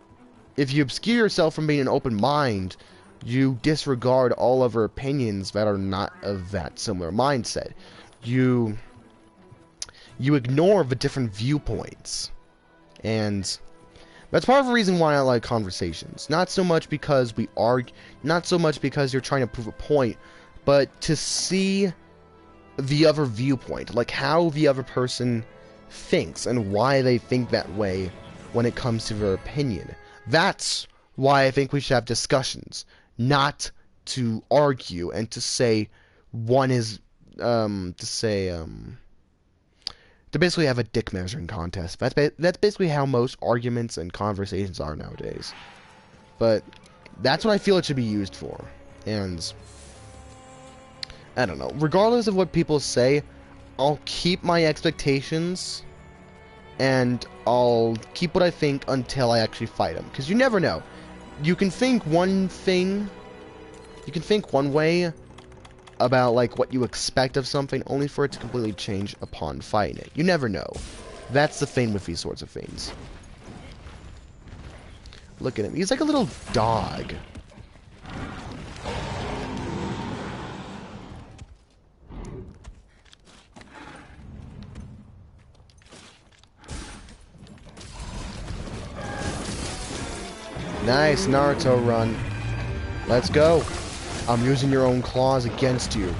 obscure yourself from being an open mind, you disregard all other opinions that are not of that similar mindset. You ignore the different viewpoints. And that's part of the reason why I like conversations. Not so much because we argue, not so much because you're trying to prove a point, but to see the other viewpoint, like how the other person thinks and why they think that way when it comes to their opinion. That's why I think we should have discussions, not to argue and to say one is to basically have a dick measuring contest. That's basically how most arguments and conversations are nowadays. But that's what I feel it should be used for. And I don't know. Regardless of what people say, I'll keep my expectations and I'll keep what I think until I actually fight them. Because you never know. You can think one thing, you can think one way about like what you expect of something, only for it to completely change upon fighting it. You never know. That's the thing with these sorts of things. Look at him. He's like a little dog. Nice Naruto run. Let's go. I'm using your own claws against you.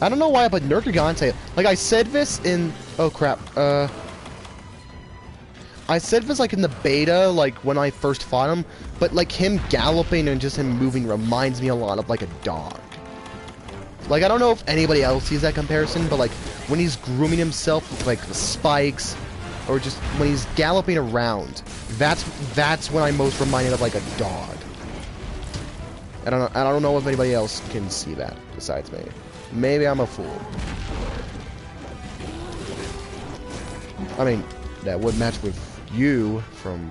I don't know why, but Nergigante, like I said this in, oh crap, I said this like in the beta, like when I first fought him, but like him galloping and just him moving reminds me a lot of like a dog. Like I don't know if anybody else sees that comparison, but like when he's grooming himself with like the spikes, or just when he's galloping around, that's when I'm most reminded of like a dog. I don't know if anybody else can see that besides me. Maybe I'm a fool. I mean, that would match with you from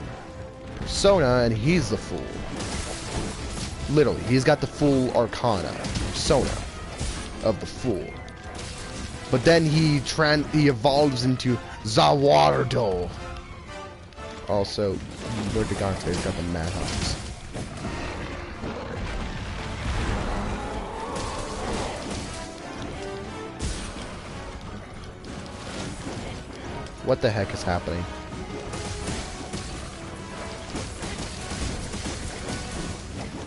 Persona, and he's the fool. Literally, he's got the full arcana, Persona, of the fool. But then he evolves into Zawardo. Also, Nergigante's got the Madhouse. What the heck is happening?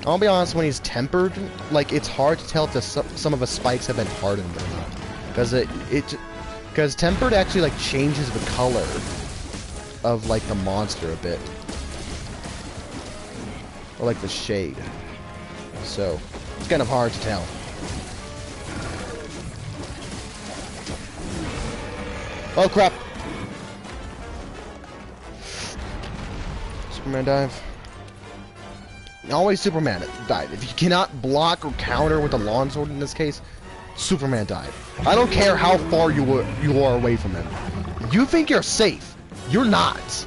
I'll be honest, when he's tempered, like, it's hard to tell if some of the spikes have been hardened or not. Because tempered actually, like, changes the color of, like, the monster a bit. Or, like, the shade. So, it's kind of hard to tell. Oh, crap! Superman dive. Always Superman dive. If you cannot block or counter with a longsword in this case, Superman dive. I don't care how far you are away from him. You think you're safe. You're not.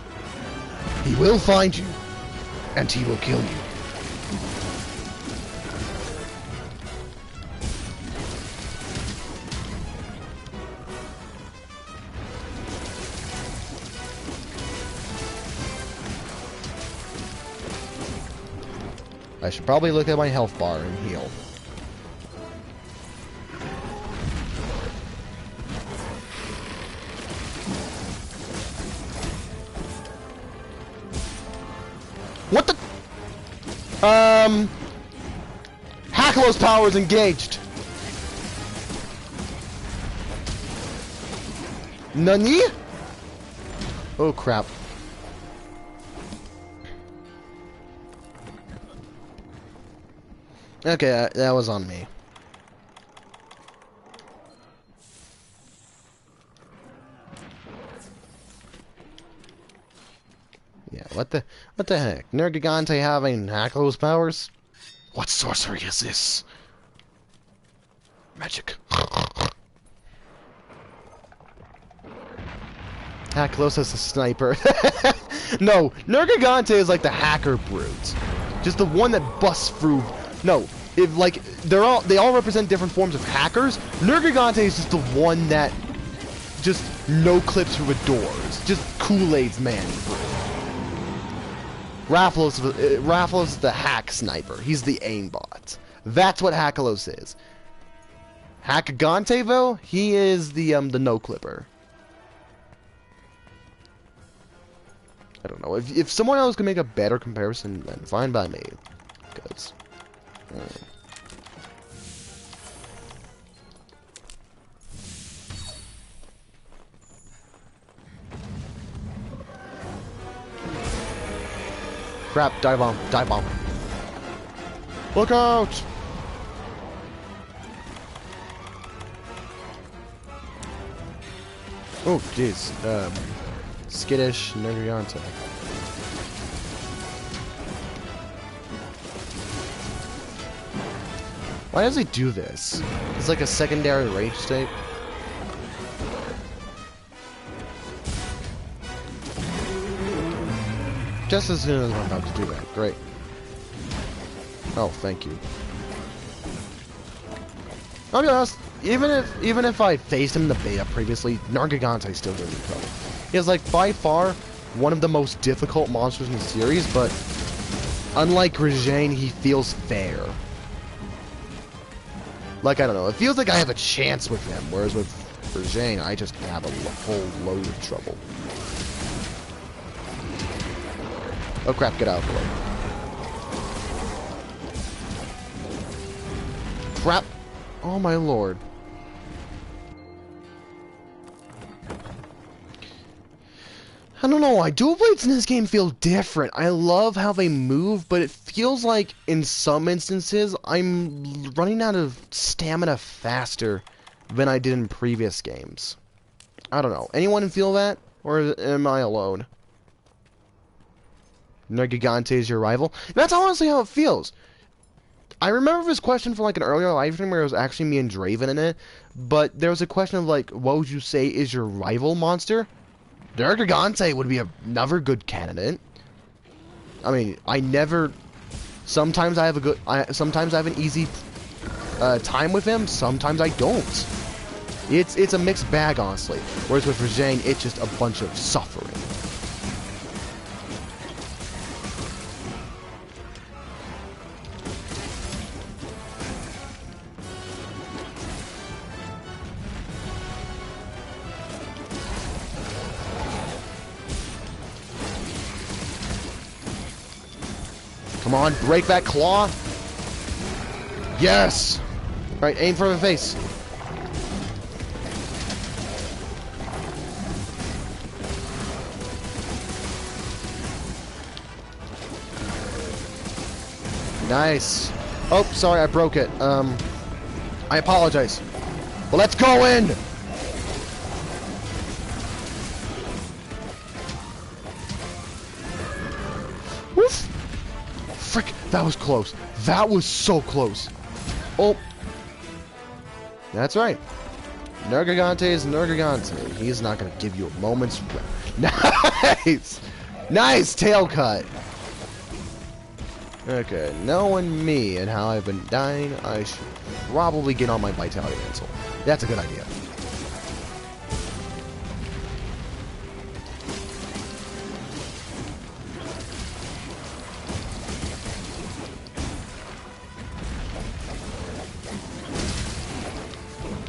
He will find you, and he will kill you. I should probably look at my health bar and heal. What the? Hackalo's power is engaged. Nani? Oh crap. Okay, that was on me. Yeah, what the heck? Nergigante having Hackalo's powers? What sorcery is this? Magic. Hackalo's is a sniper. No, Nergigante is like the hacker brute. Just the one that busts through. No, if like they all represent different forms of hackers. Nergigante is just the one that just no clips through the doors. Just Kool-Aid's man through. Rathalos is the hack sniper. He's the aimbot. That's what Hackalo's is. Hackagante though, he is the no clipper. I don't know. If someone else can make a better comparison, then fine by me. Because crap, dive bomb, dive bomb. Look out! Oh, jeez. Skittish Nergigante. Why does he do this? It's like a secondary rage state. Just as soon as I'm about to do that. Great. Oh, thank you. I'll be honest, even if I faced him in the beta previously, Nergigante still gives me trouble. He is like by far one of the most difficult monsters in the series, but unlike Regine, he feels fair. Like, I don't know, it feels like I have a chance with him, whereas with Regine, I just have a whole load of trouble. Oh crap, get out of the way. Crap! Oh my lord. I don't know why. Dual blades in this game feel different. I love how they move, but it feels like in some instances I'm running out of stamina faster than I did in previous games. I don't know. Anyone feel that? Or am I alone? Nergigante is your rival? That's honestly how it feels. I remember this question from like an earlier live stream where it was actually me and Draven in it, but there was a question of like, what would you say is your rival monster? Nergigante would be another good candidate. I mean, I never. Sometimes I have a good. Sometimes I have an easy time with him. Sometimes I don't. It's a mixed bag, honestly. Whereas with Rajane, it's just a bunch of suffering. Come on, break that claw. Yes! Alright, aim for the face. Nice. Oh, sorry, I broke it. I apologize. Well, let's go in! Woof! Frick, that was close. That was so close. Oh. That's right. Nergigante is Nergigante. He's not going to give you a moment's... Nice! Nice tail cut! Okay, knowing me and how I've been dying, I should probably get on my Vitality Mantle. That's a good idea.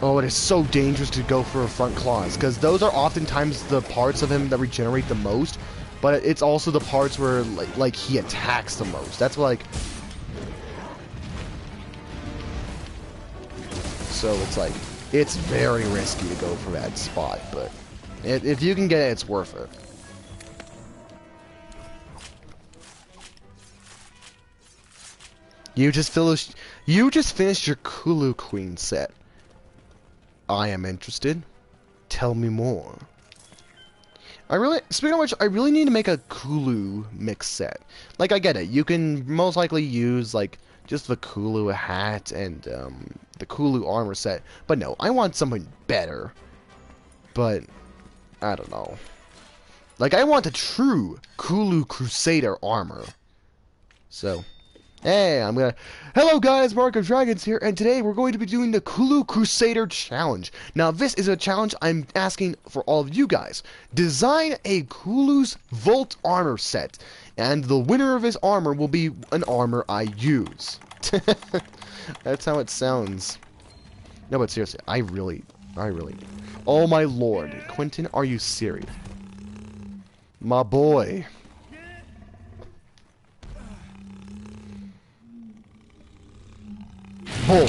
Oh, it is so dangerous to go for a front claws, because those are oftentimes the parts of him that regenerate the most, but it's also the parts where, like he attacks the most. That's like... So it's like, it's very risky to go for that spot, but if you can get it, it's worth it. You just finished your Kulu Queen set. I am interested. Tell me more. Speaking of which, I really need to make a Kulu mix set. Like, I get it. You can most likely use, like, just the Kulu hat and, the Kulu armor set. But no, I want something better. But, I don't know. Like, I want a true Kulu Crusader armor. So... Hey, Hello guys, Monarch of Dragons here, and today we're going to be doing the Kulu Crusader Challenge. Now, this is a challenge I'm asking for all of you guys. Design a Kulu's Volt armor set, and the winner of his armor will be an armor I use. That's how it sounds. No, but seriously, I really... Oh my lord, Quentin, are you serious? My boy. Boy. Are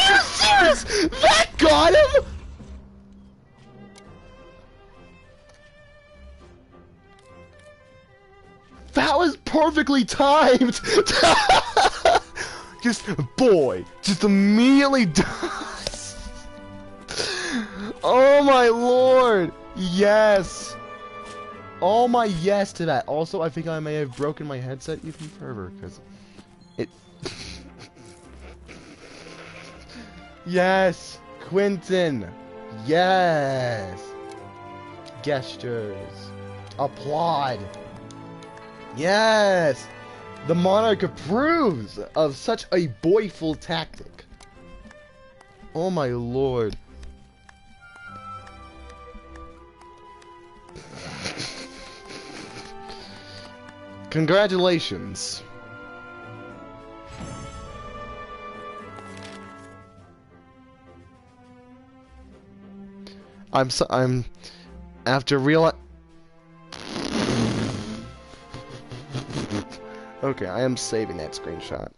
you serious? That got him? That was perfectly timed. Just immediately dies. Oh my lord. Yes. Oh my yes to that. Also, I think I may have broken my headset even further, because it... Yes! Quentin! Yes! Gestures. Applaud! Yes! The Monarch approves of such a boyful tactic. Oh my lord. Congratulations. I'm after real. Okay, I am saving that screenshot.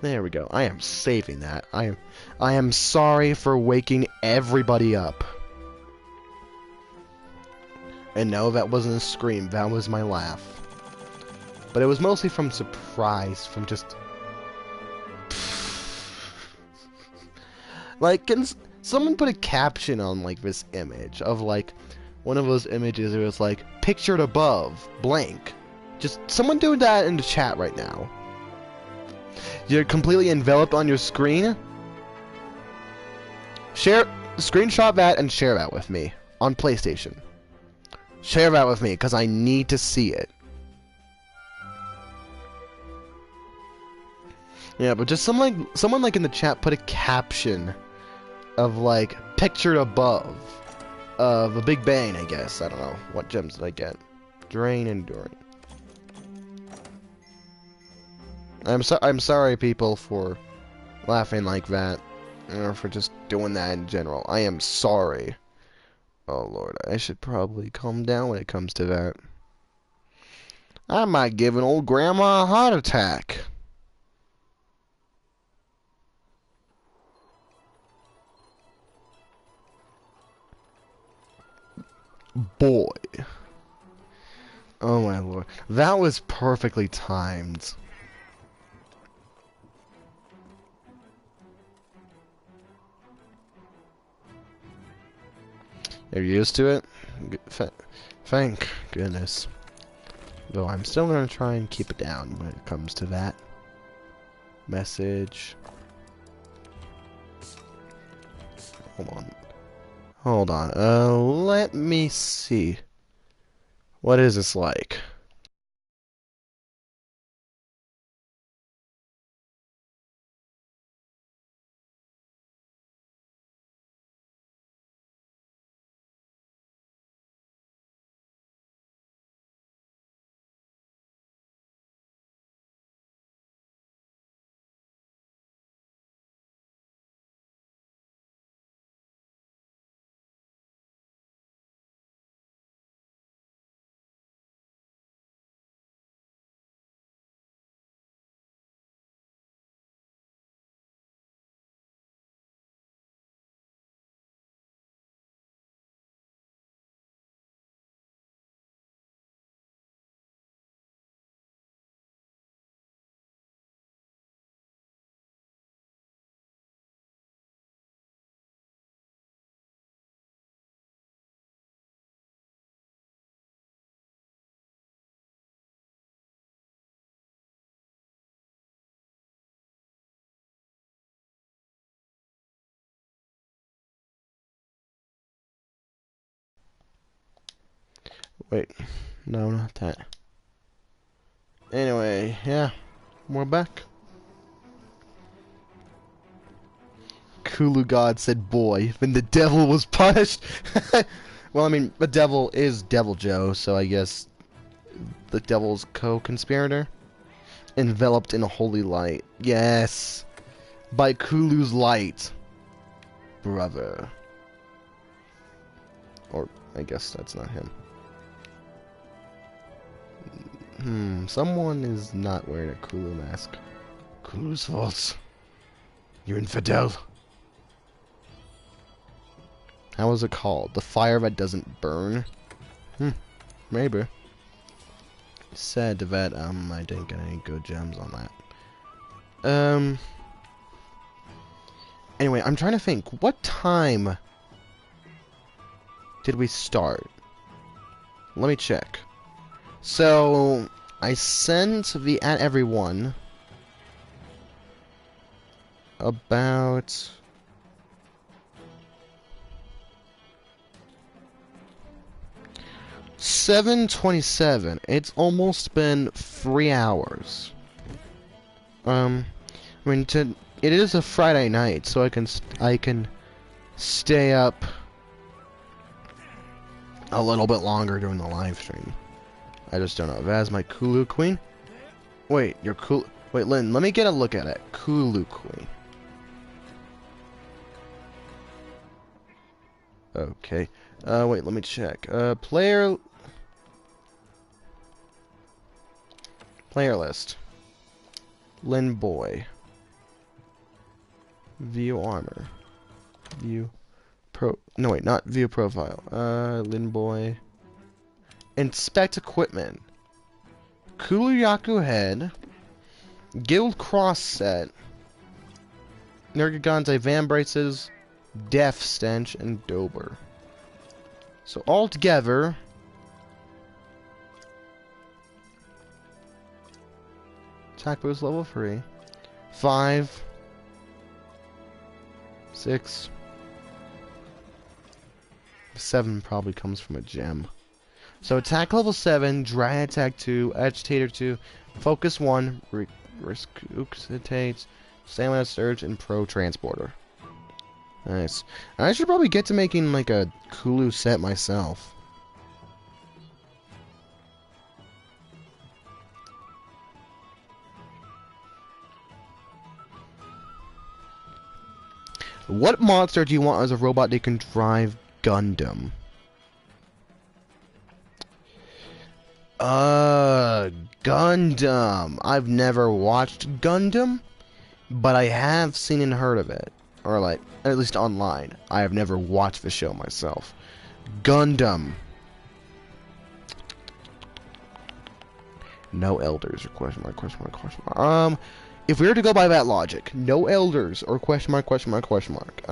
There we go. I am saving that. I am sorry for waking everybody up. And no, that wasn't a scream. That was my laugh. But it was mostly from surprise, from just... Like, can someone put a caption on, like, this image of, like, one of those images where it's like, pictured above, blank. Just, someone do that in the chat right now. You're completely enveloped on your screen? Screenshot that and share that with me on PlayStation. Share that with me, because I need to see it. Yeah, but just someone like in the chat put a caption of like pictured above of a Big Bang, I guess. I don't know. What gems did I get? Drain and Enduring. I'm sorry people for laughing like that. Or for just doing that in general. I am sorry. Oh lord, I should probably calm down when it comes to that. I might give an old grandma a heart attack. Boy. Oh my lord. That was perfectly timed. You're used to it? Thank goodness. Though I'm still gonna try and keep it down when it comes to that. Message. Hold on. Hold on. Let me see. What is this like? Wait. No, not that. Anyway, yeah. We're back. Kulu God said boy, then the devil was punished. Well, I mean, the devil is Devil Joe, so I guess the devil's co-conspirator. Enveloped in a holy light. Yes. By Kulu's light. Brother. Or, I guess that's not him. Someone is not wearing a Kulu mask. Kulu's fault. You infidel. How is it called? The fire that doesn't burn? Maybe. Sad that, I didn't get any good gems on that. Anyway, I'm trying to think. What time did we start? Let me check. So, I sent the at everyone about 7:27. It's almost been 3 hours. I mean, it is a Friday night, so I can stay up a little bit longer during the live stream. I just don't know. That's my Kulu Queen. Wait, your Kulu. Wait, Lynn, let me get a look at it. Kulu Queen. Okay. Wait, let me check. Player list. Lynn Boy. View armor. View pro. No wait, not view profile. Linboy. Inspect equipment. Kuluyaku head. Guild cross set. Nergigante van braces. Death stench and Dober. So all together. Attack boost level 3. 5. 6. 7 probably comes from a gem. So attack level 7, dry attack 2, agitator 2, focus 1, resuscitate, stamina surge, and pro transporter. Nice. I should probably get to making like a Kulu set myself. What monster do you want as a robot that can drive Gundam? Gundam. I've never watched Gundam, but I have seen and heard of it. Or like, at least online. I have never watched the show myself. Gundam. No elders or question mark, question mark, question mark. If we were to go by that logic, no elders or question mark, question mark, question mark.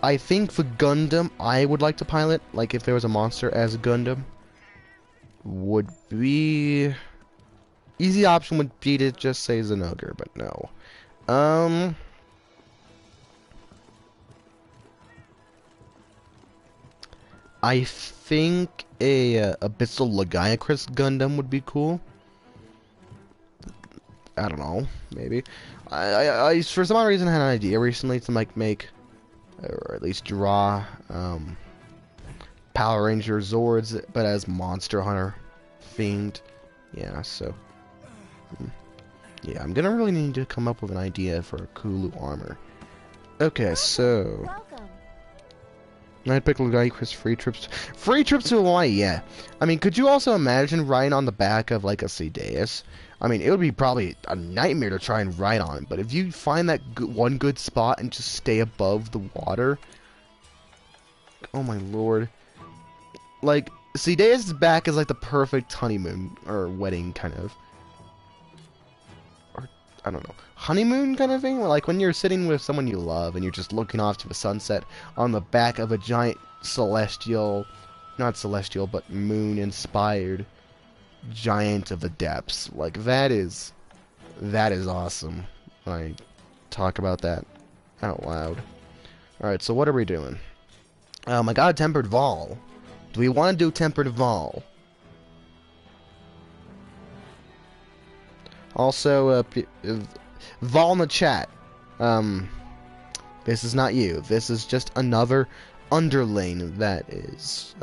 I think for Gundam, I would like to pilot, like if there was a monster as a Gundam, would be... Easy option would be to just say Zenogre, but no. I think a Abyssal Lagiacrus Gundam would be cool. I don't know, maybe. I for some odd reason had an idea recently to like make, or at least draw, Power Ranger Zords, but as Monster Hunter themed. Yeah, so yeah, I'm gonna really need to come up with an idea for a Kulu armor. Okay, so Welcome. Night Pickle Guy, Chris, free trips to Hawaii. Yeah, I mean, could you also imagine riding on the back of like a Cedeus? I mean, it would be probably a nightmare to try and ride on, but if you find that one good spot and just stay above the water, oh my lord! Like Cedeus' back is like the perfect honeymoon or wedding kind of, or I don't know, honeymoon kind of thing. Like when you're sitting with someone you love and you're just looking off to the sunset on the back of a giant celestial, not celestial, but moon-inspired giant of the depths. Like that is awesome. I talk about that out loud. Alright, so what are we doing? I got a Tempered Vol. Do we want to do Tempered Vol? Also, Vol in the chat. This is not you. This is just another underling that is,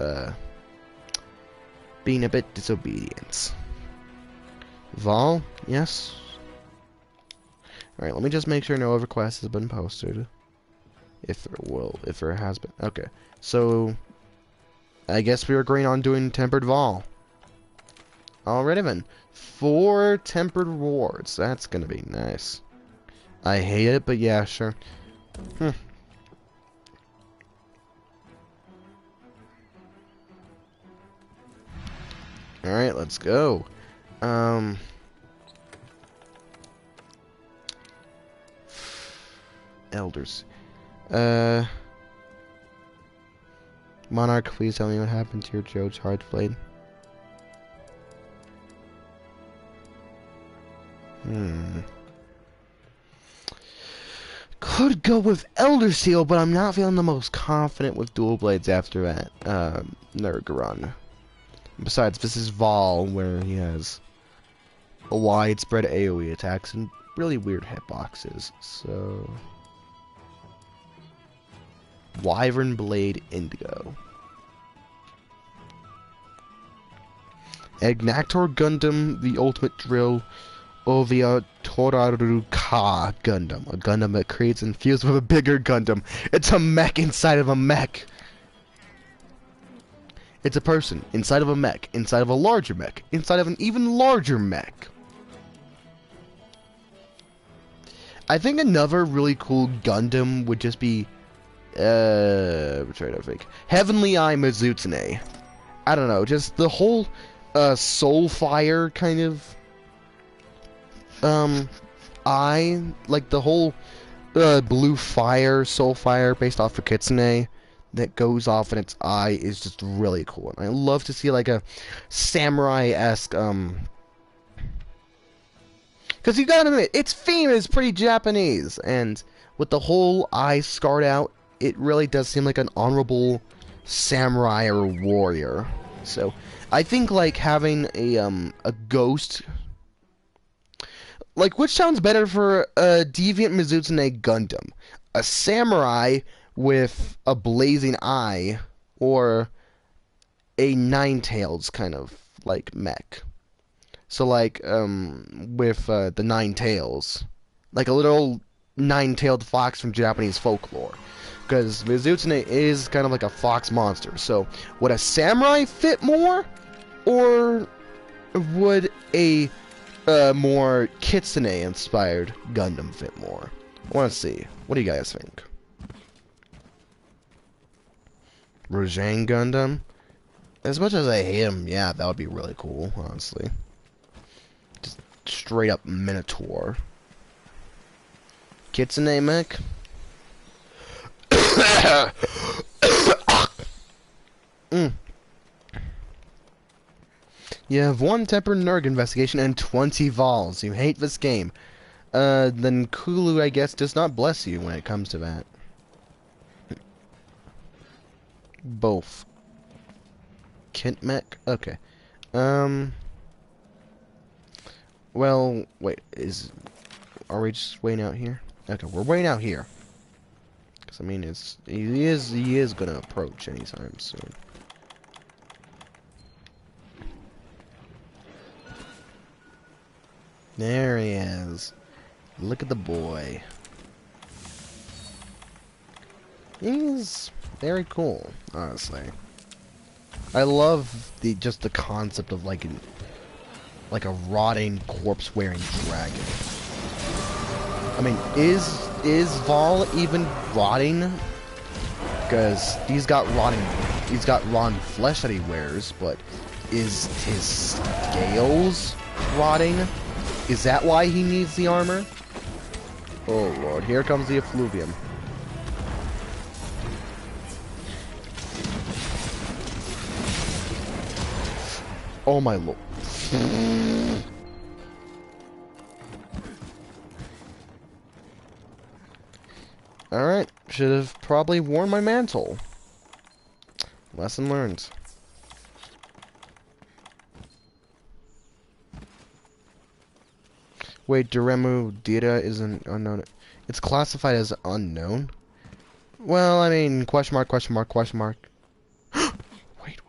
being a bit disobedient. Vol? Yes? Alright, let me just make sure no request has been posted. If there has been. Okay. So, I guess we're agreeing on doing Tempered Vol. Alrighty then. 4 Tempered Rewards. That's gonna be nice. I hate it, but yeah, sure. Alright, let's go. Elders. Monarch, please tell me what happened to your Joe Charge Blade. Could go with Elder Seal, but I'm not feeling the most confident with dual blades after that. Nergaron. Besides, this is Vol, where he has a widespread AoE attacks and really weird hitboxes. So, Wyvern Blade Indigo. Agnactor Gundam, the Ultimate Drill, Ovia Toraruka Gundam. A Gundam that creates and fused with a bigger Gundam. It's a mech inside of a mech. It's a person inside of a mech, inside of a larger mech, inside of an even larger mech. I think another really cool Gundam would just be, I'm trying to think. Heavenly Eye Mizutsune. I don't know, just the whole, soul fire kind of, eye, like the whole, blue fire, soul fire based off of Kitsune that goes off in its eye is just really cool. And I love to see like a samurai-esque, because you gotta admit, its theme is pretty Japanese, and with the whole eye scarred out, it really does seem like an honorable samurai or warrior. So, I think like having a ghost, like which sounds better for a deviant Mizutsune Gundam, a samurai with a blazing eye, or a Nine-Tails kind of like mech. So like with the Nine Tails, like a little nine-tailed fox from Japanese folklore, because Mizutsune is kind of like a fox monster. So would a samurai fit more, or would a more Kitsune-inspired Gundam fit more? I want to see. What do you guys think? Rojang Gundam? As much as I hate him, yeah, that would be really cool, honestly. Just straight up Minotaur. Kitsune mech? You have 1 tempered nerg investigation and 20 vols. You hate this game. Then Kulu, I guess, does not bless you when it comes to that. Both. Kit mech? Okay. Well, wait, are we just waiting out here? Okay, we're waiting out here. Cause I mean, he is gonna approach anytime soon. There he is. Look at the boy. He's very cool, honestly. I love just the concept of like a rotting corpse wearing dragon. I mean, is Vol even rotting? Because he's got rotten flesh that he wears, but is his scales rotting? Is that why he needs the armor? Oh lord, here comes the effluvium. Oh my lord. Alright, should have probably worn my mantle. Lesson learned. Wait, Doremu Dira isn't unknown. It's classified as unknown? Well, I mean, question mark, question mark, question mark. Wait.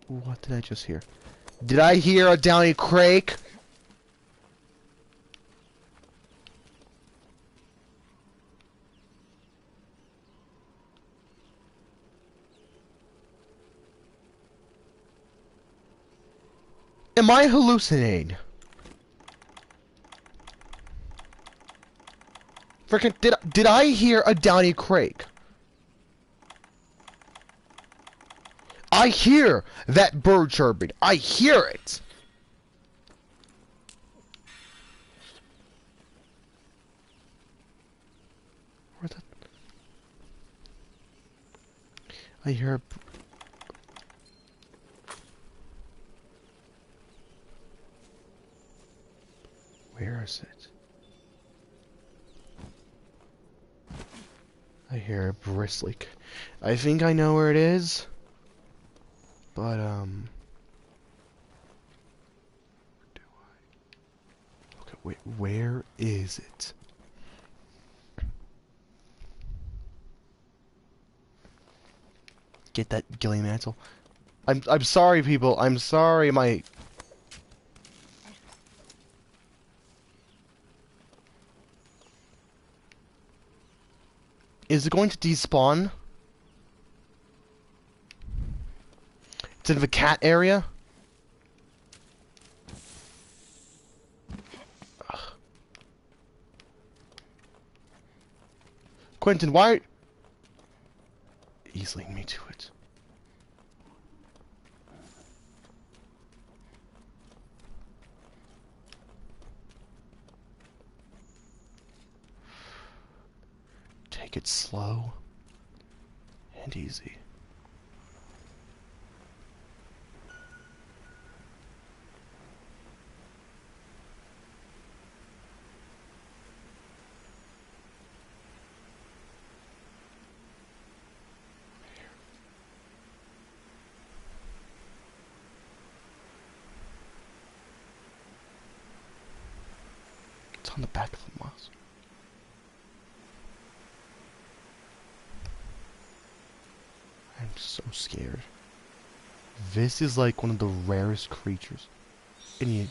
What did I just hear? Did I hear a Downy Crake? Am I hallucinating? Frickin' did I hear a Downy Crake? I hear that bird chirping. I hear it. Where the? I hear. Where is it? I hear a bristly. I think I know where it is. But, do I? Okay, wait, where is it? Get that ghillie mantle. I'm sorry, people. I'm sorry, my... Is it going to despawn? It's in the cat area? Quentin, why? He's leading me to it. Take it slow and easy. It's on the back of the moss. I'm so scared. This is like one of the rarest creatures in the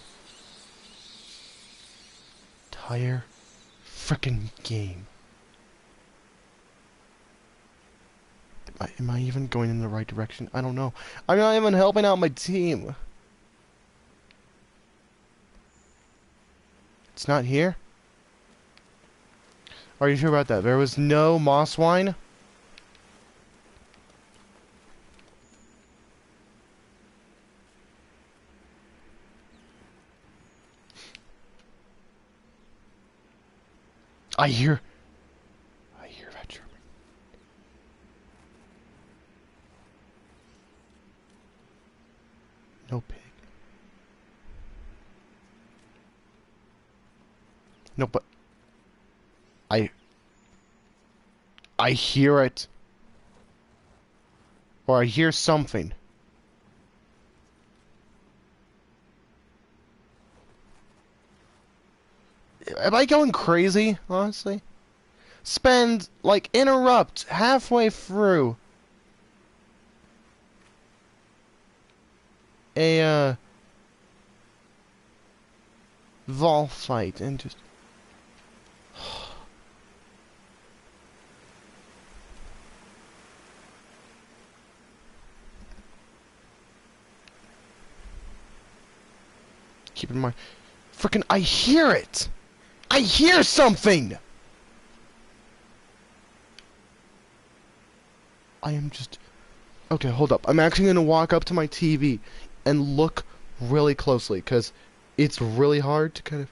entire frickin' game. Am I even going in the right direction? I don't know. I'm not even helping out my team. It's not here? Are you sure about that? There was no moss wine? I hear that chirping. No pig. No, but I hear it. Or I hear something. Am I going crazy, honestly? Interrupt halfway through a, Vol fight and just... Keep in mind... Frickin' I hear it! I hear something! I am just... Okay, hold up. I'm actually gonna walk up to my TV and look really closely, because it's really hard to kind of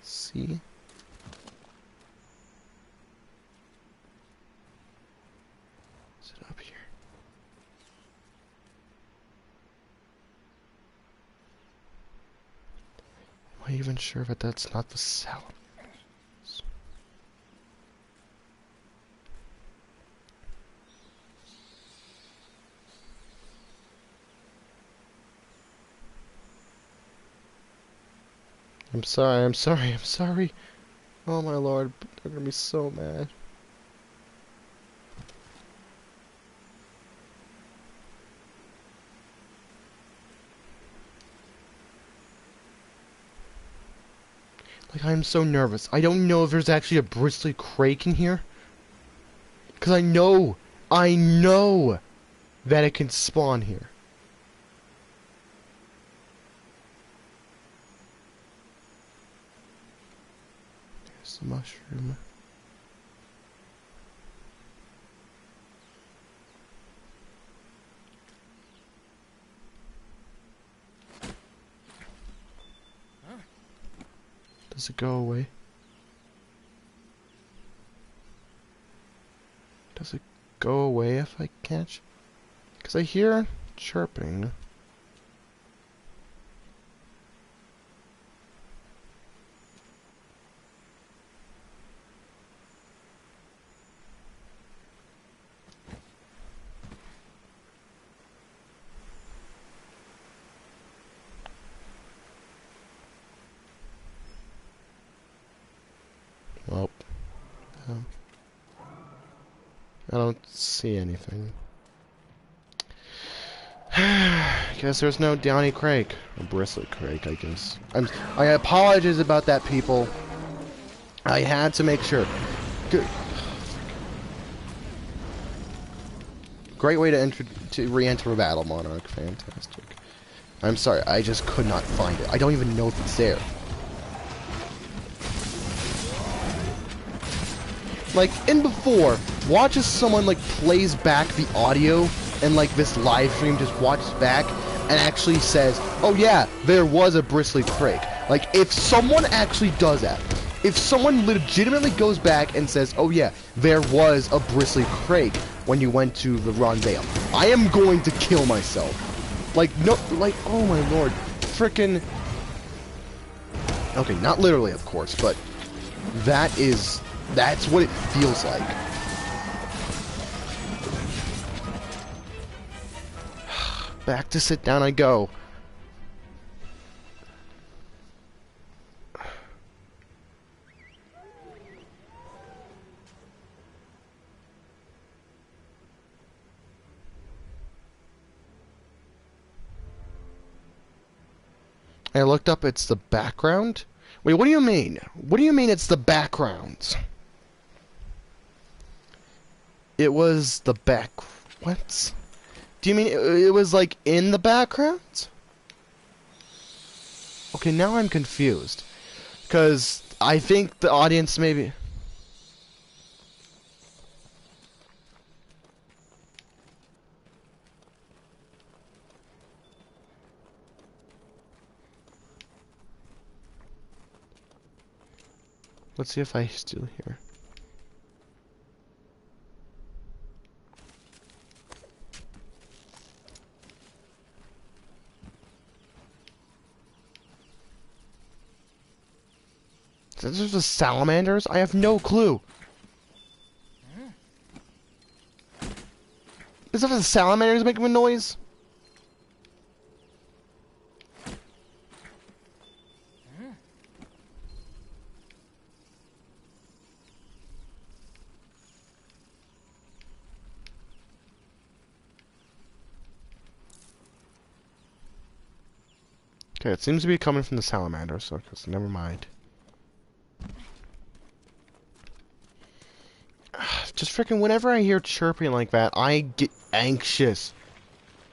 see. Is it up here? Am I even sure that that's not the sound? I'm sorry, I'm sorry, I'm sorry. Oh my lord, they're gonna be so mad. Like, I'm so nervous. I don't know if there's actually a bristly crake in here. Because I know that it can spawn here. There's the mushroom. Does it go away? Does it go away if I catch? Because I hear chirping. Well, I don't see anything. Guess there's no downy crake. Or bristlet crake, I guess. I apologize about that, people. I had to make sure. Good. Great way to re-enter a battle, Monarch. Fantastic. I'm sorry, I just could not find it. I don't even know if it's there. like, in before, watch as someone, like, plays back the audio, and, like, this live stream just watches back, and actually says, oh yeah, there was a bristly crake. Like, if someone actually does that, if someone legitimately goes back and says, oh yeah, there was a bristly crake when you went to the Rondale, I am going to kill myself. Like, no, like, oh my lord, frickin'... Okay, not literally, of course, but that's what it feels like. Back to sit down I go. I looked up, it's the background? Wait, what do you mean? What do you mean it's the background? It was the back... What? Do you mean it was, like, in the background? Okay, now I'm confused. Because I think the audience maybe... Let's see if I still hear. Is this the salamanders? I have no clue. Is that the salamanders making a noise? Okay, it seems to be coming from the salamander, so never mind. Just freaking whenever I hear chirping like that, I get anxious.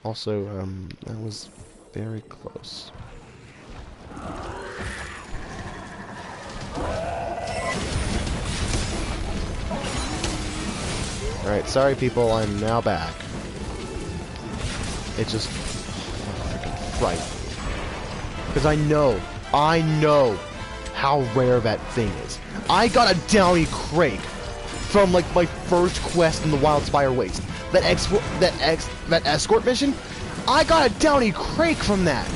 Also, that was very close. Alright, sorry people, I'm now back. It just freaking frightens me. Because I know how rare that thing is. I got a downy crake from like my first quest in the Wild Spire Waste. That escort mission, I got a downy crake from that.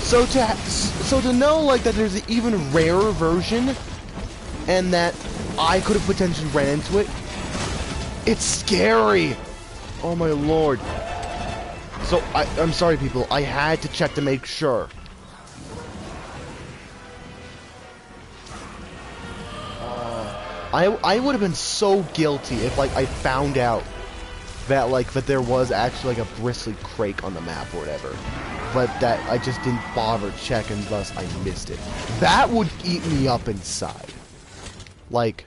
So to know like that there's an even rarer version, and that I could have potentially ran into it, it's scary. Oh my lord. So I'm sorry people, I had to check to make sure. I would have been so guilty if like I found out that that there was actually like a bristly crake on the map or whatever, but that I just didn't bother check and thus I missed it. That would eat me up inside. Like,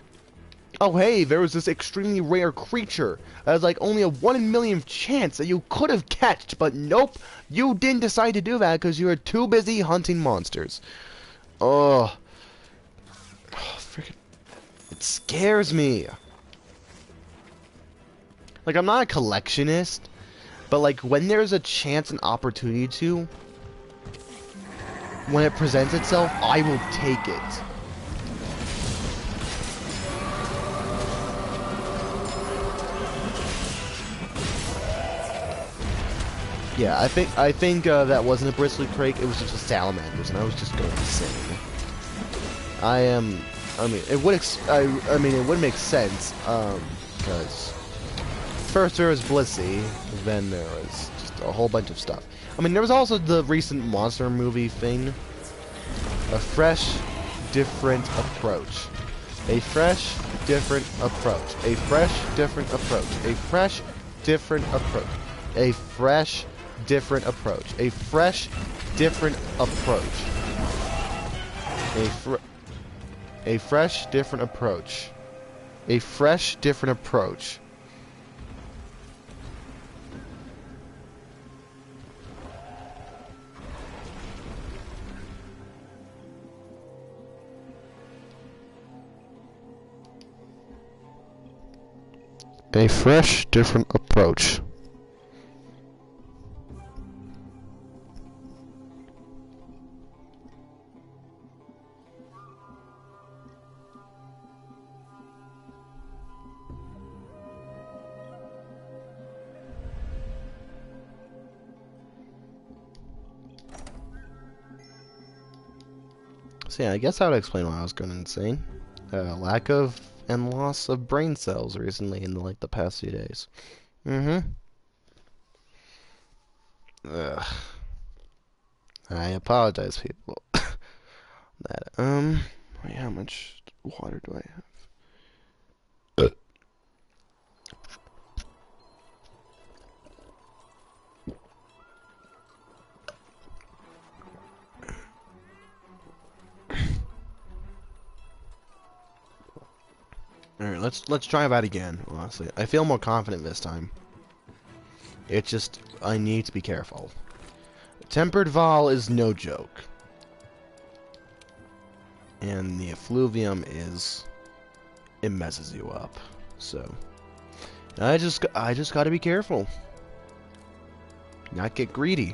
oh hey, there was this extremely rare creature that was like only a 1 in a million chance that you could have catched, but nope, you didn't decide to do that because you were too busy hunting monsters. Oh, freaking. It scares me. Like, I'm not a collectionist, but like when there's a chance and opportunity to, when it presents itself, I will take it. Yeah, I think that wasn't a bristly crake, it was just a salamanders, and I was just going insane. I mean, it would make sense, because first there was Blissey, then there was just a whole bunch of stuff. I mean, there was also the recent monster movie thing. A fresh, different approach. A fresh, different approach. A fresh, different approach. A fresh, different approach. A fresh, different approach. A fresh, different approach. A fresh, different approach. A fresh, different approach. A fresh, different approach. So yeah, I guess that would explain why I was going insane. Lack of and loss of brain cells recently in the past few days. Mm-hmm. Ugh. I apologize, people. Wait, how much water do I have? Alright, let's try that again, honestly. I feel more confident this time. It's just, I need to be careful. Tempered Vol is no joke. And the effluvium it messes you up. So, I just gotta be careful. Not get greedy.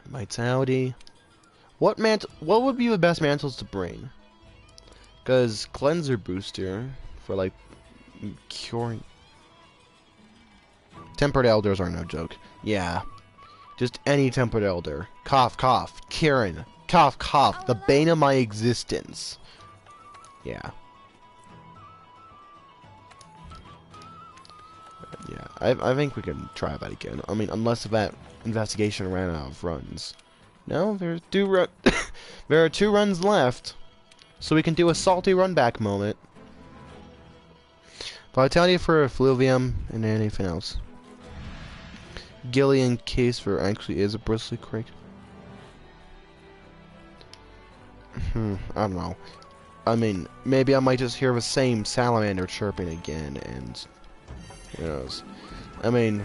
Vitality. What would be the best mantles to bring? Because cleanser booster for like curing. Tempered elders are no joke. Yeah. Just any tempered elder. Cough, cough. Kieran. Cough, cough. The bane of my existence. Yeah. Yeah, I think we can try that again. I mean, unless that investigation ran out of runs. No, there are 2 runs left. So we can do a salty run back moment. Vitality for effluvium and anything else. Gilly in case there actually is a bristly crake. I don't know. I mean, maybe I might just hear the same salamander chirping again, and who knows. I mean,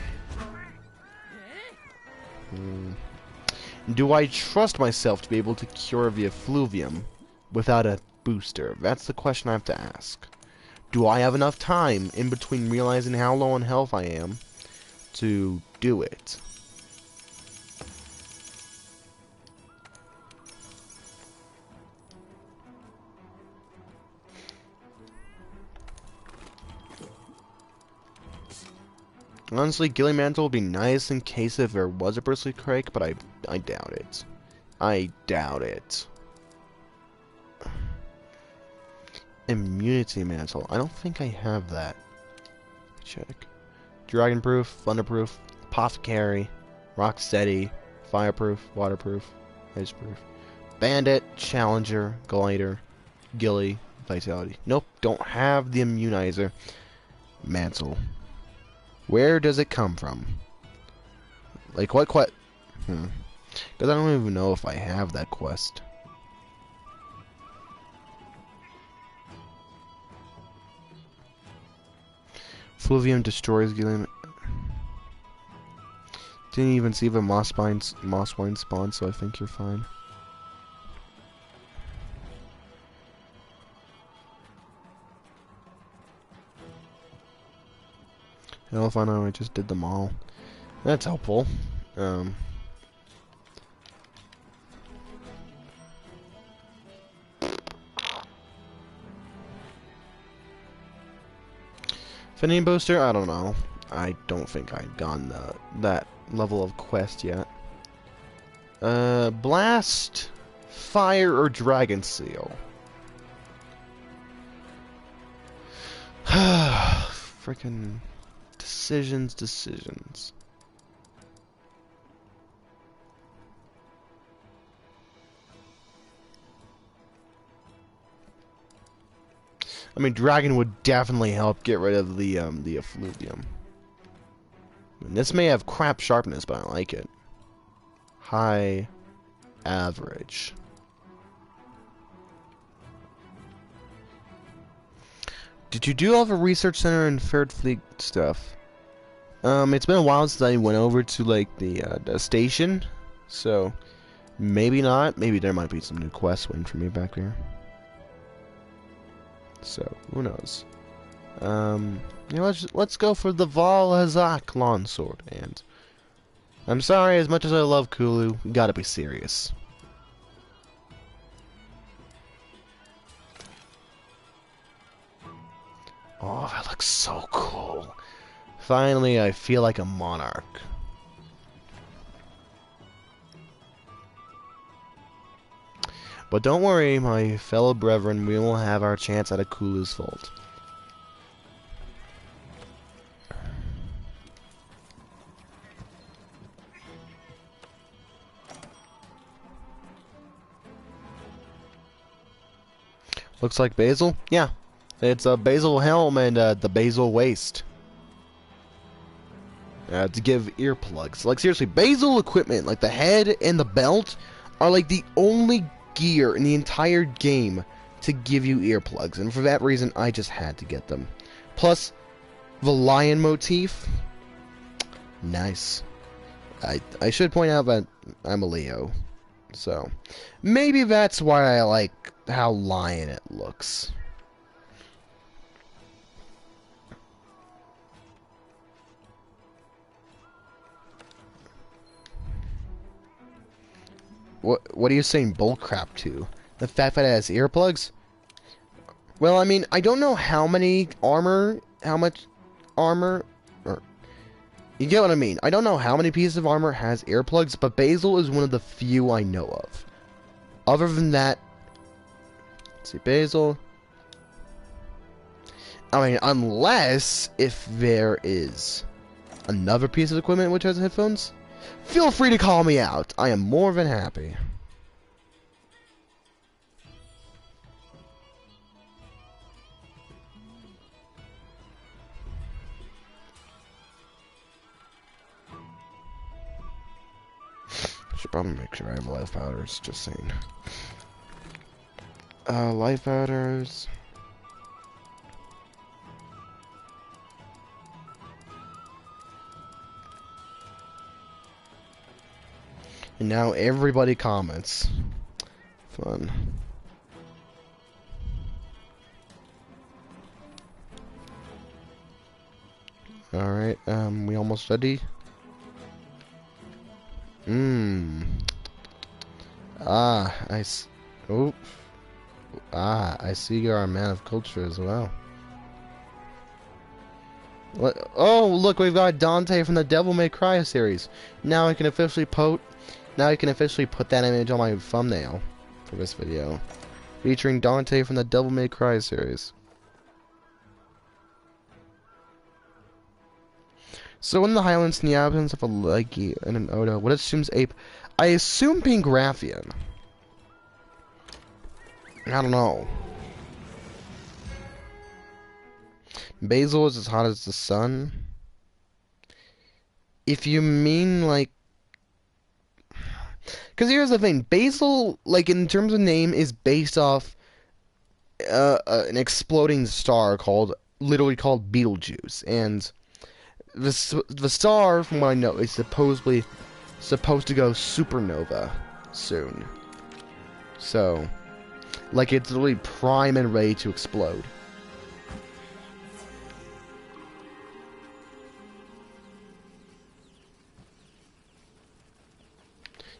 do I trust myself to be able to cure the effluvium without a booster? That's the question I have to ask. Do I have enough time in between realizing how low on health I am to do it? Honestly, Gilly Mantle would be nice in case if there was a bristly crake, but I doubt it. I doubt it. Immunity Mantle. I don't think I have that. Check. Dragonproof, Thunderproof, Apothecary, Rocksteady, Fireproof, Waterproof, Iceproof, Bandit, Challenger, Glider, Gilly, Vitality. Nope, don't have the Immunizer Mantle. Where does it come from? Like, what quest? Because I don't even know if I have that quest. Fluvium destroys Gillian. Didn't even see the moss wine spawn, so I think you're fine. Hell if I know, I just did them all. That's helpful. Affinity booster? I don't know. I don't think I've gone that level of quest yet. Blast, Fire, or Dragon Seal? Frickin' decisions. I mean, Dragon would definitely help get rid of the effluvium. And this may have crap sharpness, but I like it. High, average. Did you do all the research center and Third Fleet stuff? It's been a while since I went over to like the station, so maybe not. Maybe there might be some new quests waiting for me back there. So, who knows? You know, let's go for the Valhazak longsword. And I'm sorry, as much as I love Kulu, you gotta be serious. Oh, that looks so cool. Finally, I feel like a monarch. But don't worry, my fellow brethren, we will have our chance at a Kulu's fault. Looks like Basil? Yeah. It's a Basil helm and the Basil waist. To give earplugs. Like, seriously, Basil equipment, like the head and the belt, are like the only gear in the entire game to give you earplugs. And for that reason, I just had to get them. Plus, the lion motif. Nice. I should point out that I'm a Leo. So, maybe that's why I like how lion it looks. What are you saying bullcrap to? The fact that it has earplugs? Well, I mean, I don't know how much armor, or, you get what I mean. I don't know how many pieces of armor has earplugs, but Basil is one of the few I know of. Other than that, let's see, Basil. I mean, unless if there is another piece of equipment which has headphones, feel free to call me out. I am more than happy. Should probably make sure I have life powders, just saying. Life powders. And now everybody comments. Fun. Alright, we almost ready? I see you're a man of culture as well. What? Oh, look, we've got Dante from the Devil May Cry series. Now I can officially put that image on my thumbnail for this video, featuring Dante from the Devil May Cry series. So in the Highlands, in the absence of a Leggy and an Oda, what assumes ape? I assume being Graffian. I don't know. Basil is as hot as the sun. If you mean like, because here's the thing, Basil, like in terms of name, is based off an exploding star literally called Betelgeuse, and the star, from what I know, is supposedly supposed to go supernova soon. So, like, it's literally prime and ready to explode.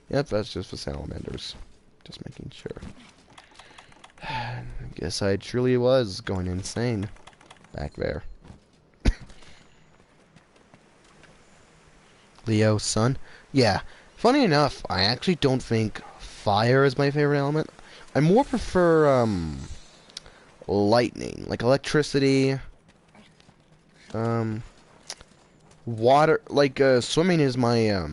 Yep, that's just for salamanders. Just making sure. I guess I truly was going insane back there. Leo, sun? Yeah. Funny enough, I actually don't think fire is my favorite element. I more prefer, lightning. Like electricity. Water. Like, swimming is my,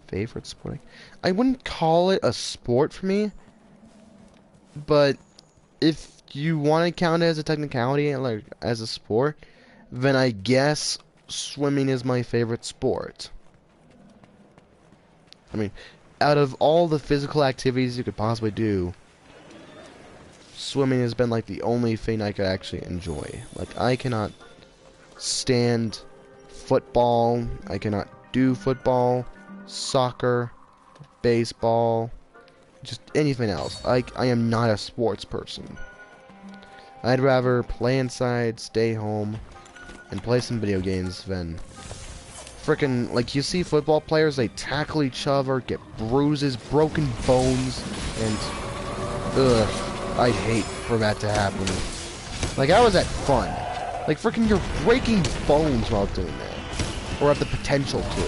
favorite sport. I wouldn't call it a sport for me. But if you want to count it as a technicality, like, as a sport, then I guess swimming is my favorite sport. I mean, out of all the physical activities you could possibly do, swimming has been like the only thing I could actually enjoy. Like, I cannot stand football, I cannot do football, soccer, baseball, just anything else. I am not a sports person. I'd rather play inside, stay home, and play some video games than frickin' like you see football players, they tackle each other, get bruises, broken bones, and ugh, I'd hate for that to happen. Like, how is that fun? Like, frickin' you're breaking bones while doing that, or have the potential to.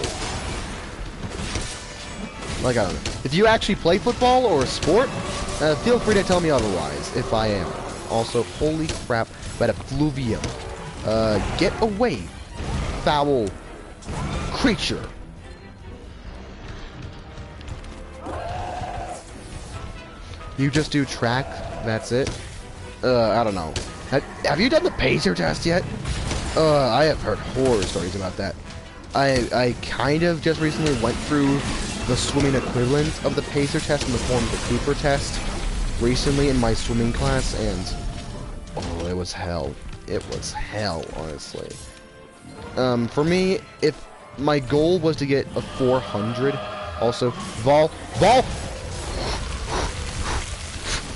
Like, I don't know. If you actually play football or a sport, feel free to tell me otherwise, if I am. Also, holy crap, that effluvium. Get away, foul creature. You just do track, that's it? I don't know. Have you done the pacer test yet? I have heard horror stories about that. I kind of just recently went through the swimming equivalent of the pacer test in the form of the Cooper test recently in my swimming class, and oh, it was hell. It was hell, honestly. For me, if my goal was to get a 400, also, Vol!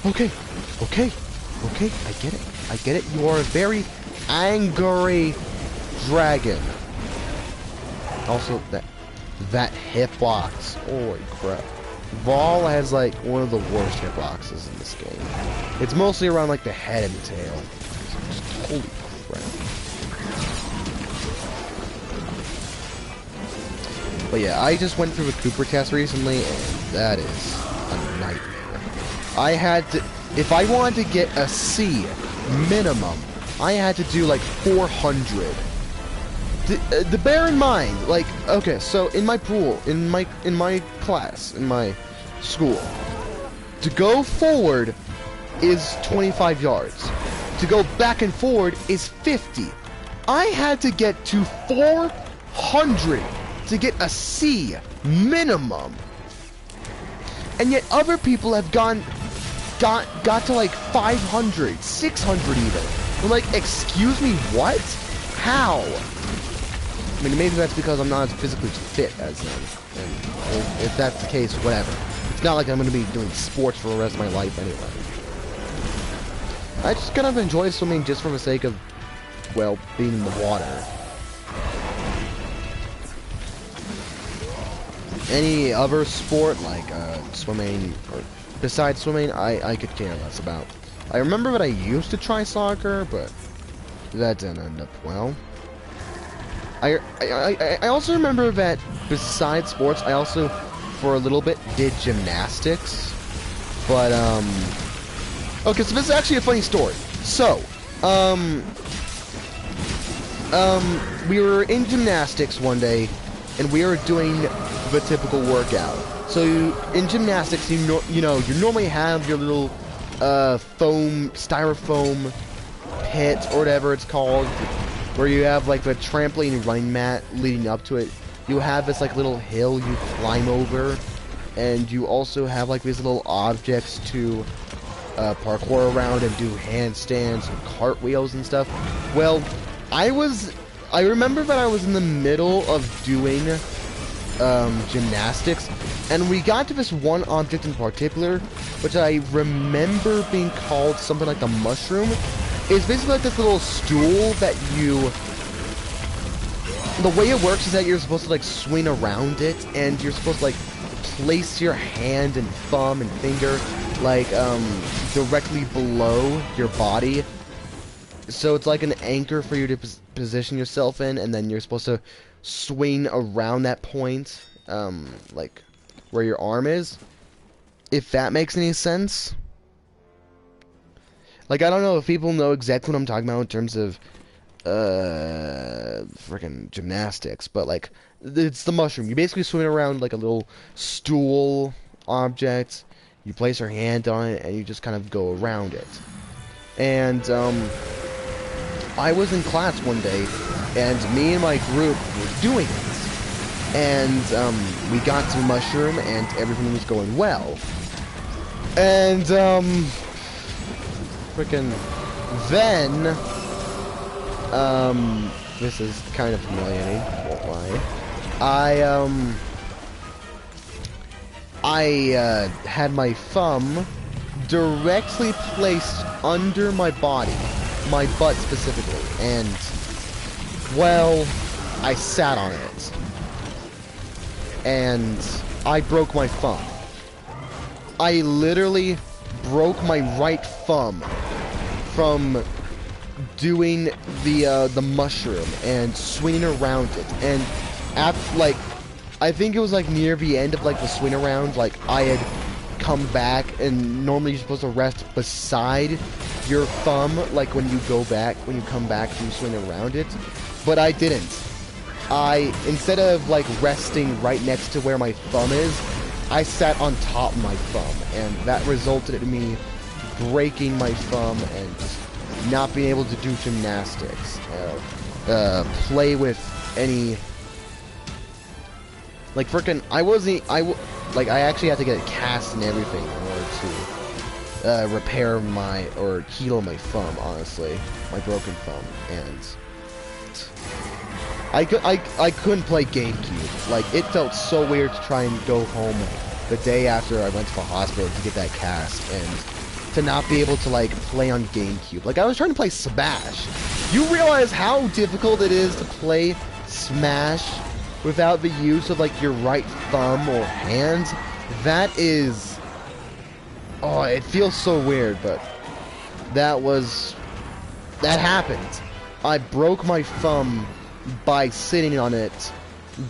Okay, I get it, you are a very angry dragon. Also, that hitbox, holy crap. Vol has, like, one of the worst hitboxes in this game. It's mostly around, like, the head and tail. Just, holy crap. But yeah, I just went through the Cooper test recently, and that is a nightmare. I had to, if I wanted to get a C minimum, I had to do, like, 400. To bear in mind, like, okay, so in my pool, in my class, in my school, to go forward is 25 yards. To go back and forward is 50. I had to get to 400 to get a C minimum. And yet other people have got to like 500, 600 even. I'm like, excuse me, what? How? I mean, maybe that's because I'm not as physically fit as them. And if that's the case, whatever. It's not like I'm going to be doing sports for the rest of my life anyway. I just kind of enjoy swimming just for the sake of, well, being in the water. Any other sport, like swimming, or besides swimming, I could care less about. I remember that I used to try soccer, but that didn't end up well. I also remember that besides sports, I also, for a little bit, did gymnastics. But, okay, so this is actually a funny story. So, we were in gymnastics one day, and we were doing the typical workout. So, in gymnastics, you normally have your little, styrofoam pit, or whatever it's called, where you have like the trampoline running mat leading up to it. You have this like little hill you climb over, and you also have like these little objects to parkour around and do handstands and cartwheels and stuff. Well, I remember that I was in the middle of doing gymnastics, and we got to this one object in particular, which I remember being called something like the mushroom. It's basically like this little stool that the way it works is that you're supposed to like swing around it, and you're supposed to like place your hand and thumb and finger like directly below your body. So it's like an anchor for you to position yourself in, and then you're supposed to swing around that point, like where your arm is. If that makes any sense. Like, I don't know if people know exactly what I'm talking about in terms of, freaking gymnastics, but, like, it's the mushroom. You basically swing around like a little stool object, you place your hand on it, and you just kind of go around it. And, I was in class one day, and me and my group were doing it. And, we got to the mushroom, and everything was going well. And, frickin' then, this is kind of humiliating, won't lie. I had my thumb directly placed under my body, my butt specifically, and, well, I sat on it. And I broke my thumb. I literally broke my right thumb from doing the mushroom and swinging around it. And like, I think it was like near the end of like the swing around, like I had come back, and normally you're supposed to rest beside your thumb, like when you go back, when you come back from swinging around it, but I didn't. Instead of like resting right next to where my thumb is, I sat on top of my thumb, and that resulted in me breaking my thumb and not being able to do gymnastics, play with any, like frickin', I actually had to get a cast and everything in order to repair or heal my thumb, honestly, my broken thumb, and I couldn't play GameCube. Like, it felt so weird to try and go home the day after I went to the hospital to get that cast, and to not be able to, like, play on GameCube. Like, I was trying to play Smash. You realize how difficult it is to play Smash without the use of, like, your right thumb or hands? That is... Oh, it feels so weird, but that happened. I broke my thumb by sitting on it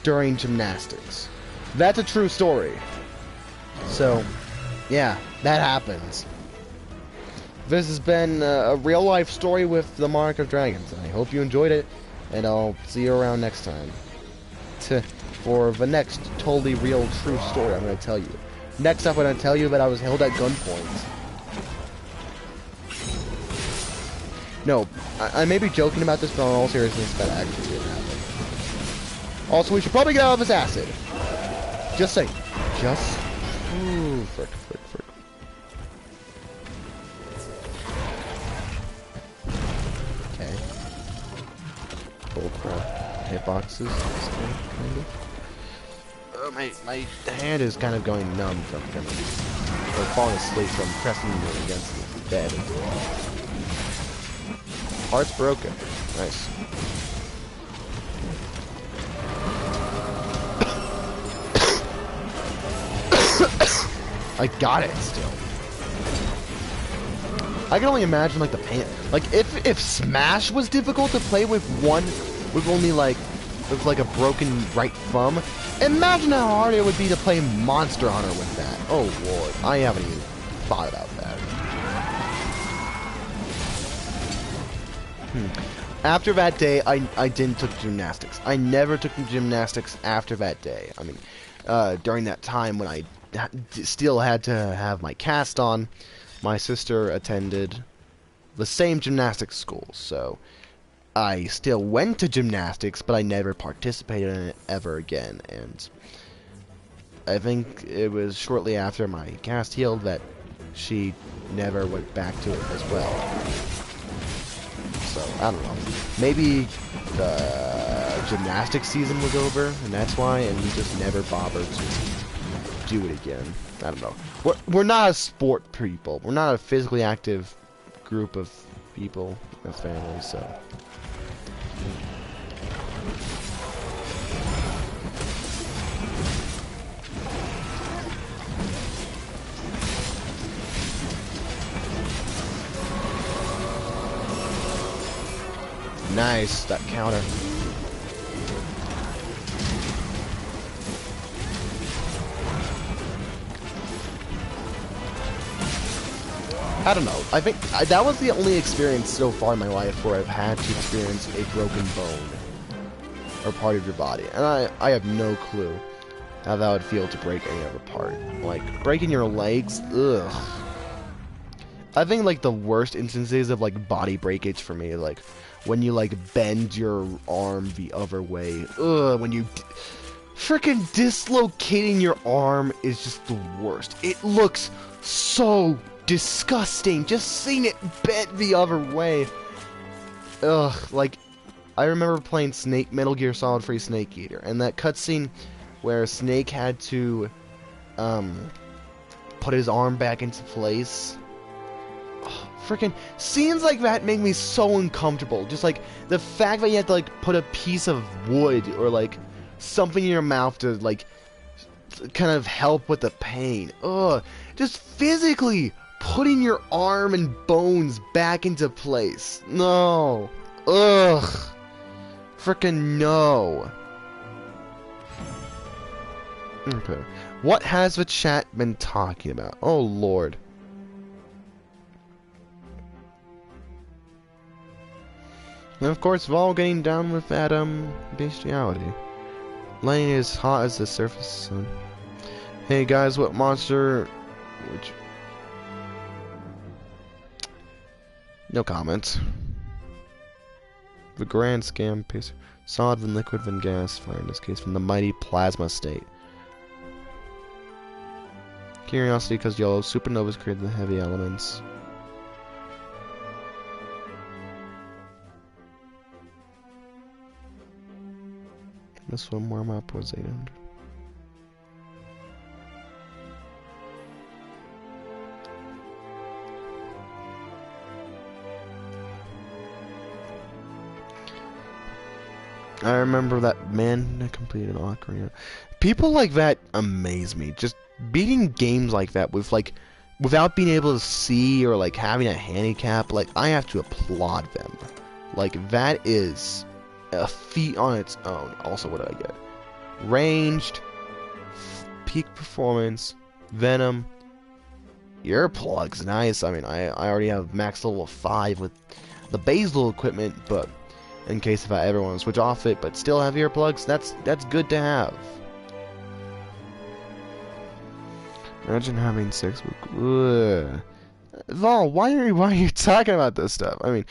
during gymnastics. That's a true story. So, yeah, that happens. This has been a real-life story with the Monarch of Dragons. I hope you enjoyed it, and I'll see you around next time. For the next totally real, true story I'm going to tell you. Next up, I'm going to tell you that I was held at gunpoint. No, I may be joking about this, but in all seriousness, that actually did happen. Also, we should probably get out of this acid. Just saying. Just... Ooh, frick. Okay. Bullcrap. Hitboxes, kind of. My hand is kind of going numb from falling asleep from pressing it against the bed. Heart's broken. Nice. I got it still. I can only imagine like the pain. Like if Smash was difficult to play with only like with like a broken right thumb, imagine how hard it would be to play Monster Hunter with that. Oh lord, I haven't even thought about that. After that day, I didn't took gymnastics. I never took gymnastics after that day. I mean, during that time when I still had to have my cast on, my sister attended the same gymnastics school, so I still went to gymnastics, but I never participated in it ever again. And I think it was shortly after my cast healed that she never went back to it as well. So, I don't know. Maybe the gymnastics season was over, and that's why, and we just never bothered to do it again. I don't know. We're not a sport people. We're not a physically active group of people, a family, so... Nice, that counter. I don't know. I think that was the only experience so far in my life where I've had to experience a broken bone or part of your body, and I have no clue how that would feel to break any other part. Like breaking your legs, ugh. I think like the worst instances of like body breakage for me, like when you like bend your arm the other way. Ugh, when you freaking dislocating your arm is just the worst. It looks so disgusting just seeing it bent the other way. Ugh, like I remember playing Metal Gear Solid 3 Snake Eater, and that cutscene where Snake had to put his arm back into place. Oh, freaking scenes like that make me so uncomfortable. Just like the fact that you have to like put a piece of wood or like something in your mouth to like kind of help with the pain. Ugh, just physically putting your arm and bones back into place. No. Ugh. Frickin' no. Okay. What has the chat been talking about? Oh, Lord. And of course, Vol getting down with that, bestiality. Lighting is hot as the surface sun. Hey guys, what monster... Which... No comments. The grand scam piece. Solid than liquid than gas, fire in this case, from the mighty plasma state. Curiosity because yellow supernovas create the heavy elements. This one warm up was 800. I remember that man that completed Ocarina. People like that amaze me. Just beating games like that with like without being able to see or like having a handicap, like I have to applaud them. Like that is a feat on its own. Also, what did I get? Ranged, peak performance, Venom, earplugs, nice. I mean, I already have max level 5 with the basal equipment, but in case if I ever want to switch off it, but still have earplugs, that's good to have. Imagine having sex with. Ugh. Vol, why are you talking about this stuff? I mean,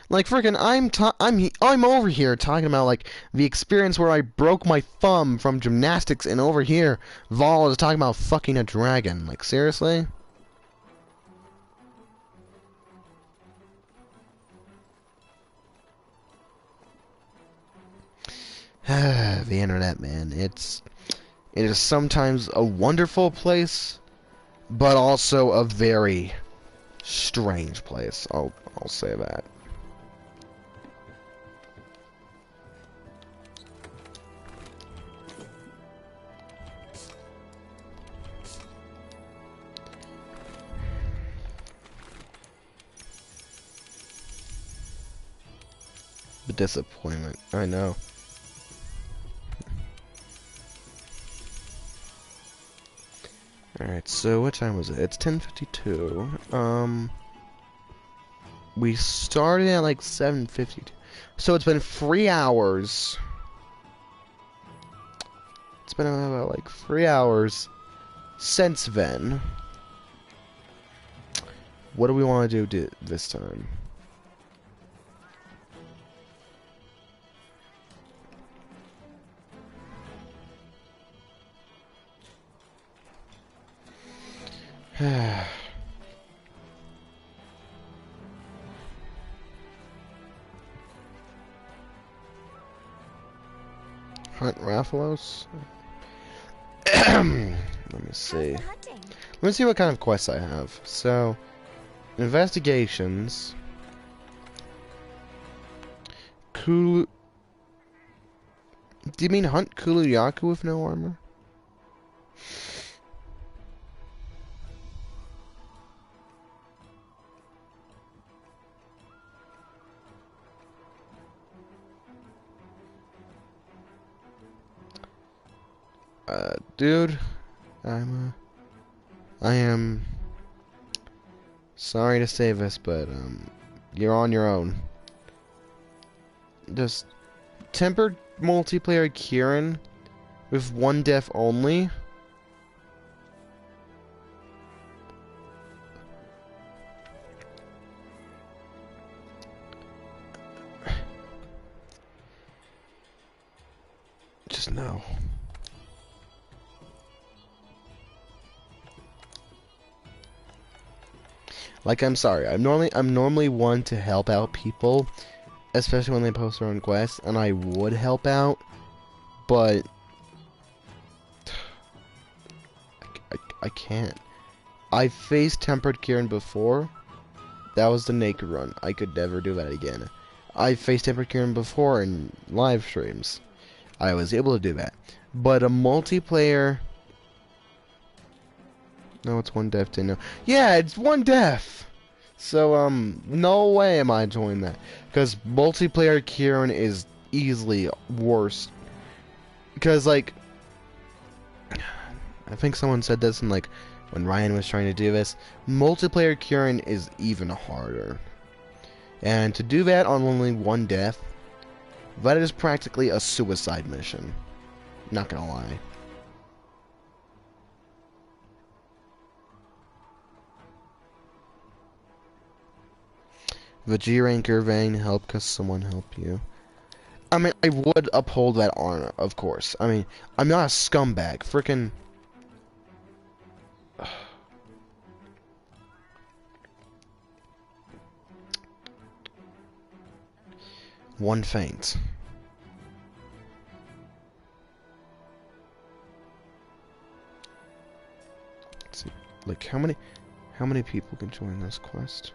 like freaking, I'm over here talking about like the experience where I broke my thumb from gymnastics, and over here, Vol is talking about fucking a dragon. Like seriously? The internet, man. It is sometimes a wonderful place, but also a very strange place. I'll say that. The disappointment. I know. Alright, so what time was it? It's 10:52. We started at like 7:52. So it's been 3 hours. It's been about like 3 hours since then. What do we want to do this time? Hunt Rathalos? Let me see. Let me see what kind of quests I have. So, investigations. Kulu. Do you mean hunt Kuluyaku with no armor? Dude, I am sorry to say this, but you're on your own. Just tempered multiplayer Kieran with one death only. Just no. Like, I'm sorry. I'm normally one to help out people, especially when they post their own quests, and I would help out. but I can't. I faced Tempered Kieran before. That was the naked run. I could never do that again. I faced Tempered Kieran before in live streams. I was able to do that. But a multiplayer... No, it's one death to no. Yeah, it's one death! So, no way am I doing that. Because multiplayer Kieran is easily worse. Because, like... I think someone said this in, like, when Ryan was trying to do this. Multiplayer Kieran is even harder. And to do that on only one death, that is practically a suicide mission. Not gonna lie. The G ranker vein help because someone help you. I mean, I would uphold that honor, of course. I mean, I'm not a scumbag. Frickin'. One faint. Let's see, like how many people can join this quest?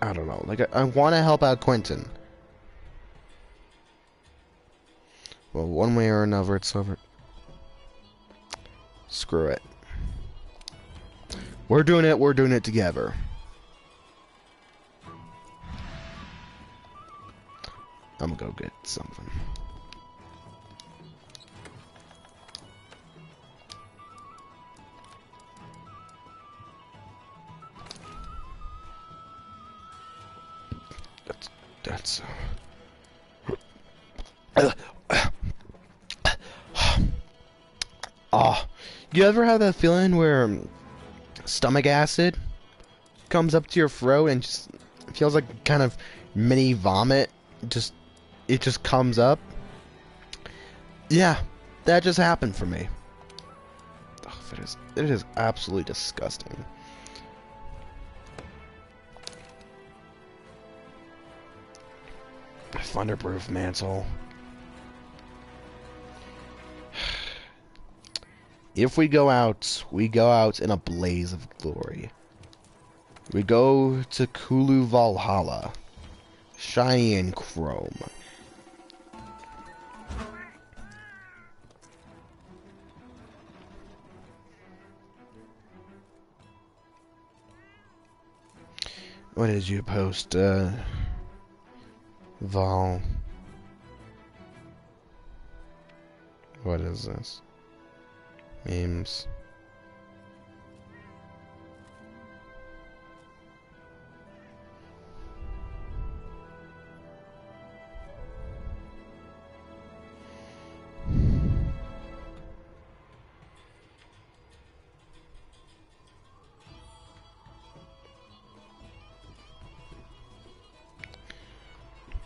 I don't know. Like I want to help out Quentin. Well, one way or another, it's over. Screw it. We're doing it together. I'm gonna go get something. That's oh, you ever have that feeling where stomach acid comes up to your throat and just feels like kind of mini vomit? It just comes up. Yeah, that just happened for me. Oh, it is absolutely disgusting. Thunderproof mantle. If we go out in a blaze of glory. We go to Kulu Valhalla, shiny and chrome. What did you post, Val? What is this? Memes.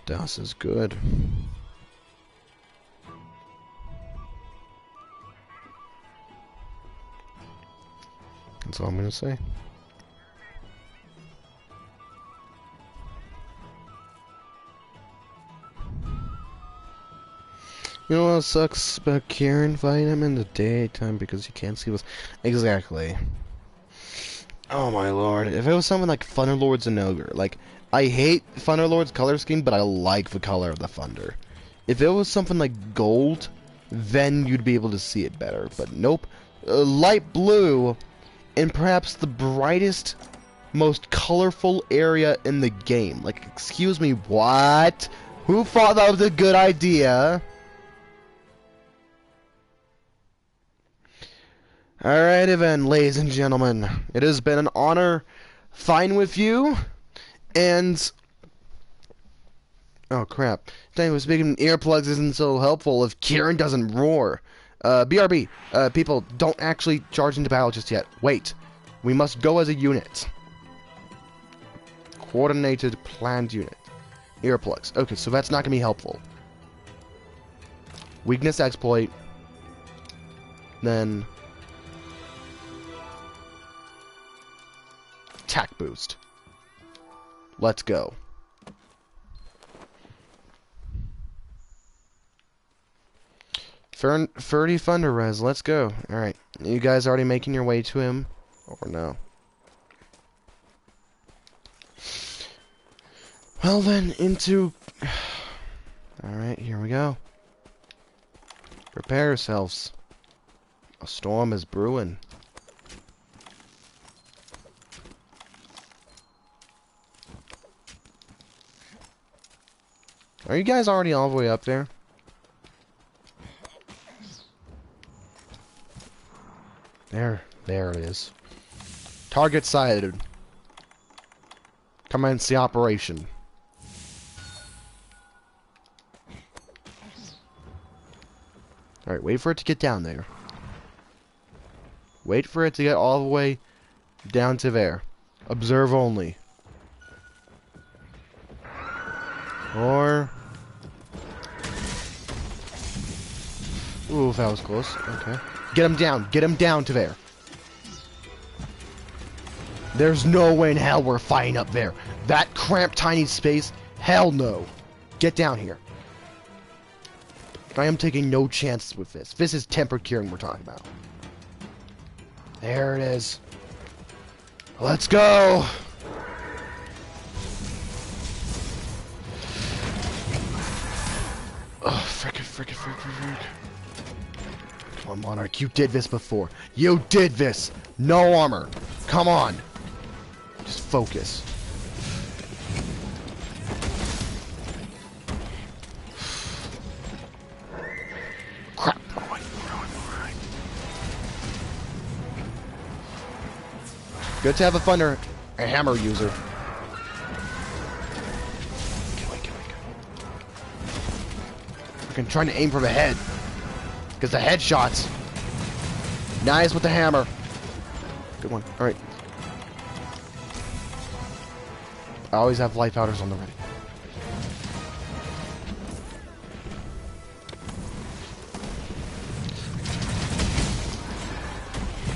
Das is good. That's all I'm gonna say. You know what sucks about Kieran fighting him in the daytime because you can't see what's exactly. Oh my lord! If it was something like Thunderlord's an ogre, like I hate Thunderlord's color scheme, but I like the color of the thunder. If it was something like gold, then you'd be able to see it better. But nope, light blue, and perhaps the brightest, most colorful area in the game. Like, excuse me, what? Who thought that was a good idea? Alrighty then, ladies and gentlemen. It has been an honor fighting with you. And... oh, crap. Dang, speaking earplugs isn't so helpful if Kieran doesn't roar. BRB, people, don't actually charge into battle just yet. Wait. We must go as a unit. Coordinated, planned unit. Earplugs. Okay, so that's not going to be helpful. Weakness exploit. Then... attack boost. Let's go. Ferdy Thunder Res, let's go. Alright. You guys already making your way to him? Or no? Well then, into... Alright, here we go. Prepare yourselves. A storm is brewing. Are you guys already all the way up there? There it is. Target sighted. Commence the operation. Alright, wait for it to get down there. Wait for it to get all the way down to there. Observe only. Or... Ooh, that was close. Okay. Get him down. Get him down to there. There's no way in hell we're fighting up there. That cramped tiny space? Hell no. Get down here. I am taking no chances with this. This is temper curing we're talking about. There it is. Let's go. Oh, frick. Come on, Monarch. You did this before. You did this. No armor. Come on. Just focus. Crap. Alright. Good to have a hammer user. Freaking trying to aim for the head. Because the headshots. Nice with the hammer. Good one. Alright. I always have light powders on the ready.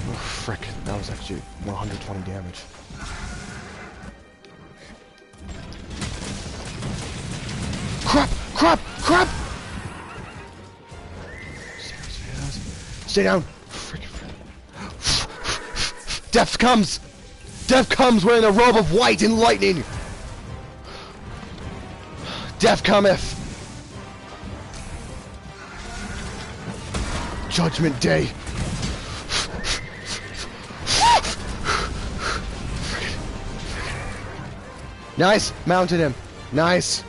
Oh, frick. That was actually 120 damage. Crap! Stay down! Death comes! Death comes wearing a robe of white and lightning! Death cometh! Judgment Day! Nice! Mounted him! Nice!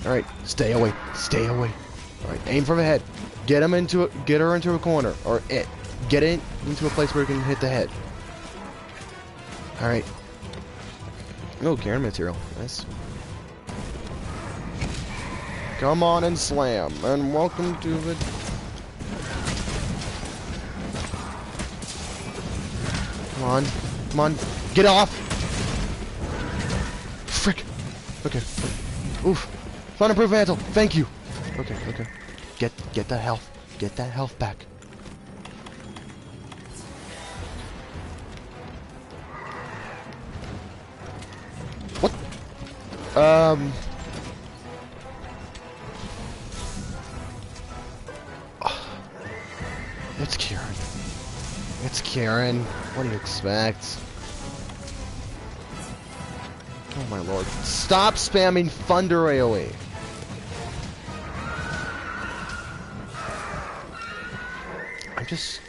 Alright, stay away. Stay away. Alright, aim for the head. Get her into a corner. Or it. Get it into a place where you can hit the head. Alright. Oh, Karen material. Nice. Come on and slam. And welcome to the... Come on. Get off! Frick. Okay. Oof. Thunderproof mantle. Thank you. Okay. Get that health. Get that health back. What? It's Karen. It's Karen. What do you expect? Oh my lord. Stop spamming Thunder AoE. I'm just...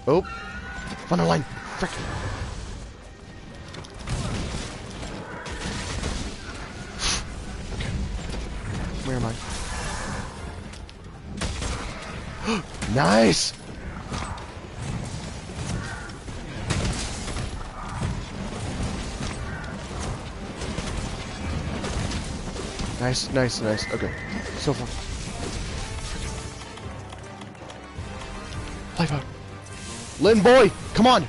Oh. Thunder line. Frick. Okay. Where am I? Nice! Nice. Okay. So far. Life out. Lynn boy, come on!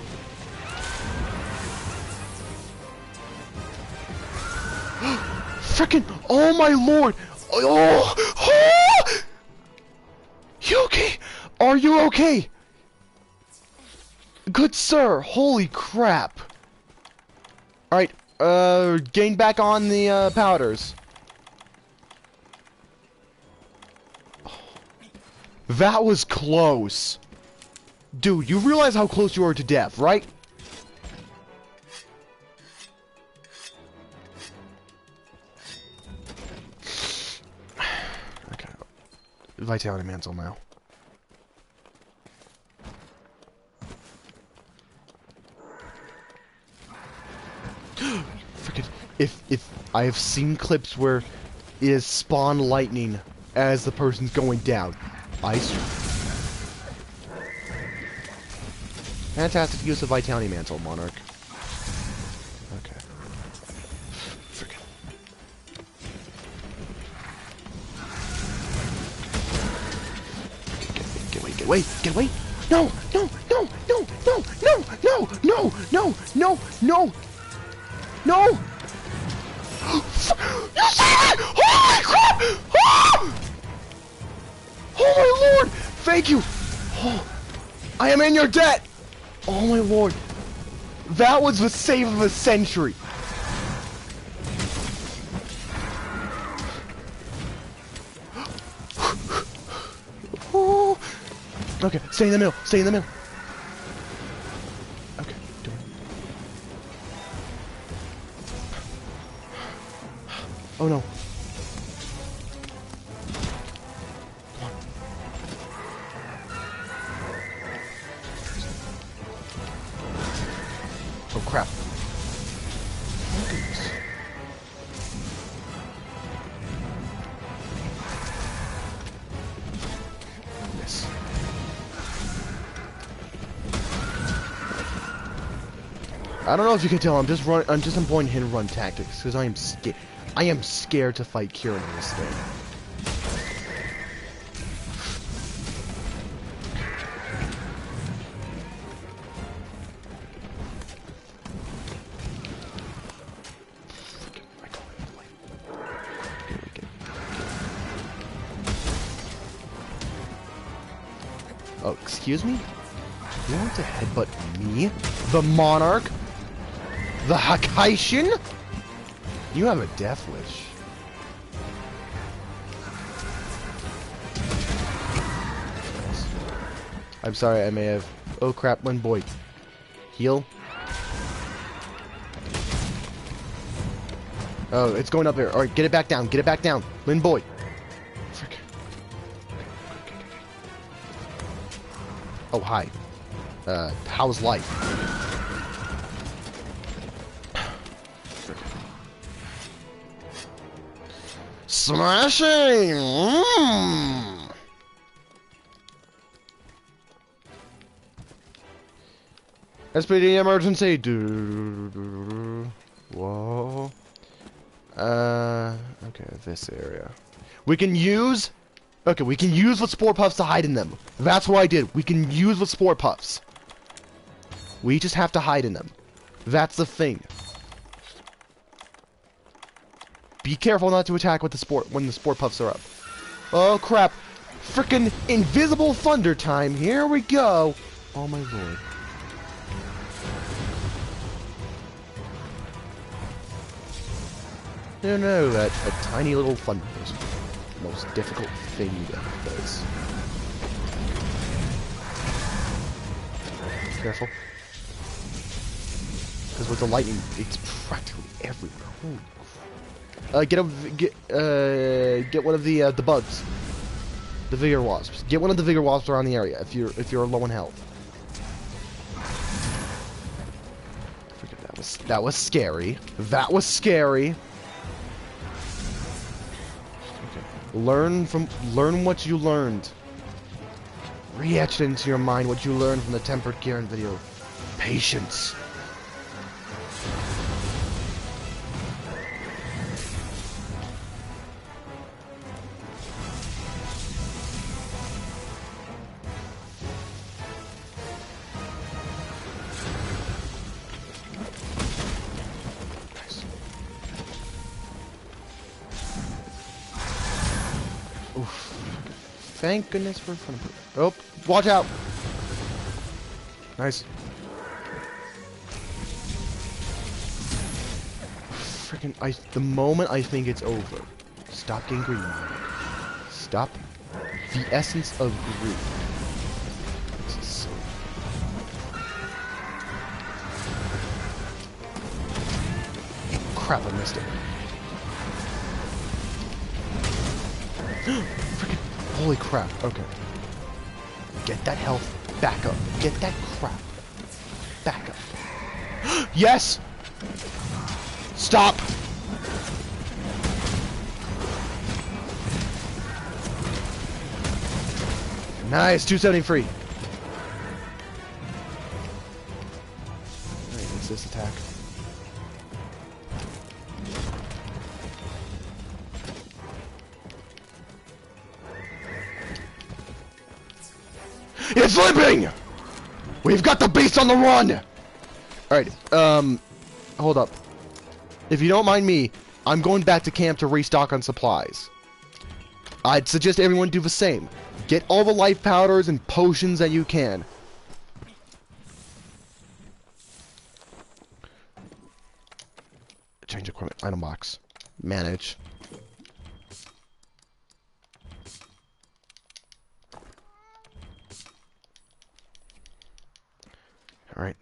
Frickin'! Oh my lord! Oh! Yuki! Are you okay? Good sir, holy crap. Alright, gain back on the, powders. That was close. Dude, you realize how close you are to death, right? Okay. Vitality mantle now. Frickin', if I have seen clips where it has spawned lightning as the person's going down. Fantastic use of Vitality Mantle, Monarch. Okay. Frickin'. Get away! Get away! No! No! No! No! No! No! No! No! No! No! No! No! You saved it! Holy crap! Oh! Oh my lord! Thank you! Oh, I am in your debt! Oh my lord. That was the save of the century! Oh. Okay, stay in the middle, stay in the middle. Okay, do it. Oh no. Oh crap. Oh goodness. Miss. I don't know if you can tell, I'm just employing hit and run tactics, because I am scared. I am scared to fight Kieran in this game. Oh, excuse me? You want to headbutt me? The Monarch? The Hakaishin? You have a death wish. I'm sorry, I may have... Oh crap, one boy. Heal. Oh, it's going up here. Alright, get it back down. Get it back down. Lin boy. Frick. Oh, hi. How's life? Smashing! SPD emergency! Whoa. Okay, this area. We can use... Okay, we can use the Spore Puffs to hide in them. That's what I did. We can use the Spore Puffs. We just have to hide in them. That's the thing. Be careful not to attack with the when the Spore Puffs are up. Oh crap. Frickin' invisible thunder time. Here we go. Oh my lord. No, no, that a tiny little thunder is the most difficult thing that does. Careful. Because with the lightning, it's practically everywhere. Holy get one of the bugs, the vigor wasps. Get one of the vigor wasps around the area if you're low on health. Forget that was scary. That was scary. Okay. Learn what you learned. Re-etch it into your mind what you learned from the Tempered Kieran video. Patience. Thank goodness for fun. Oh, Watch out! Nice. Freaking, the moment I think it's over, stop getting greedy. Stop. The essence of greed. This is so... Crap, I missed it. Freaking, holy crap, okay. Get that health back up. Get that crap back up. Yes! Stop! Nice, 273. Alright, what's this attack? It's slipping! We've got the beast on the run! Alright, hold up. If you don't mind me, I'm going back to camp to restock on supplies. I'd suggest everyone do the same. Get all the life powders and potions that you can. Change equipment, item box. Manage. Alright.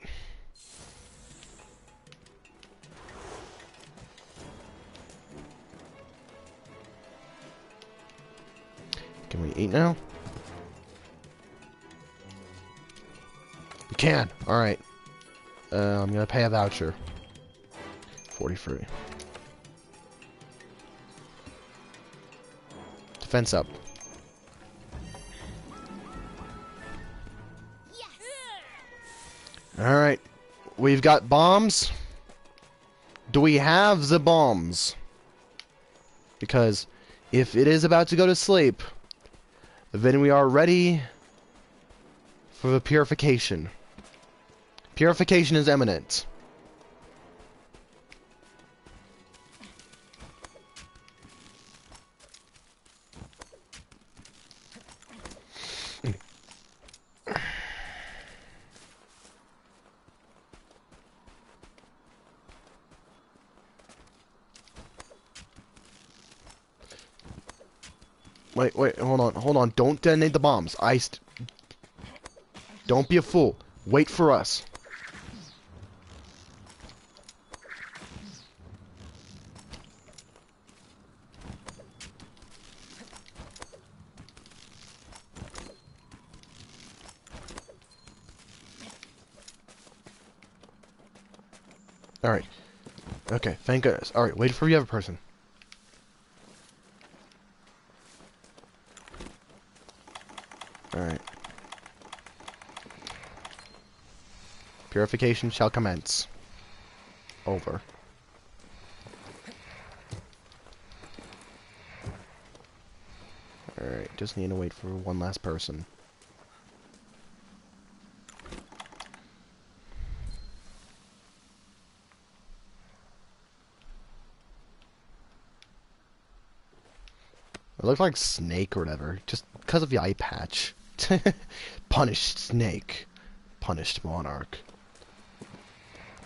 Can we eat now? We can! Alright. I'm gonna pay a voucher. 43. Defense up. Alright. We've got bombs. Do we have the bombs? Because if it is about to go to sleep, then we are ready for the purification. Purification is imminent. Wait, hold on. Don't detonate the bombs. Don't be a fool. Wait for us. Alright. Okay, thank goodness. Alright, wait for the other person. Alright. Purification shall commence. Over. Alright, just need to wait for one last person. It looks like Snake or whatever, just because of the eye patch. Punished Snake. Punished Monarch.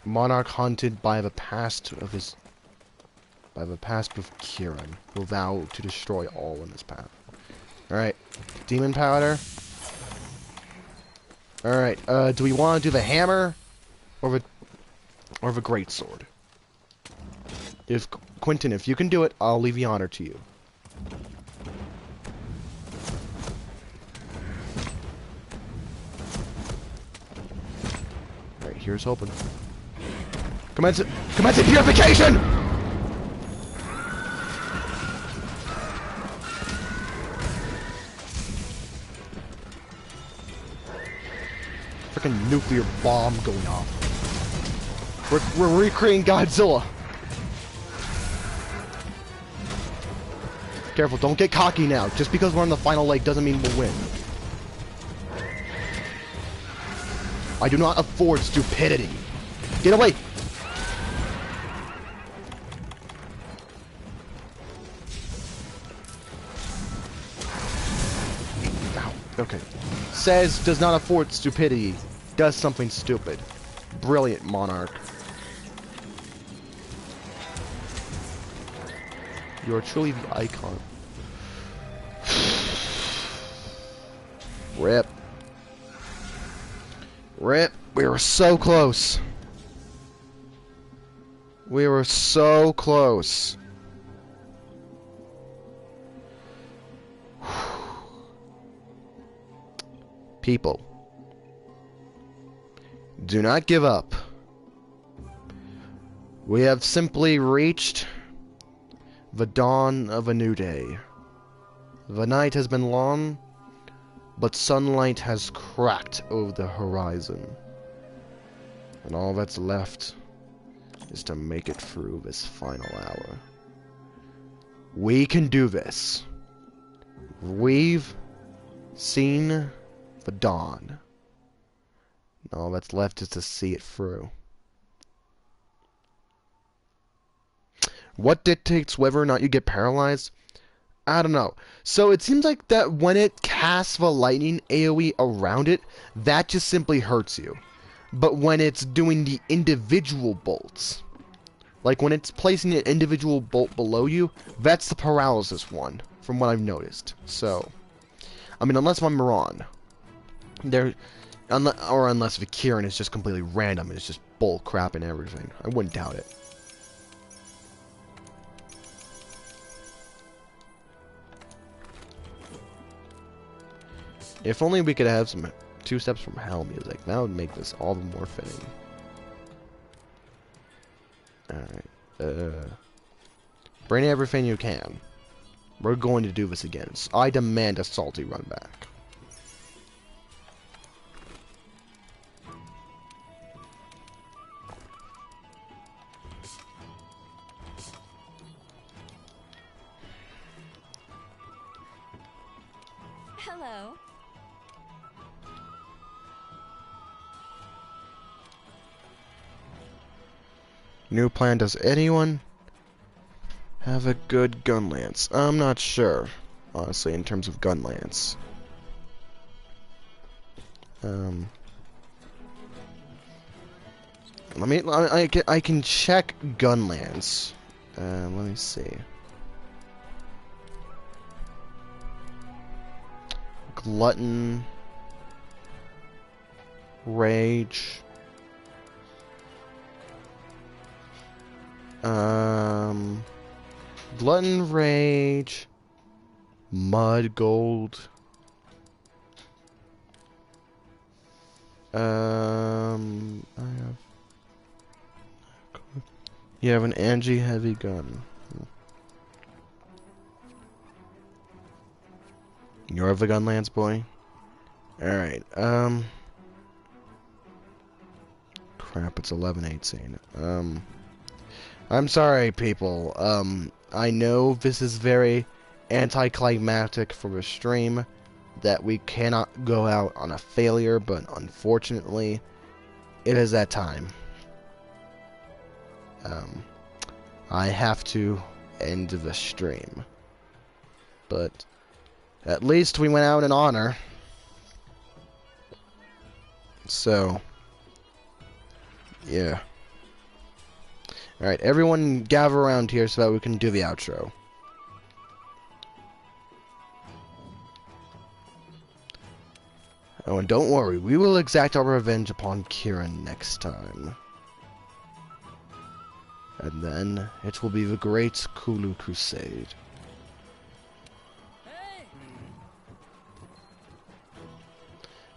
Monarch hunted by the past of his... by the past of Kieran, will vow to destroy all in his path. Alright. Demon powder. Alright, do we want to do the hammer? Or the greatsword? Quentin, if you can do it, I'll leave the honor to you. Alright, here's hoping. Commence purification! Freaking nuclear bomb going off. We're recreating Godzilla. Careful, don't get cocky now. Just because we're on the final leg doesn't mean we'll win. I do not afford stupidity. Get away! Ow. Okay. says does not afford stupidity does something stupid. Brilliant, Monarch. You are truly the icon. Rip. Rip. We were so close. We were so close. People, do not give up. We have simply reached the dawn of a new day. The night has been long, but sunlight has cracked over the horizon. And all that's left is to make it through this final hour. We can do this. We've seen the dawn. And all that's left is to see it through. What dictates whether or not you get paralyzed? I don't know. So it seems like that when it casts the lightning AoE around it, that just simply hurts you. But when it's doing the individual bolts, like when it's placing an individual bolt below you, that's the paralysis one, from what I've noticed. So, I mean, unless I'm wrong. Unless the Kieran is just completely random and it's just bull crap and everything. I wouldn't doubt it. If only we could have some 2 Steps from Hell music. That would make this all the more fitting. Alright. Bring everything you can. We're going to do this again. So I demand a salty run back. Hello. New plan. Does anyone have a good gun lance? I'm not sure, honestly, in terms of gun lance. I can check gun lance. Let me see. Glutton, Rage, Glutton, Rage, Mud Gold, I have. You have an Angie heavy gun. You're the gun lance boy? Alright, crap, it's 11:18. I'm sorry, people. I know this is very anticlimactic for the stream, that we cannot go out on a failure, but unfortunately, it is that time. I have to end the stream. But at least we went out in honor. So, yeah. Alright, everyone gather around here so that we can do the outro. Oh, and don't worry, we will exact our revenge upon Kieran next time. And then, it will be the Great Kulu Crusade.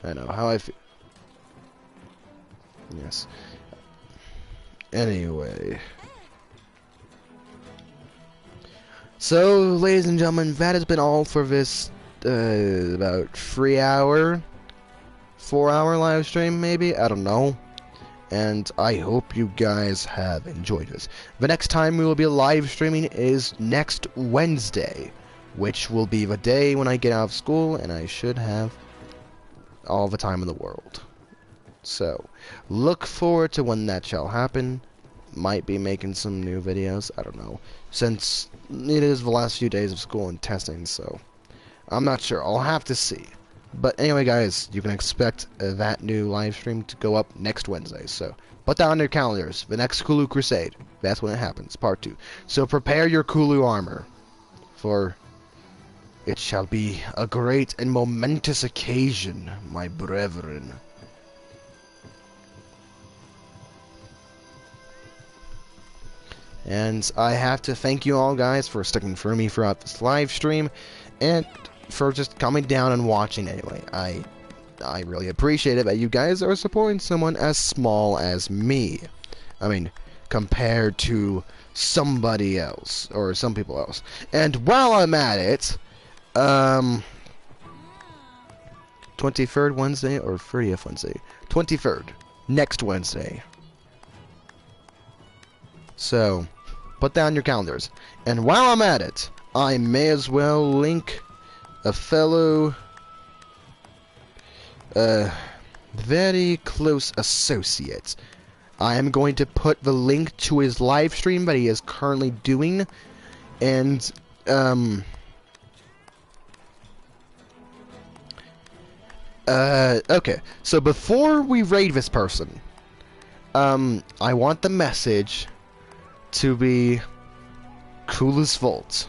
I know how I feel. Yes. Anyway. So, ladies and gentlemen, that has been all for this, about 4-hour live stream, maybe? I don't know. And I hope you guys have enjoyed this. The next time we will be live streaming is next Wednesday, which will be the day when I get out of school, and I should have all the time in the world. So, look forward to when that shall happen. Might be making some new videos, I don't know, since it is the last few days of school and testing, so I'm not sure. I'll have to see. But anyway, guys, you can expect that new live stream to go up next Wednesday. So put that on your calendars. The next Kulu Crusade. That's when it happens, part 2. So prepare your Kulu armor, for it shall be a great and momentous occasion, my brethren. And I have to thank you all, guys, for sticking for me throughout this live stream, and for just coming down and watching anyway. I really appreciate it that you guys are supporting someone as small as me. I mean, compared to somebody else, or some people else. And while I'm at it, 23rd Wednesday or 30th Wednesday? 23rd. Next Wednesday. So, put that on your calendars. And while I'm at it, I may as well link a fellow, very close associate. I am going to put the link to his live stream that he is currently doing, and, okay. So before we raid this person, I want the message to be Kulu's Vault.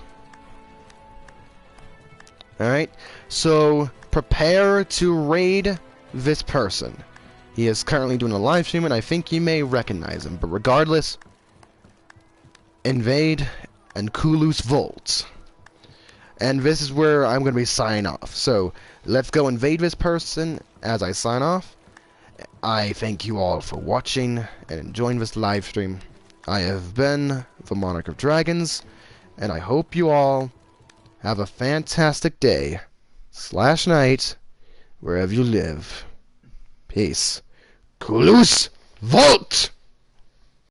Alright? So, prepare to raid this person. He is currently doing a live stream, and I think you may recognize him. But regardless, invade and Kulu's Vault. And this is where I'm going to be signing off. So, let's go invade this person as I sign off. I thank you all for watching and enjoying this live stream. I have been the Monarch of Dragons, and I hope you all have a fantastic day / night wherever you live. Peace. Kulu's Vault!